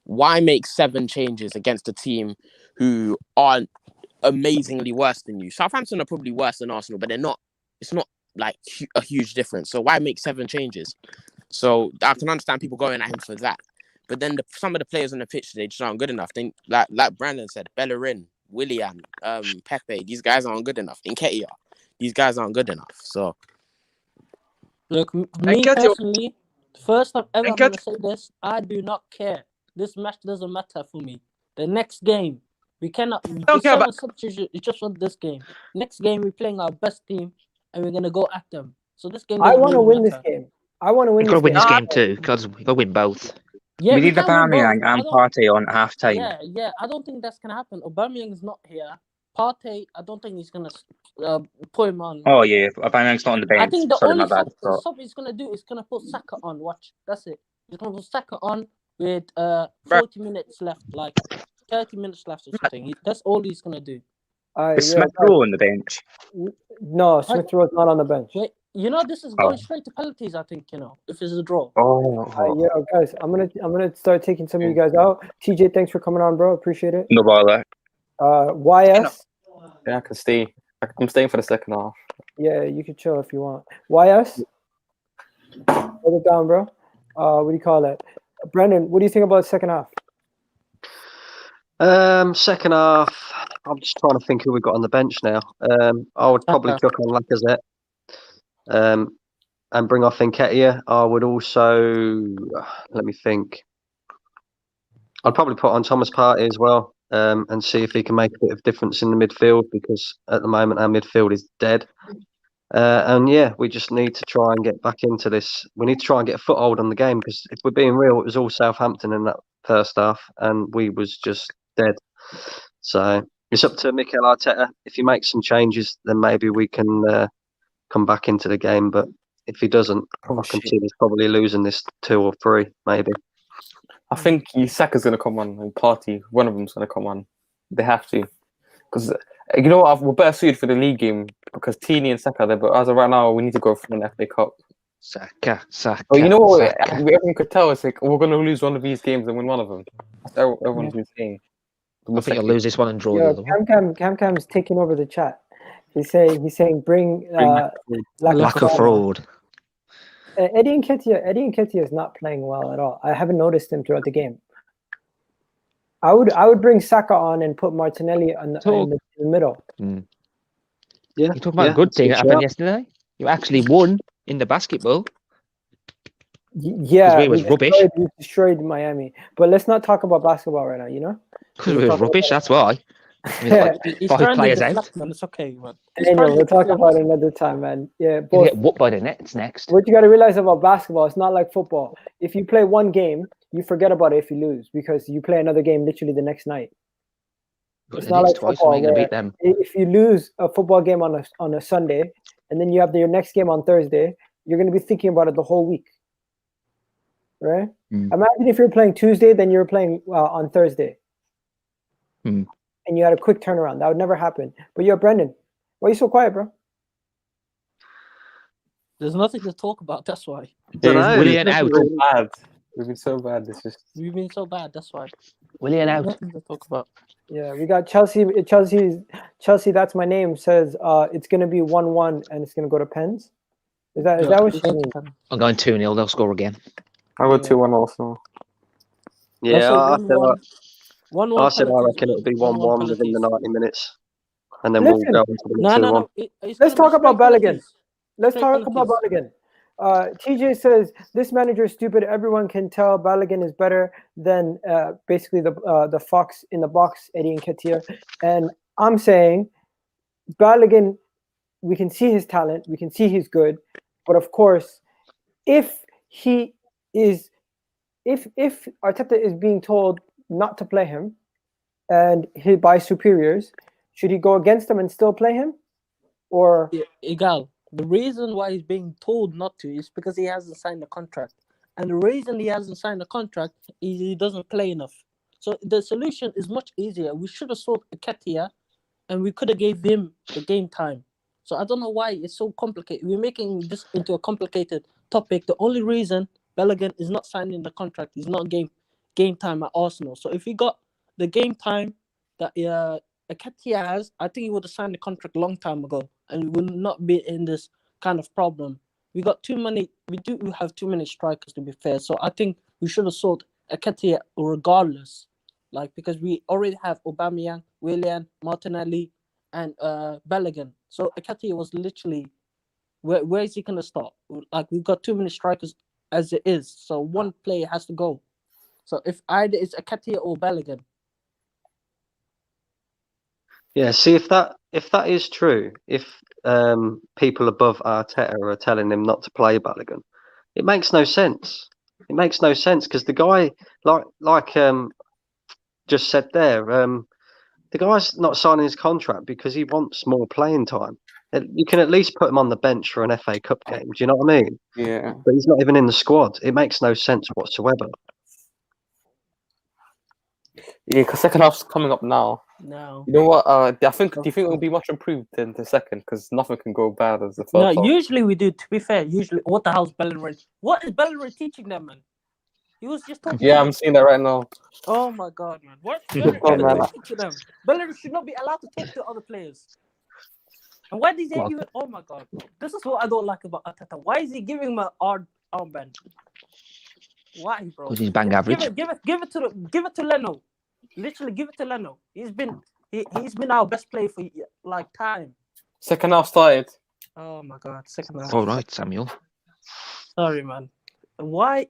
why make 7 changes against a team who aren't amazingly worse than you? Southampton are probably worse than Arsenal, but they're not. It's not like a huge difference. So why make 7 changes? So I can understand people going at him for that. But then some of the players on the pitch, they just aren't good enough. They, like Brandon said, Bellerin, Willian, Pepe, these guys aren't good enough. Nketiah, these guys aren't good enough. So, look, me personally, first time ever I'm gonna say this, I do not care. This match doesn't matter for me. The next game, we cannot. Don't care about substitution. It's just for this game. Next game, we're playing our best team, and we're gonna go at them. So this game. I want to win this game. I want to win. We've got to win this game too, because we've got to win both. Yeah, we need Aubameyang and Partey on half time. Yeah. I don't think that's gonna happen. Aubameyang is not here. Partey, I don't think he's gonna put him on. Oh yeah, Aubameyang's not on the bench. I think the only stuff he's gonna do is gonna put Saka on. Watch, that's it. He's gonna put Saka on with 40 minutes left, like 30 minutes left or something. That's all he's gonna do. Is Smith Rowe on the bench? No, Smith Rowe is not on the bench. Wait, this is going straight to penalties. I think if it's a draw. Yeah, guys, I'm gonna start taking some of you guys out. TJ, thanks for coming on, bro. Appreciate it. No bother. YS. Yeah, I can stay. I'm staying for the second half. Yeah, you can chill if you want. YS. Hold it down, bro. What do you call it? Brendan, what do you think about the second half? Second half, I'm just trying to think who we got on the bench now. I would probably chuck on Lacazette. And bring off Nketiah. I would also, let me think. I'd probably put on Thomas Partey as well. and see if he can make a bit of difference in the midfield, because at the moment our midfield is dead. And yeah, we just need to try and get back into this. We need to try and get a foothold on the game, because if we're being real, it was all Southampton in that first half, and we was just dead. So it's up to Mikel Arteta. If he makes some changes, then maybe we can come back into the game. But if he doesn't, I can see us probably losing this 2 or 3, maybe. I think Saka's going to come on and Partey. One of them's going to come on. They have to. Because, you know what, we're better suited for the league game because Tini and Saka are there. But as of right now, we need to go for an FA Cup. Saka. Oh, you know what? Everyone could tell us like we're going to lose one of these games and win one of them. That's what everyone's been saying. I think you'll lose this one and draw the other one. Cam's taking over the chat. He's saying bring lack of fraud. Eddie Nketiah is not playing well at all. I haven't noticed him throughout the game. I would bring Saka on and put Martinelli in the middle. Yeah, you're talking about a good thing that happened yesterday. You actually won in the basketball. Yeah, we rubbish. We destroyed Miami. But let's not talk about basketball right now. You know, because we were rubbish. That's why. I mean, he's 5 players out. Man. It's okay, man. We'll talk about it another time, man. Yeah, you get whooped by the Nets next. What you got to realize about basketball, it's not like football. If you play one game, you forget about it if you lose, because you play another game literally the next night. But it's not like twice, football. gonna beat them. If you lose a football game on a Sunday, and then you have your next game on Thursday, you're going to be thinking about it the whole week, right? Imagine if you're playing Tuesday, then you're playing on Thursday. And you had a quick turnaround. That would never happen. But you're Brendan. Why are you so quiet, bro? There's nothing to talk about. That's why. Willian out. Bad. We've been so bad. We've been so bad. That's why. Willian out. Nothing to talk about. Yeah, we got Chelsea. That's my name. Says it's gonna be 1-1 and it's gonna go to pens. Is that what she means? I'm going 2-0. They'll score again. I'll go 2-1 also. Yeah, I said I 1-1 reckon it'll be 1-1 within the 90 minutes, and then Listen, we'll go into the 2-1. Let's talk about Balogun. TJ says this manager is stupid. Everyone can tell Balogun is better than basically the fox in the box, Eddie Nketiah. And I'm saying Balogun, we can see his talent, we can see he's good, but of course, if Arteta is being told not to play him, and by superiors, should he go against them and still play him, or Egal? The reason why he's being told not to is because he hasn't signed a contract, and the reason he hasn't signed a contract is he doesn't play enough. So the solution is much easier. We should have sold Nketiah, and we could have gave him the game time. So I don't know why it's so complicated. We're making this into a complicated topic. The only reason Balogun is not signing the contract, he's not game time at Arsenal. So if he got the game time that Nketiah has, I think he would have signed the contract a long time ago, and we would not be in this kind of problem. We have too many strikers, to be fair. So I think we should have sold Nketiah regardless, because we already have Aubameyang, Willian, Martinelli, and Balogun. So Nketiah was literally, where is he gonna start? We've got too many strikers as it is. So one player has to go. So if either it's Nketiah or Balogun. Yeah, see if that is true, if people above Arteta are telling him not to play Balogun, it makes no sense. It makes no sense because the guy, like just said there, the guy's not signing his contract because he wants more playing time. You can at least put him on the bench for an FA Cup game. Do you know what I mean? Yeah. But he's not even in the squad. It makes no sense whatsoever. Yeah, because second half's coming up now. No. You know what? Do you think it will be much improved in the second? Because nothing can go bad as the first. No, half. usually we do. To be fair, what the hell's Bellerin? What is Bellerin teaching them, man? He was just talking. Yeah, I'm seeing that right now. Oh my god, man! What Bellerin teaching them? Bellerin should not be allowed to talk to other players. And why did he give it? Oh my god, bro. This is what I don't like about Arteta. Why is he giving him an armband? Why, bro? Because he's bang average. Give it to Leno. Literally, give it to Leno. He's been our best player for time. Second half started. Oh my god, second half. All right, Samuel. Sorry, man. Why?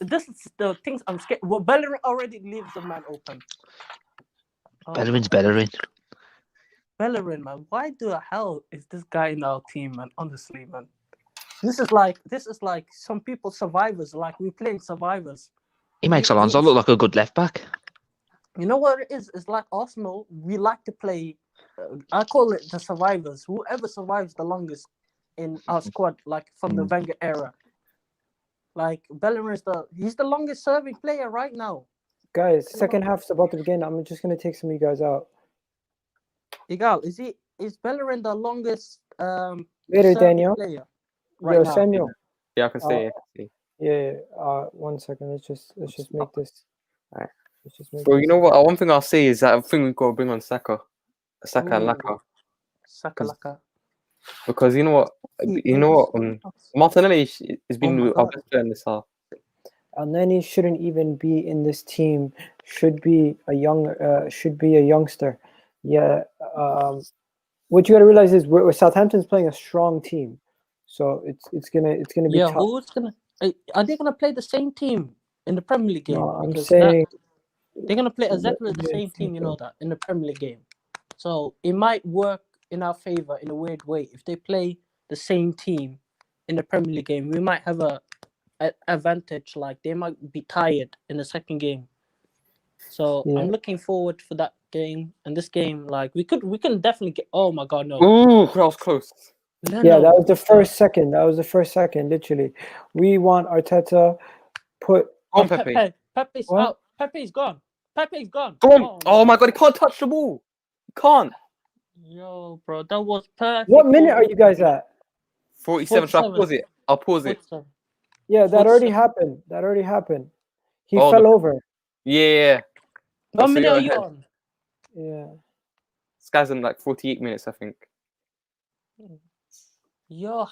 This is the things I'm scared. Well, Bellerin already leaves the man open. Bellerin's Bellerin. Bellerin, man. Why the hell is this guy in our team, man? Honestly, man. This is like some people survivors. Like we playing survivors. He makes Alonso look like a good left back. You know what it is? It's like Arsenal. We like to play. I call it the survivors. Whoever survives the longest in our squad, like from the Wenger era. Like Bellerin he's the longest serving player right now. Guys, second half's about to begin. I'm just gonna take some of you guys out. Egal, is Bellerin the longest Later, Daniel. player Right now? Samuel. Yeah, I can see. Yeah. 1 second. Let's just make this. Alright. Let's just make Bro, this. you know what? One thing I'll say is that I think we've got to bring on Saka and Laka. Laka. Because you know what? Martinelli has been our best player in this half. Elneny shouldn't even be in this team. Should be a youngster. Yeah. What you gotta realize is Southampton's playing a strong team, so it's gonna be tough. Who's gonna? Are they gonna play the same team in the Premier League game? No, I'm saying they're gonna play exactly the same team. You know that in the Premier League game, so it might work in our favor in a weird way. If they play the same team in the Premier League game, we might have a advantage. Like they might be tired in the second game. So I'm looking forward for that game. And this game, like we can definitely get. Oh my God, no! Ooh, that was close. Yeah, that was the first second. Literally. We want Arteta put on Pepe. Pepe's out. Pepe's gone. Gone. Oh my God, he can't touch the ball. He can't. Yo, bro, that was perfect. What minute are you guys at? 47. Should I pause it? I'll pause it. Yeah, that already happened. He fell over. Yeah. What minute are you on? Yeah. This guy's in like 48 minutes, I think. Yo,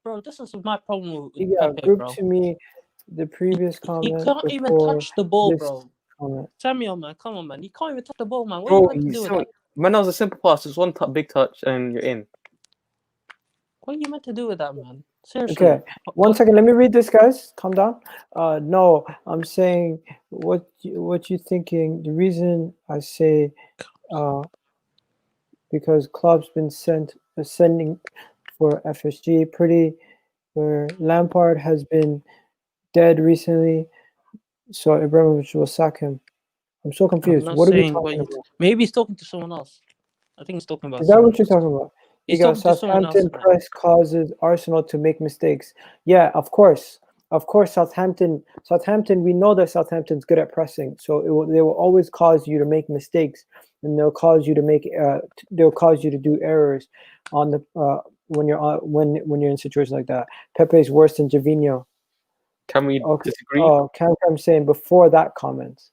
bro? This is my problem with Pepe, group bro. To me the previous comment. He can't even touch the ball, bro. Comment. Samuel, man, come on, man. He can't even touch the ball, man. What are you meant to do with that? Man, that was a simple pass. Just one big touch and you're in. What are you meant to do with that, man? Seriously. Okay, 1 second. Let me read this, guys. Calm down. No, I'm saying what you thinking. The reason I say, because Klopp's been sending for FSG pretty, where Lampard has been dead recently, so Ibrahimovic will sack him. I'm so confused. What are we talking about? Maybe he's talking to someone else. I think he's talking about. Is that what you're talking about? Because Southampton press causes Arsenal to make mistakes. Yeah, of course. Southampton. We know that Southampton's good at pressing, so they will always cause you to make mistakes, and they'll cause you to do errors on the when you're in situations like that. Pepe's worse than Javinho. Can we disagree? Oh, I'm saying before that comment.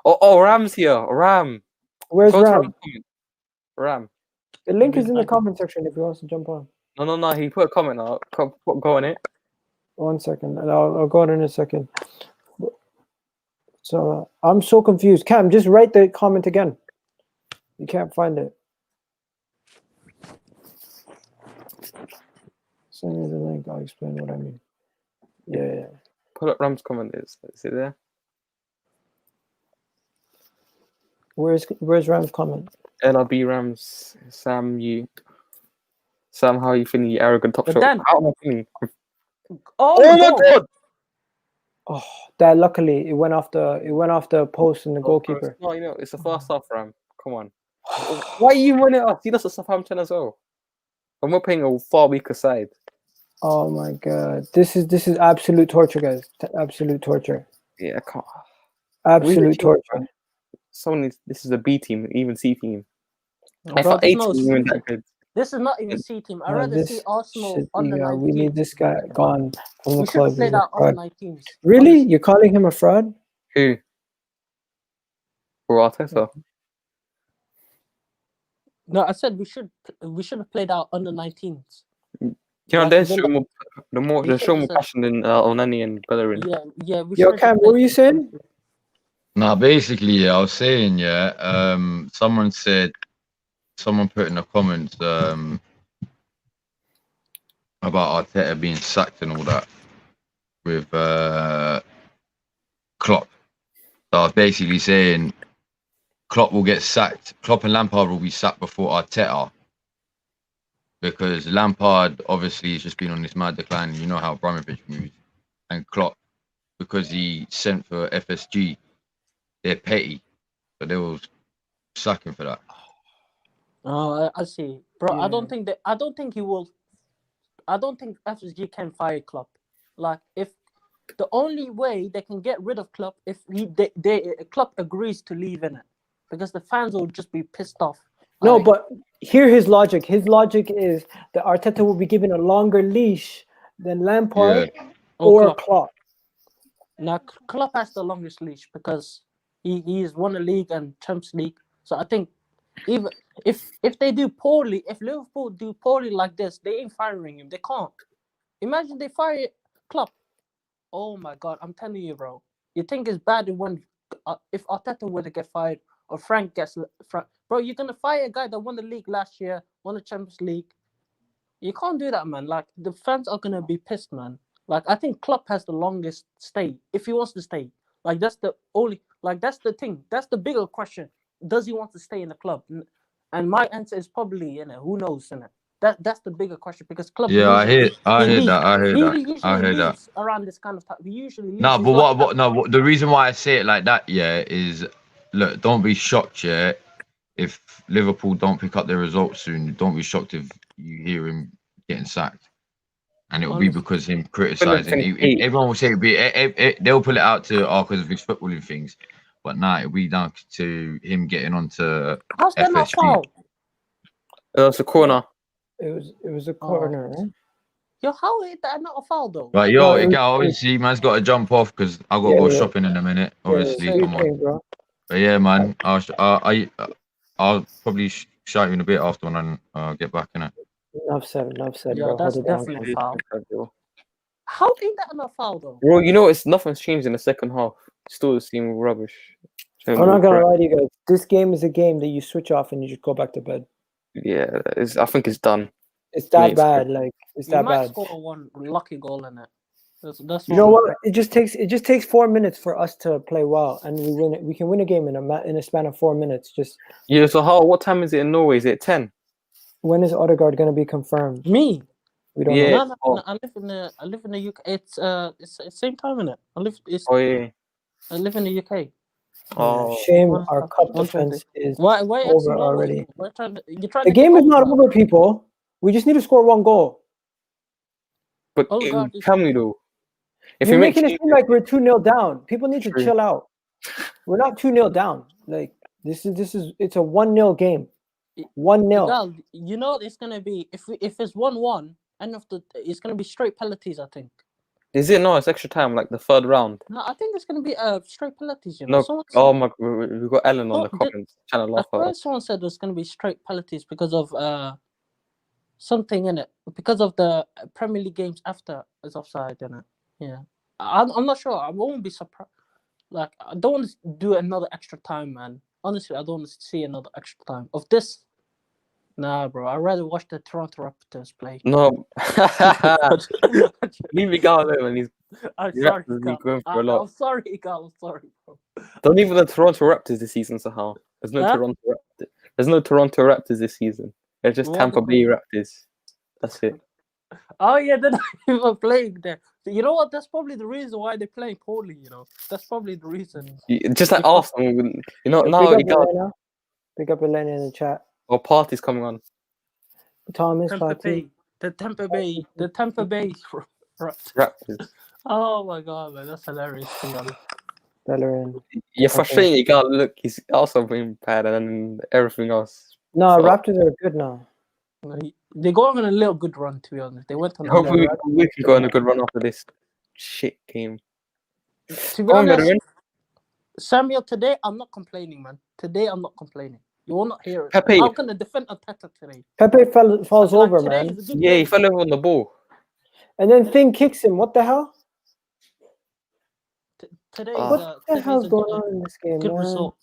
Oh, Ram's here. Ram. Where's Ram? Ram. The link is in the comment section if you want to jump on. No. He put a comment out. Go on it. 1 second. I'll go on in a second. So I'm so confused. Cam, just write the comment again. You can't find it. Send me the link. I'll explain what I mean. Yeah. Put up Ram's comment. Is it there? Where's Ram's comment? LRB Rams. Sam, how you feeling? You arrogant top shot. How am I feeling? Oh my God! Oh, that luckily it went off the post and the goalkeeper. No, it's the first half, Ram. Come on. Why are you winning us? He lost to Southampton as well. And we're playing a far weaker side. Oh my God! This is absolute torture, guys. Absolute torture. Yeah, I can't. Absolute torture. This is a B team, even C team. I thought A team even that good. This is not even C team. I'd rather see Arsenal under 19. We need this guy gone from the club. We should have played out under 19s. Really? You're calling him a fraud? Who? For Arteta? No, I said we should have played out under 19s. They're showing more passion than Onani and Bellerin. Yeah. Yo, Cam, what were you saying? No, basically, I was saying, someone put in the comments about Arteta being sacked and all that with Klopp. So I was basically saying Klopp will get sacked. Klopp and Lampard will be sacked before Arteta. Because Lampard obviously has just been on this mad decline. You know how Abramovich moves. And Klopp, because he sent for FSG, they're petty. But they will sack him for that. Oh, I see, bro. Yeah. I don't think he will. I don't think FSG can fire Klopp. Like, if the only way they can get rid of Klopp if Klopp agrees to leave in it, because the fans will just be pissed off. No, Like, but hear his logic. His logic is that Arteta will be given a longer leash than Lampard or Klopp. Now, Klopp has the longest leash because he's won the league and Champions League. So I think even if they do poorly, if Liverpool do poorly like this, they ain't firing him. They can't. Imagine they fire Klopp. Oh my God, I'm telling you, bro. You think it's bad when if Arteta were to get fired or Frank gets bro, you're gonna fire a guy that won the league last year, won the Champions League. You can't do that, man. Like, the fans are gonna be pissed, man. Like, I think Klopp has the longest stay if he wants to stay. Like, that's the only. Like, that's the thing. That's the bigger question. Does he want to stay in the club? And my answer is probably, who knows, That's the bigger question, because Klopp. Yeah, I hear that. He usually leaves around this kind of time. He usually leaves. No, but the reason why I say it like that, is, look, don't be shocked, if Liverpool don't pick up their results soon. Don't be shocked if you hear him getting sacked, and it'll be because him criticizing. Everyone will say it'll be. They'll pull it out to because of his footballing things, but it'll be down to him getting onto How's that not FSG. foul? It was a corner. It was a corner, right? Yo, how is that not a foul though? Right, Egal, obviously, man's got to jump off because I've got to go shopping in a minute. Obviously, come on. Bro. But yeah, man, I'll probably shout you in a bit after when I get back in it. Enough said, Yeah, bro. that's definitely a foul. How ain't that not a foul though? Bro, nothing's changed in the second half. Still the same rubbish. I'm not gonna lie to you guys. This game is a game that you switch off and you just go back to bed. Yeah, I think it's done. It's that bad. Like, it's that bad. You might score one lucky goal in it. That's you know what? It just takes 4 minutes for us to play well, and we win it. We can win a game in a span of 4 minutes. So what time is it in Norway? Is it 10? When is Odegaard gonna be confirmed? Me? We don't know. No, I live in the UK. It's same time in it. I live in the UK. Oh, shame! Our cup defense is why over already. The game is not over, people. We just need to score 1 goal. But tell me though, if you're making it seem like we're 2-0 down, people need to chill out. We're not 2-0 down. Like, it's a 1-0 game. 1-0. You know it's gonna be if it's 1-1, it's gonna be straight penalties, I think. Is it? No, it's extra time, like the third round. No, I think it's gonna be straight penalties. No, oh my, we got Ellen on the comments trying to laugh at us. Someone said there's gonna be straight penalties because of something in it, because of the Premier League games after is offside in it. Yeah, I'm not sure. I won't be surprised. Like, I don't want to do another extra time, man. Honestly, I don't want to see another extra time of this. Nah, bro. I'd rather watch the Toronto Raptors play. No. Leave Egal alone. I'm sorry, Egal. I'm sorry, Egal. I'm sorry, bro. Don't even the Toronto Raptors this season, Sahal. There's no Toronto Raptors this season. It's just Tampa Bay Raptors. That's it. Oh yeah, they're not even playing there. You know what? That's probably the reason why they're playing poorly. That's probably the reason. Just like Arsenal, now Egal. Pick up Elena in the chat. Or Party's coming on. Thomas Party. The Tampa Bay Raptors. Oh my god, man, that's hilarious. Bellerin. You're frustrating Egal. Look, he's also being bad, and everything else. No, Raptors are good now. They're going on a little good run, to be honest. They went on. Hopefully, we can go on a good run after this shit game. To be honest, Samuel, today I'm not complaining, man. Today I'm not complaining. You will not hear it. Pepe. I'm gonna defend Arteta today. Pepe falls over, man. Yeah, he fell over on the ball. And then Thing kicks him. What the hell? Today, what the hell's going on in this game, good man? result.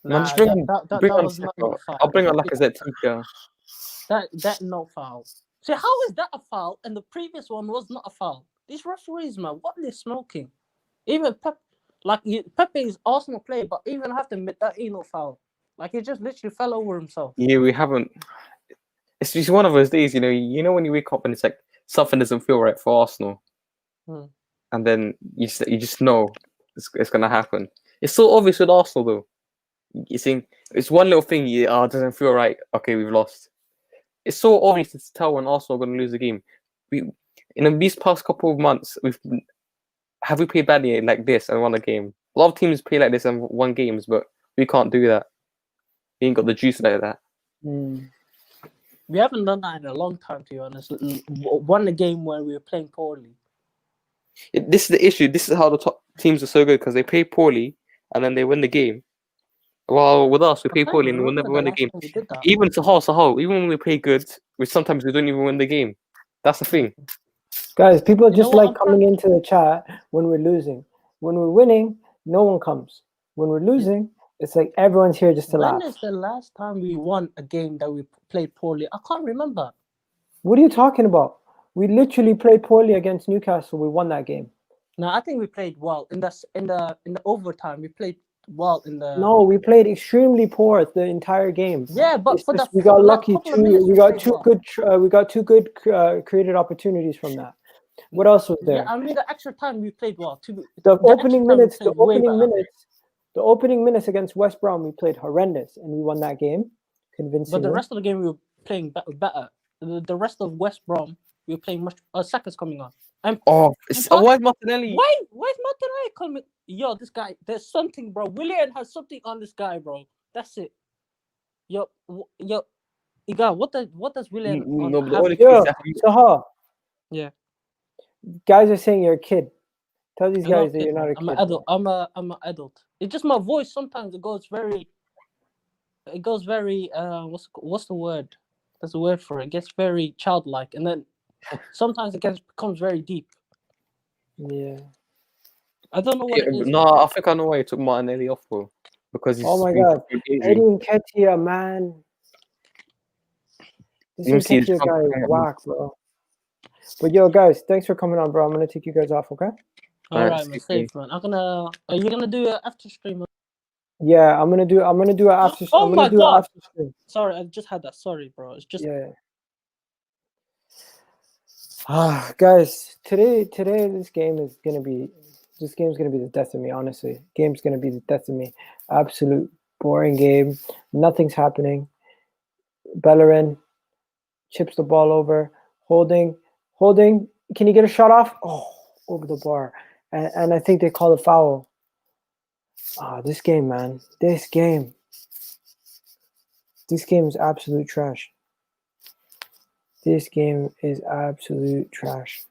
Man, just bring on I'll bring on Lacazette too. That no foul. See, how is that a foul? And the previous one was not a foul. These referees, man, what are they smoking? Even Pep, Like Pepe is Arsenal player, but even I have to admit that ain't no foul. Like he just literally fell over himself. Yeah, we haven't. It's just one of those days, You know when you wake up and it's like something doesn't feel right for Arsenal, and then you just know it's gonna happen. It's so obvious with Arsenal though. You think it's one little thing. It doesn't feel right. Okay, we've lost. It's so obvious to tell when Arsenal are going to lose the game. In these past couple of months, have we played badly like this and won a game? A lot of teams play like this and won games, but we can't do that. We ain't got the juice like that. We haven't done that in a long time, to be honest. Won a game when we were playing poorly. This is the issue. This is how the top teams are so good because they play poorly and then they win the game. Well, with us, we play poorly and we'll never win the game. Even Sahal, even when we play good, sometimes we don't even win the game. That's the thing. Guys, people just like coming into the chat when we're losing. When we're winning, no one comes. When we're losing, it's like everyone's here just to laugh. When is the last time we won a game that we played poorly? I can't remember. What are you talking about? We literally played poorly against Newcastle. We won that game. No, I think we played well in the overtime. We played well in the. No, we played extremely poor the entire game. Yeah, but for we got lucky too. We got two good created opportunities from that. What else was there? Yeah, I mean the extra time we played well. The opening minutes against West Brom, we played horrendous, and we won that game convincingly. But the rest of the game, we were playing better. The rest of West Brom, we were playing much. Saka's coming on. Why is Martinelli? Why is Martinelli coming? Yo, this guy. There's something, bro. Willian has something on this guy, bro. That's it. Yo, Egal. What does Willian? Yeah. Guys are saying you're a kid. Tell these guys that you're not a kid. I'm an adult. I'm an adult. It's just my voice. Sometimes it goes very. What's the word? There's a word for it. It gets very childlike, and then sometimes it becomes very deep. Yeah. I don't know what it is. No, I think I know why you took Martinelli off, bro. Because he's. Oh my God, Eddie Nketiah, man. This Nketiah guy is whack, bro. But yo, guys, thanks for coming on, bro. I'm gonna take you guys off, okay? All right, man. Safe, man. Are you gonna do an after stream? Yeah, I'm gonna do an after. Oh my God! Sorry, I just had that. Sorry, bro. It's just. Yeah. Guys, today this game's gonna be the death of me. Honestly, game's gonna be the death of me. Absolute boring game. Nothing's happening. Bellerin chips the ball over. Holding. Can you get a shot off? Oh, over the bar. And I think they call a foul. This game, man. This game is absolute trash. This game is absolute trash.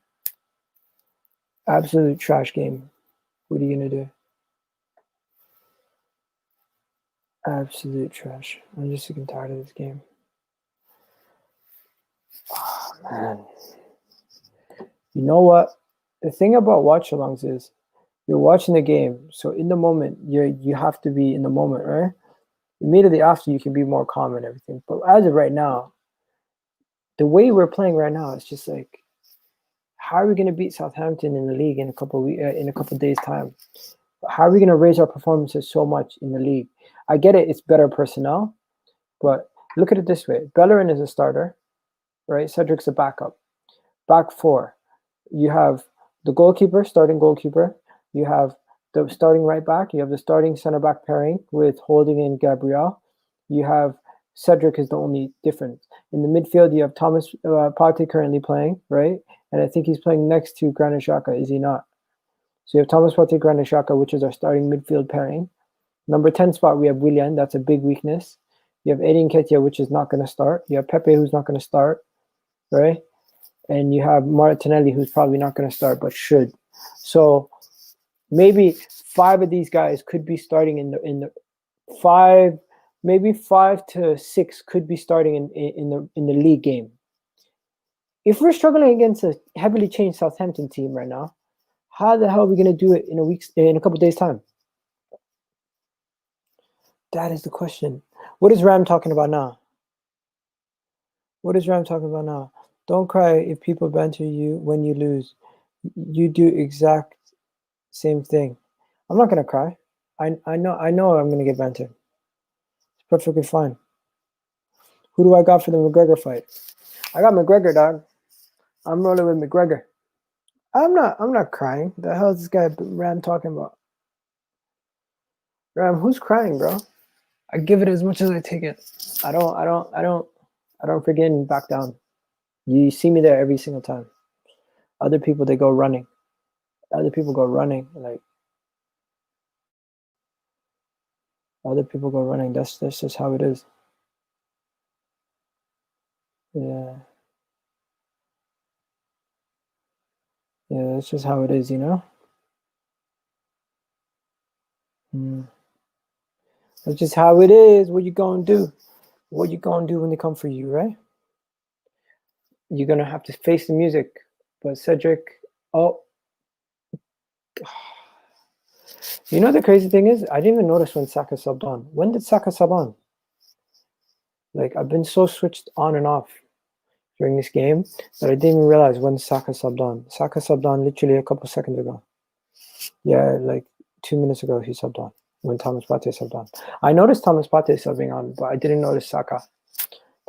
Absolute trash game. What are you gonna do? Absolute trash. I'm just sick and tired of this game. Oh, man. You know what? The thing about watchalongs is you're watching the game, so in the moment you have to be in the moment, right? Immediately after you can be more calm and everything. But as of right now, the way we're playing right now, it's just like, how are we going to beat Southampton in the league in a couple of days' time? How are we going to raise our performances so much in the league? I get it; it's better personnel, but look at it this way: Bellerin is a starter, right? Cedric's a backup. Back four. You have the starting goalkeeper. You have the starting right back. You have the starting center back pairing with Holding and Gabriel. You have Cedric is the only difference. In the midfield, you have Thomas Partey currently playing, right? And I think he's playing next to Granit Xhaka, is he not? So you have Thomas Partey, Granit Xhaka, which is our starting midfield pairing. Number 10 spot, we have Willian. That's a big weakness. You have Eddie Nketiah, which is not going to start. You have Pepe, who's not going to start, right? And you have Martinelli, who's probably not going to start, but should. So maybe 5 of these guys could be starting in the 5, maybe 5 to 6 could be starting in the league game. If we're struggling against a heavily changed Southampton team right now, how the hell are we going to do it in a couple of days' time? That is the question. What is Ram talking about now? Don't cry if people banter you when you lose. You do exact same thing. I'm not gonna cry. I know I'm gonna get vented. It's perfectly fine. Who do I got for the McGregor fight? I got McGregor, dog. I'm rolling with McGregor. I'm not crying. The hell is this guy Ram talking about? Ram, who's crying, bro? I give it as much as I take it. I don't forget and back down. You see me there every single time. Other people, they go running. Other people go running. Like, other people go running. That's just how it is. Yeah. Yeah, that's just how it is, you know? That's just how it is. What you gonna do? What you gonna do when they come for you, right? You're gonna have to face the music. But Cedric, oh. You know the crazy thing is, I didn't even notice when Saka subbed on. When did Saka sub on? Like, I've been so switched on and off during this game that I didn't even realize when Saka subbed on. Saka subbed on literally a couple seconds ago. Yeah, like 2 minutes ago he subbed on when Thomas Partey subbed on. I noticed Thomas Partey subbing on, but I didn't notice Saka.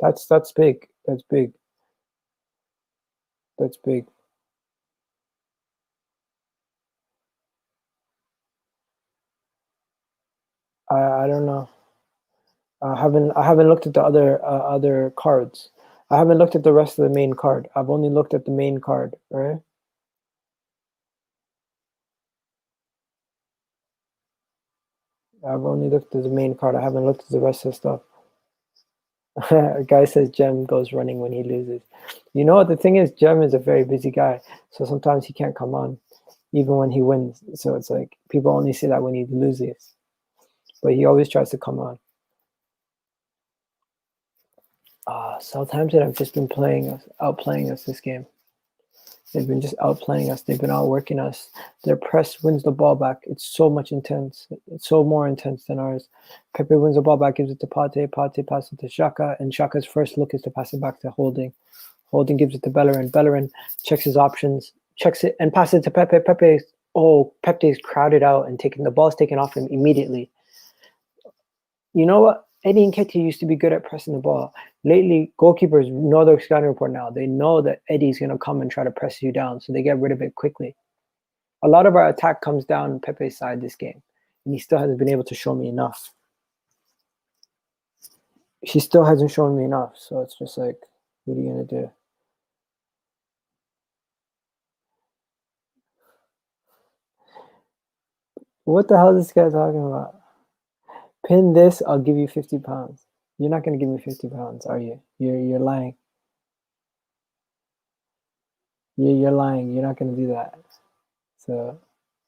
That's big. That's big. That's big. I don't know. I haven't looked at the other cards. I haven't looked at the rest of the main card. I've only looked at the main card, right? I've only looked at the main card. I haven't looked at the rest of the stuff. A guy says Jem goes running when he loses. You know what the thing is? Jem is a very busy guy, so sometimes he can't come on, even when he wins. So it's like people only see that when he loses, but he always tries to come on. Southampton have just been outplaying us this game. They've been just outplaying us. They've been outworking us. Their press wins the ball back. It's so much intense. It's so more intense than ours. Pepe wins the ball back, gives it to Partey. Partey passes it to Xhaka, and Xhaka's first look is to pass it back to Holding. Holding gives it to Bellerin. Bellerin checks his options, checks it, and passes it to Pepe. Pepe's crowded out and the ball's taken off him immediately. You know what? Eddie Nketiah used to be good at pressing the ball. Lately, goalkeepers know their scouting report now. They know that Eddie's going to come and try to press you down, so they get rid of it quickly. A lot of our attack comes down Pepe's side this game, and he still hasn't been able to show me enough. He still hasn't shown me enough, so it's just like, what are you going to do? What the hell is this guy talking about? Pin this, I'll give you 50 pounds. You're not going to give me 50 pounds, are you? You're lying. You're lying. You're not going to do that. So,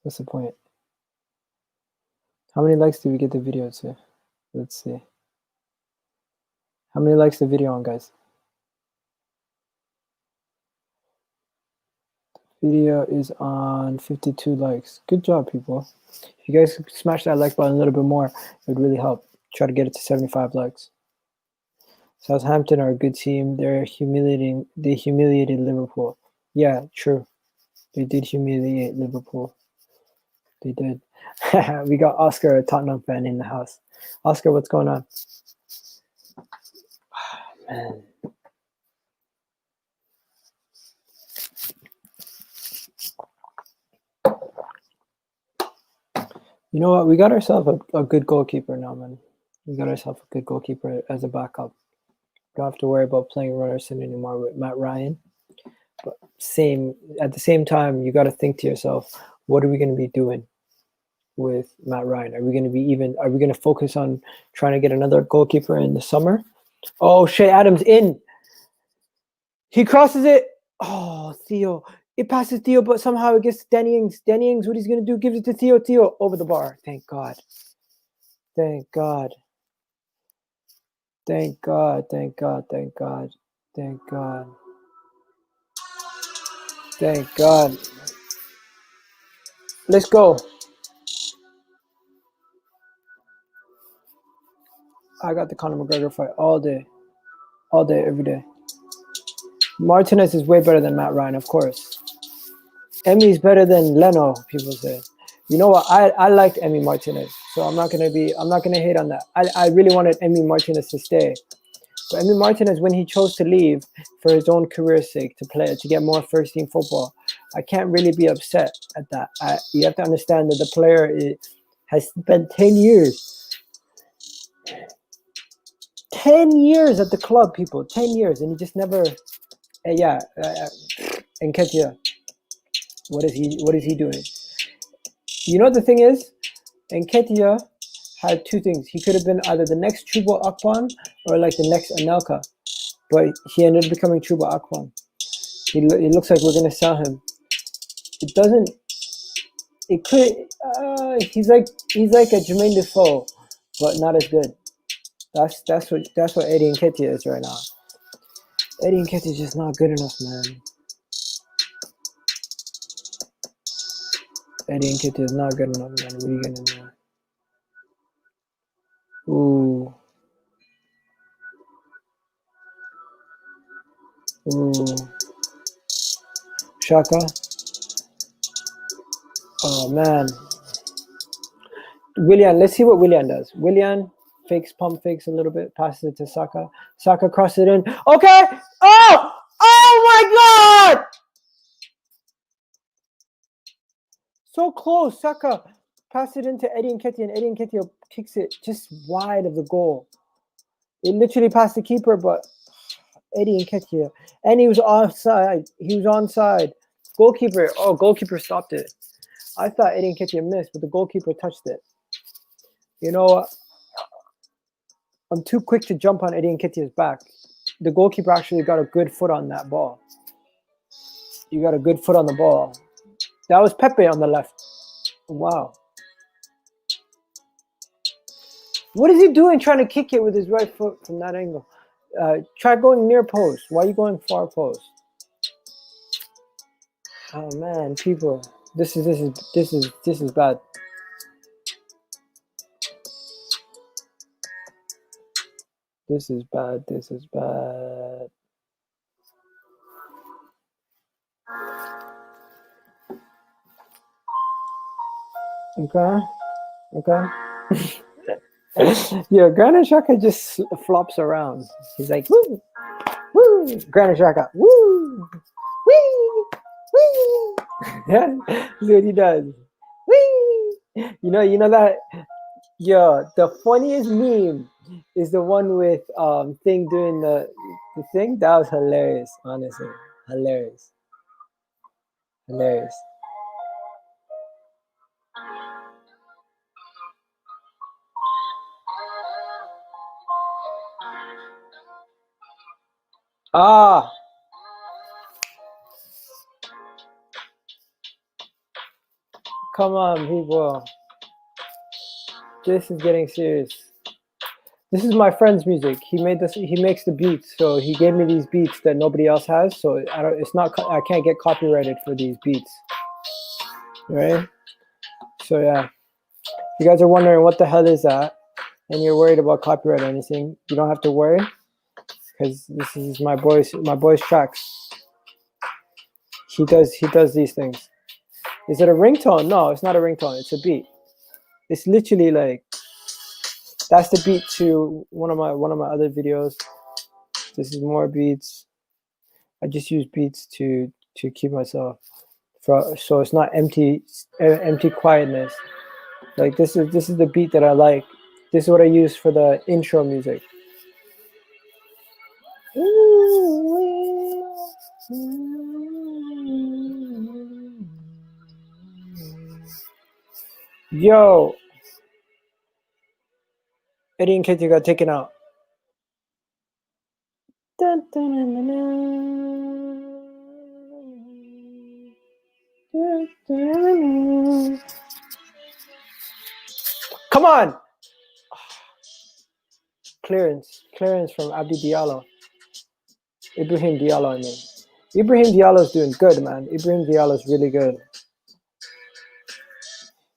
what's the point? How many likes do we get the video to? Let's see. How many likes the video on, guys? The video is on 52 likes. Good job, people. If you guys smash that like button a little bit more, it would really help. Try to get it to 75 likes. Southampton are a good team. They humiliated Liverpool. Yeah, true. They did humiliate Liverpool. They did. We got Oscar, a Tottenham fan, in the house. Oscar, what's going on? Oh, man. You know what? We got ourselves a good goalkeeper now, man. We got ourselves a good goalkeeper as a backup. Don't have to worry about playing Ryerson anymore with Matt Ryan. But at the same time, you got to think to yourself, what are we going to be doing with Matt Ryan? Are we going to focus on trying to get another goalkeeper in the summer? Oh, Shea Adams in. He crosses it. Oh, Theo. It passes Theo, but somehow it gets Danny Ings. Danny Ings, what he's going to do, gives it to Theo. Theo over the bar. Thank God. Thank God. Thank God. Thank God. Thank God. Thank God. Thank God. Let's go. I got the Conor McGregor fight all day, every day. Martinez is way better than Matt Ryan, of course. Emmy's better than Leno, people say. You know what? I liked Emi Martinez, so I'm not gonna hate on that. I really wanted Emi Martinez to stay. But Emi Martinez, when he chose to leave for his own career's sake, to get more first team football, I can't really be upset at that. You have to understand that the player has spent 10 years. 10 years at the club, people. 10 years, and he just never. Nketiah, what is he doing? You know what the thing is? Nketiah had two things. He could have been either the next Chuba Akpan or like the next Anelka, but he ended up becoming Chuba Akpan. It looks like we're gonna sell him. It doesn't. It could. He's like a Jermaine Defoe, but not as good. That's what Eddie Nketiah is right now. Eddie Nketiah is just not good enough, man. Eddie Nketiah is not good enough, man. What are you gonna do? Ooh. Shaka. Oh man. Willian, let's see what Willian does. Willian pump fakes a little bit, passes it to Saka. Saka crosses it in. Okay. Oh my God! So close. Saka passes it into Eddie Nketiah, and Eddie Nketiah kicks it just wide of the goal. It literally passed the keeper, but Eddie Nketiah, and he was offside. He was onside. Goalkeeper stopped it. I thought Eddie Nketiah missed, but the goalkeeper touched it. You know, I'm too quick to jump on Eddie Nketiah's back. The goalkeeper actually got a good foot on that ball. You got a good foot on the ball. That was Pepe on the left. Wow. What is he doing trying to kick it with his right foot from that angle? Try going near post. Why are you going far post? Oh man, people. This is bad. This is bad. Okay. Yeah, Granit Xhaka just flops around. He's like, woo, woo, Granit Xhaka, woo, wee, wee. Yeah, that's what he does. Wee. You know that. Yeah, the funniest meme is the one with Thing doing the thing. That was hilarious, honestly. Hilarious. Ah. Come on, people. This is getting serious. This is my friend's music. He makes the beats, so he gave me these beats that nobody else has. So I can't get copyrighted for these beats, right? So yeah, if you guys are wondering what the hell is that, and you're worried about copyright or anything, you don't have to worry, because this is my boy's tracks. He does these things. Is it a ringtone? No, it's not a ringtone. It's a beat. It's literally like. That's the beat to one of my other videos. This is more beats. I just use beats to keep myself so it's not empty quietness. Like this is the beat that I like. This is what I use for the intro music. Yo, Eddie Nketiah got taken out. Dun, dun, dun, dun, dun. Come on! Clearance from Abdi Diallo. Ibrahim Diallo, I mean. Ibrahim Diallo is doing good, man. Ibrahim Diallo is really good.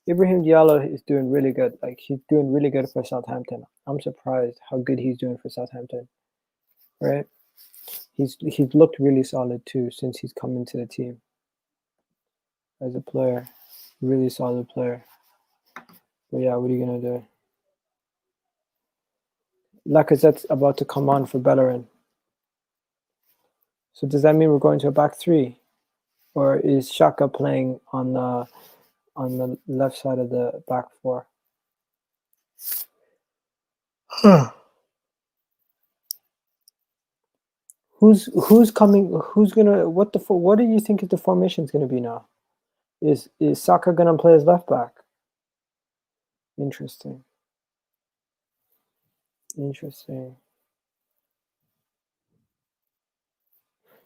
Ibrahim Diallo is doing really good. Like, he's doing really good for Southampton. I'm surprised how good he's doing for Southampton. Right? He's looked really solid too since he's come into the team as a player. Really solid player. But yeah, what are you gonna do? Lacazette's about to come on for Bellerin. So does that mean we're going to a back three, or is Xhaka playing on the left side of the back four? Who's coming? Who's gonna? What do you think the formation is gonna be now? Is Saka gonna play as left back? Interesting.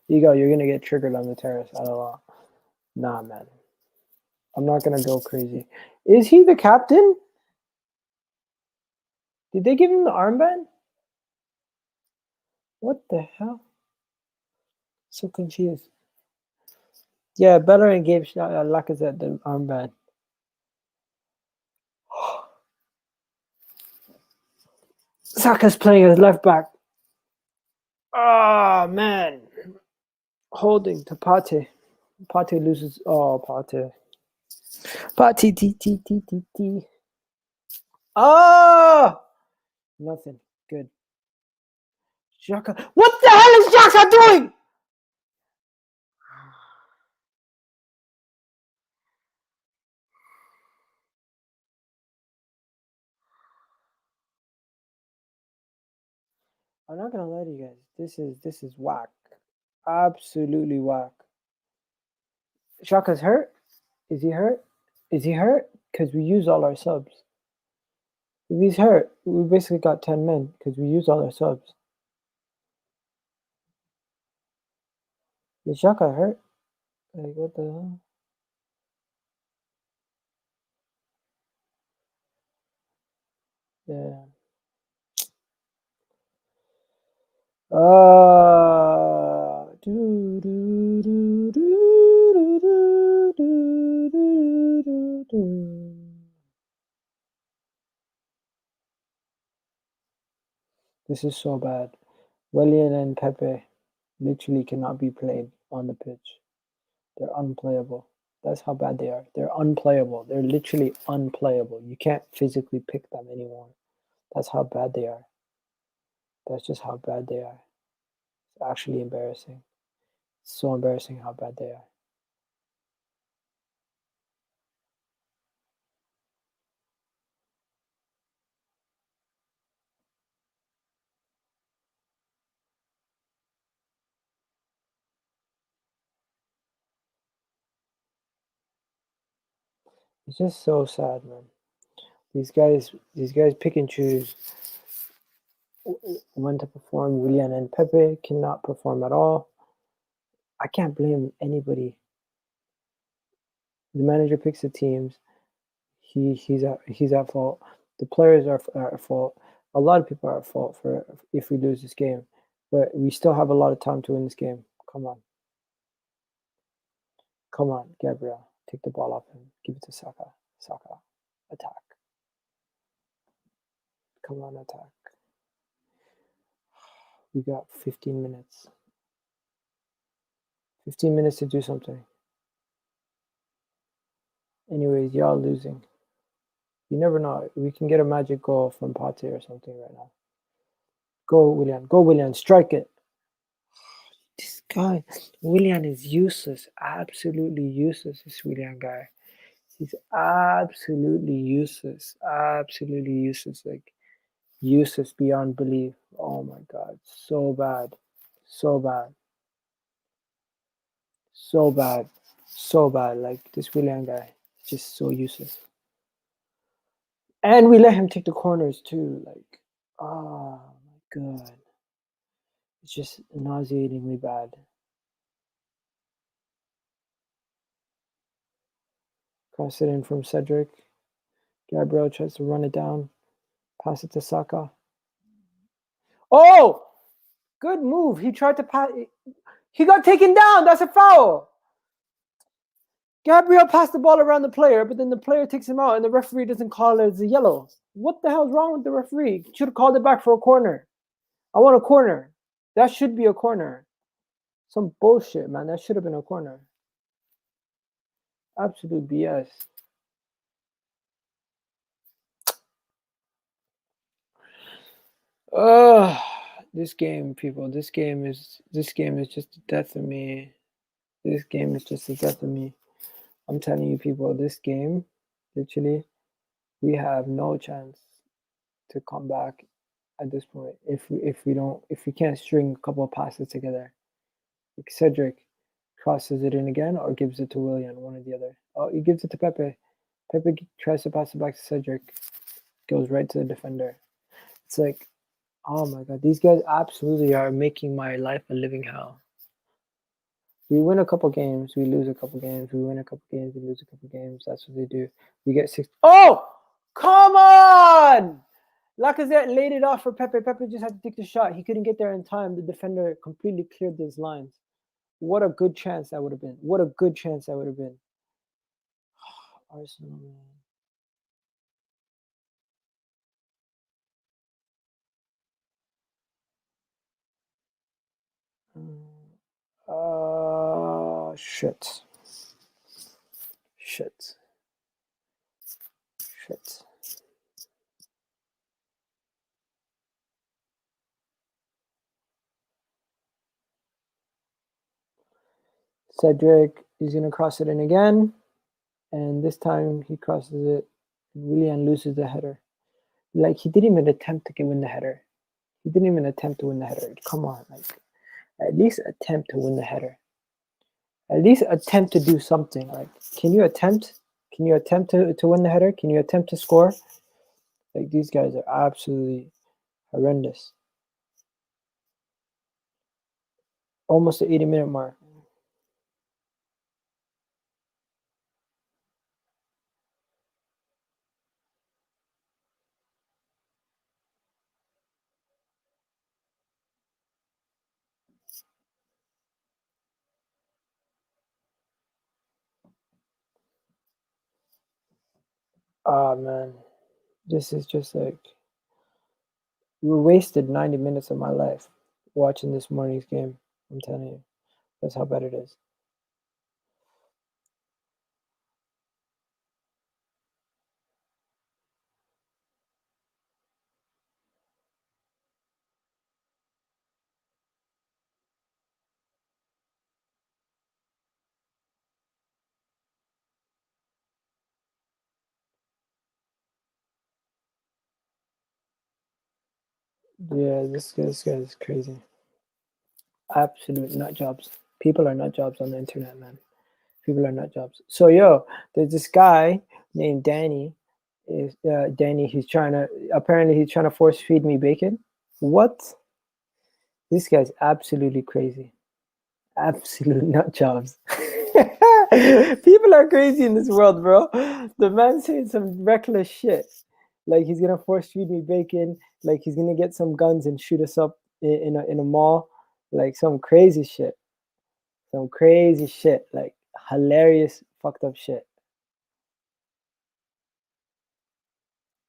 Egal, you're gonna get triggered on the terrace. I don't know. Nah, man. I'm not gonna go crazy. Is he the captain? Did they give him the armband? What the hell? So confused. Yeah, Bellerin gave Lacazette the armband. Saka's playing as left back. Oh man. Holding to Partey. Partey loses. Oh, Partey. Partey, T. Oh! Nothing. Good. Xhaka. What the hell is Xhaka doing? I'm not gonna lie to you guys. This is whack. Absolutely whack. Xhaka's hurt? Is he hurt? Because we use all our subs. If he's hurt, we basically got 10 men because we use all our subs. Is Xhaka hurt? Like, what the hell? Yeah. This is so bad. Willian and Pepe literally cannot be played on the pitch. They're unplayable. That's how bad they are. They're unplayable. They're literally unplayable. You can't physically pick them anymore. That's how bad they are. That's just how bad they are. It's actually embarrassing. It's so embarrassing how bad they are. It's just so sad, man. These guys pick and choose when to perform. Willian and Pepe cannot perform at all. I can't blame anybody. The manager picks the teams. He's at fault. The players are at fault. A lot of people are at fault for if we lose this game, but we still have a lot of time to win this game. Come on, Gabriel, take the ball off him. Give it to Saka. Attack. Come on, attack. We got 15 minutes. 15 minutes to do something. Anyways, y'all losing. You never know. We can get a magic goal from Partey or something right now. Go, Willian. Strike it. This guy, Willian, is useless. Absolutely useless, this Willian guy. He's absolutely useless. Like, useless beyond belief. Oh my God. So bad. Like, this Willian guy is just so useless. And we let him take the corners too. Like, oh my God. It's just nauseatingly bad. Cross it in from Cedric. Gabriel tries to run it down. Pass it to Saka. Oh! Good move. He tried to pass. He got taken down. That's a foul. Gabriel passed the ball around the player, but then the player takes him out and the referee doesn't call it as a yellow. What the hell's wrong with the referee? Should have called it back for a corner. I want a corner. That should be a corner. Some bullshit, man. That should have been a corner. Absolute BS. This game, people. This game is just the death of me. This game is just the death of me. I'm telling you, people. This game, literally, we have no chance to come back at this point if we can't string a couple of passes together. Like Cedric crosses it in again or gives it to Willian, one or the other. Oh, he gives it to Pepe. Pepe tries to pass it back to Cedric. Goes right to the defender. It's like, oh my god, these guys absolutely are making my life a living hell. We win a couple games, we lose a couple games, we win a couple games, we lose a couple games. That's what they do. We get 6. Oh, come on! Lacazette laid it off for Pepe. Pepe just had to take the shot. He couldn't get there in time. The defender completely cleared his lines. What a good chance that would have been. What a good chance that would have been. Arsenal, man. Shit. Cedric is going to cross it in again. And this time he crosses it. Willian loses the header. Like, he didn't even attempt to win the header. Come on. Like, at least attempt to win the header. At least attempt to do something. Like, can you attempt? Can you attempt to win the header? Can you attempt to score? Like, these guys are absolutely horrendous. Almost the 80-minute mark. Ah, man. This is just like, we wasted 90 minutes of my life watching this morning's game. I'm telling you. That's how bad it is. Yeah, this guy is crazy. Absolute nut jobs. People are nut jobs on the internet, man. People are nut jobs. So, yo, there's this guy named Danny. Danny, he's trying to force feed me bacon. What? This guy's absolutely crazy. Absolute nut jobs. People are crazy in this world, bro. The man's saying some reckless shit. Like, he's gonna force feed me bacon. Like, he's gonna get some guns and shoot us up in a mall. Like, some crazy shit. Like, hilarious, fucked up shit.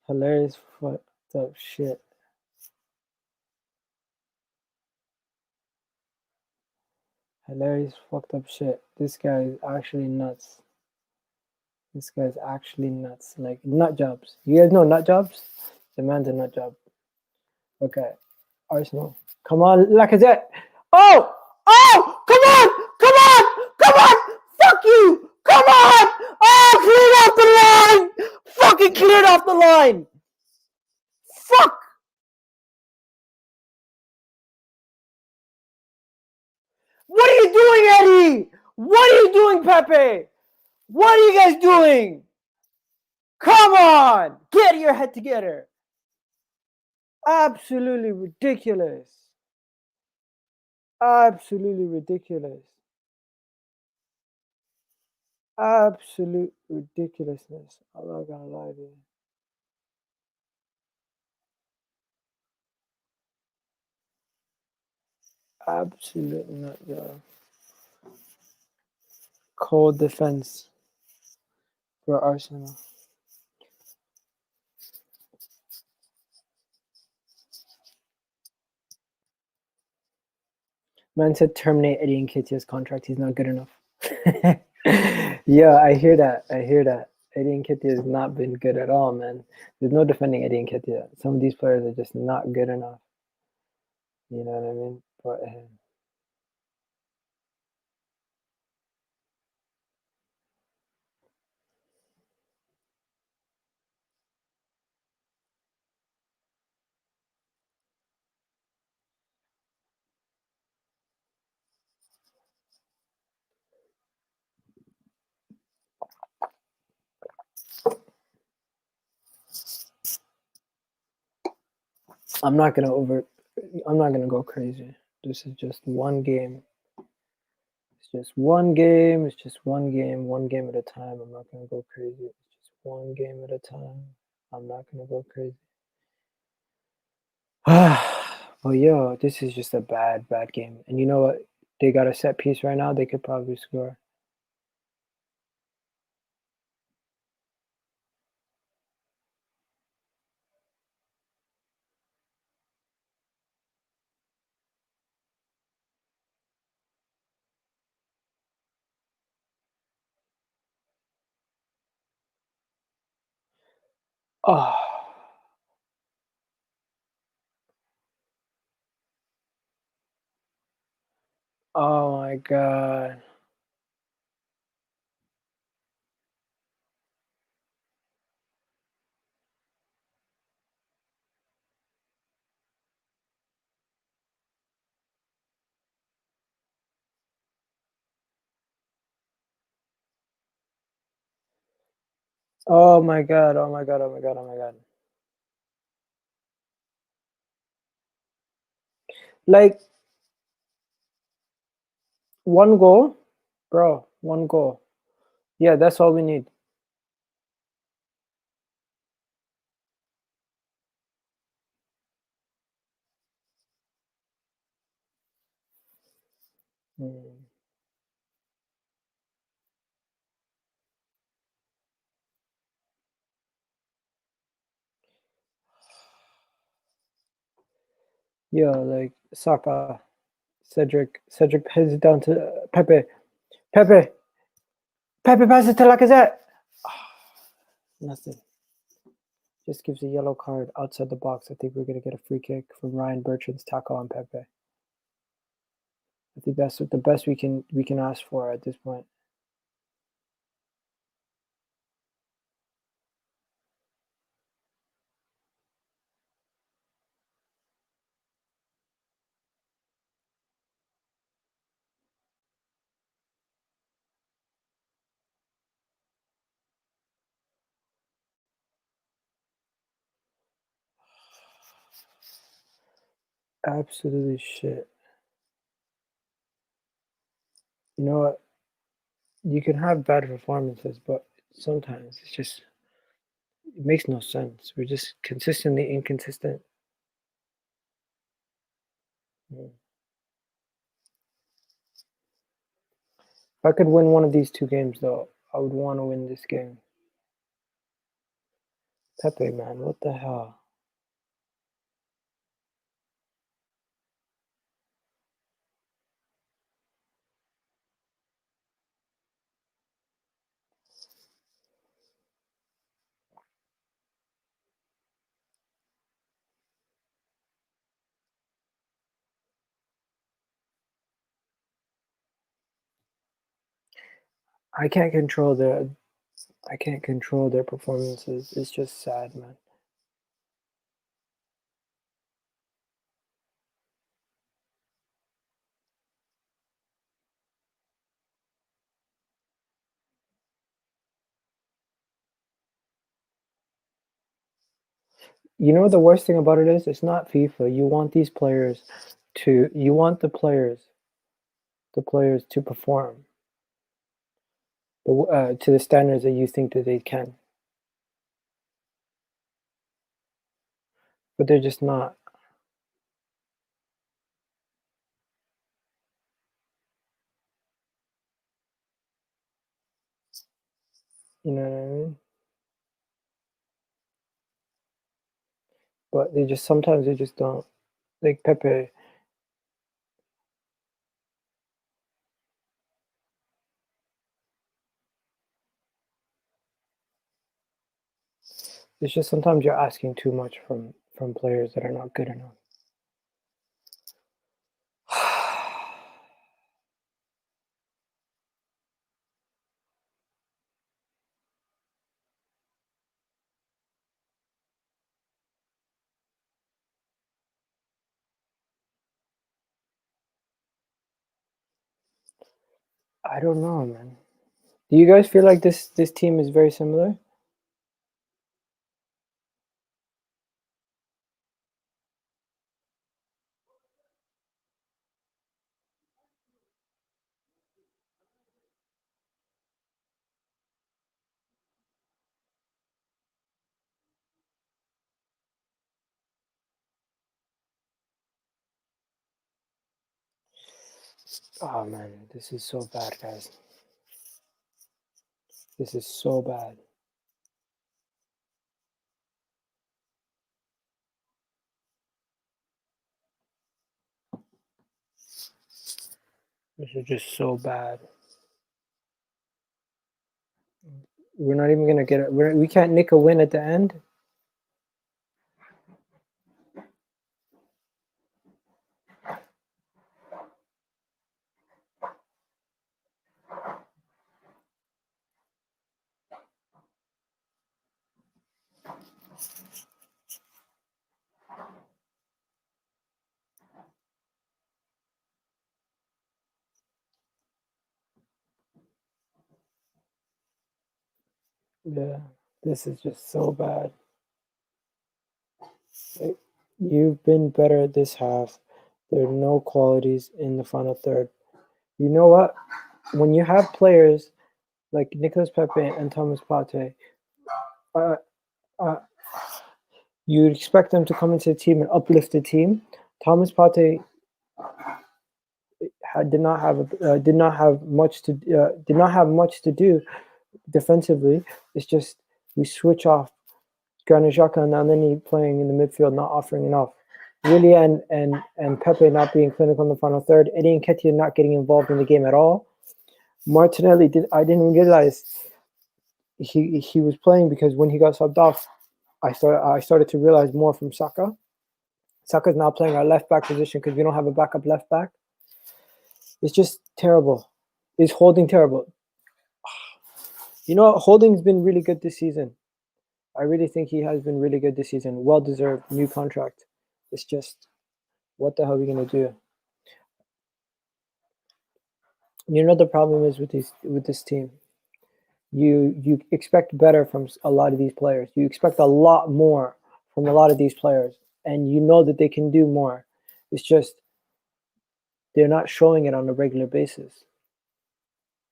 Hilarious, fucked up shit. Hilarious, fucked up shit. This guy is actually nuts. Like, nut jobs. You guys know nut jobs? The man's a nut job. Okay. Arsenal. Come on, Lacazette. Oh! Come on! Fuck you! Come on! Oh, cleared off the line! Fucking cleared off the line! Fuck! What are you doing, Eddie? What are you doing, Pepe? What are you guys doing? Come on! Get your head together. Absolutely ridiculous. Absolute ridiculousness. I'm not gonna lie to you. Absolutely not, yo. Cold defense for Arsenal. Man said terminate Eddie Nketiah's contract. He's not good enough. Yeah, I hear that. Eddie Nketiah has not been good at all, man. There's no defending Eddie Nketiah. Some of these players are just not good enough. You know what I mean? But I'm not gonna go crazy. This is just one game. It's just one game. It's just one game at a time. I'm not gonna go crazy. It's just one game at a time. I'm not gonna go crazy. Well, yo, this is just a bad game. And you know what? They got a set piece right now. They could probably score. Oh. Oh my God. Oh my God. Oh my God. Oh my God. Oh my God. Like, one goal, bro. One goal. Yeah, that's all we need. Yeah, like Saka, Cedric heads it down to Pepe, pass it to Lacazette. Nothing. Just gives a yellow card outside the box. I think we're gonna get a free kick from Ryan Bertrand's tackle on Pepe. I think that's the best we can ask for at this point. Absolutely shit. You know what? You can have bad performances, but sometimes it makes no sense. We're just consistently inconsistent. If I could win one of these two games, though, I would want to win this game. Pepe, man, what the hell? I can't control their performances. It's just sad, man. You know what the worst thing about it is? It's not FIFA. You want the players to perform to the standards that you think that they can, but they're just not. You know what I mean? But sometimes they just don't. Like Pepe. It's just sometimes you're asking too much from players that are not good enough. I don't know, man. Do you guys feel like this team is very similar? Oh man, this is so bad, guys. This is so bad. This is just so bad. We're not even gonna get it. We can't nick a win at the end. Yeah, this is just so bad. You've been better at this half. There are no qualities in the final third. You know what? When you have players like Nicolas Pepe and Thomas Partey, you'd expect them to come into the team and uplift the team. Thomas Partey did not have much to do defensively. It's just we switch off Granit Xhaka and Elneny playing in the midfield, not offering enough. Willian and Pepe not being clinical in the final third. Eddie Nketiah not getting involved in the game at all. Martinelli I didn't realize he was playing, because when he got subbed off, I started to realize more from Saka. Saka's now playing our left back position because we don't have a backup left back. It's just terrible. Is Holding terrible? You know what? Holding's been really good this season. I really think he has been really good this season. Well-deserved new contract. It's just, what the hell are we gonna do? You know the problem is with this team. You expect better from a lot of these players. You expect a lot more from a lot of these players, and you know that they can do more. It's just they're not showing it on a regular basis.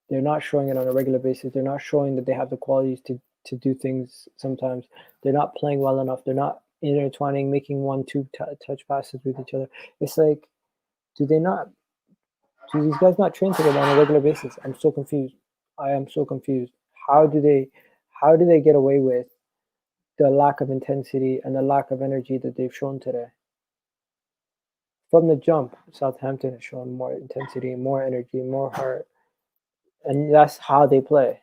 They're not showing it on a regular basis. They're not showing that they have the qualities to do things sometimes. They're not playing well enough. They're not intertwining, making 1-2 touch passes with each other. It's like, do these guys not train together on a regular basis? I'm so confused. I am so confused. How do they get away with the lack of intensity and the lack of energy that they've shown today? From the jump, Southampton has shown more intensity, more energy, more heart, and that's how they play.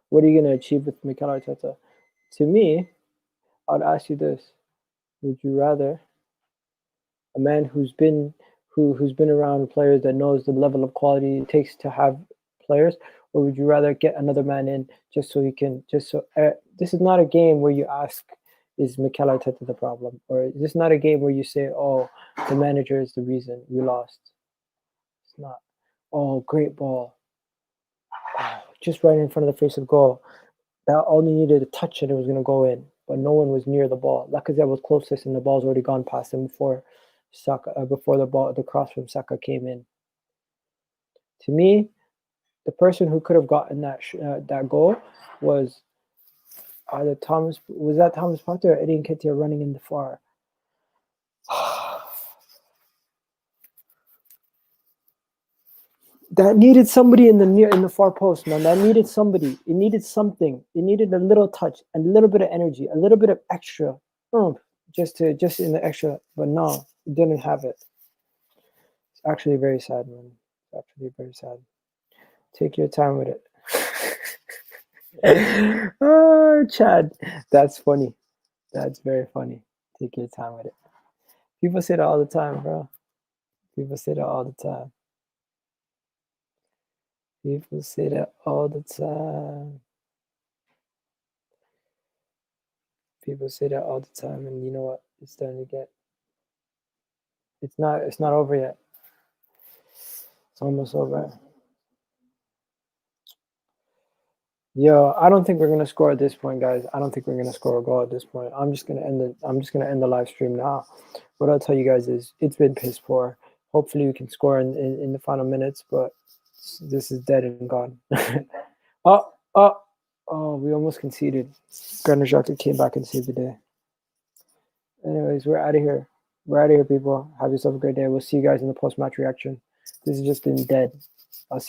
What are you going to achieve with Mikel Arteta? To me, I'd ask you this: would you rather a man who's been around players, that knows the level of quality it takes to have players, or would you rather get another man in just so he can this is not a game where you ask, is Mikel Arteta the problem? Or this is not a game where you say, oh, the manager is the reason we lost. It's not. Oh, great ball. Oh, just right in front of the face of goal. That only needed a touch and it was going to go in, but no one was near the ball. Lacazette was closest and the ball's already gone past him before the cross from Saka came in. To me, the person who could have gotten that goal was either Thomas Partey or Eddie Nketiah running in the far. That needed somebody in the far post, man. That needed somebody. It needed something. It needed a little touch, a little bit of energy, a little bit of extra, just in the extra. But no, it didn't have it. It's actually very sad, man. It's actually very sad. Take your time with it. Oh, Chad, that's funny. That's very funny. Take your time with it. People say that all the time, bro. People say that all the time. People say that all the time. People say that all the time, and you know what? It's starting to get. It's not over yet. It's almost over. Yo, I don't think we're gonna score at this point, guys. I don't think we're gonna score a goal at this point. I'm just gonna end the live stream now. What I'll tell you guys is it's been piss poor. Hopefully we can score in the final minutes, but this is dead and gone. Oh, we almost conceded. Granit Xhaka came back and saved the day. Anyways, we're out of here. We're out of here, people. Have yourself a great day. We'll see you guys in the post-match reaction. This has just been dead.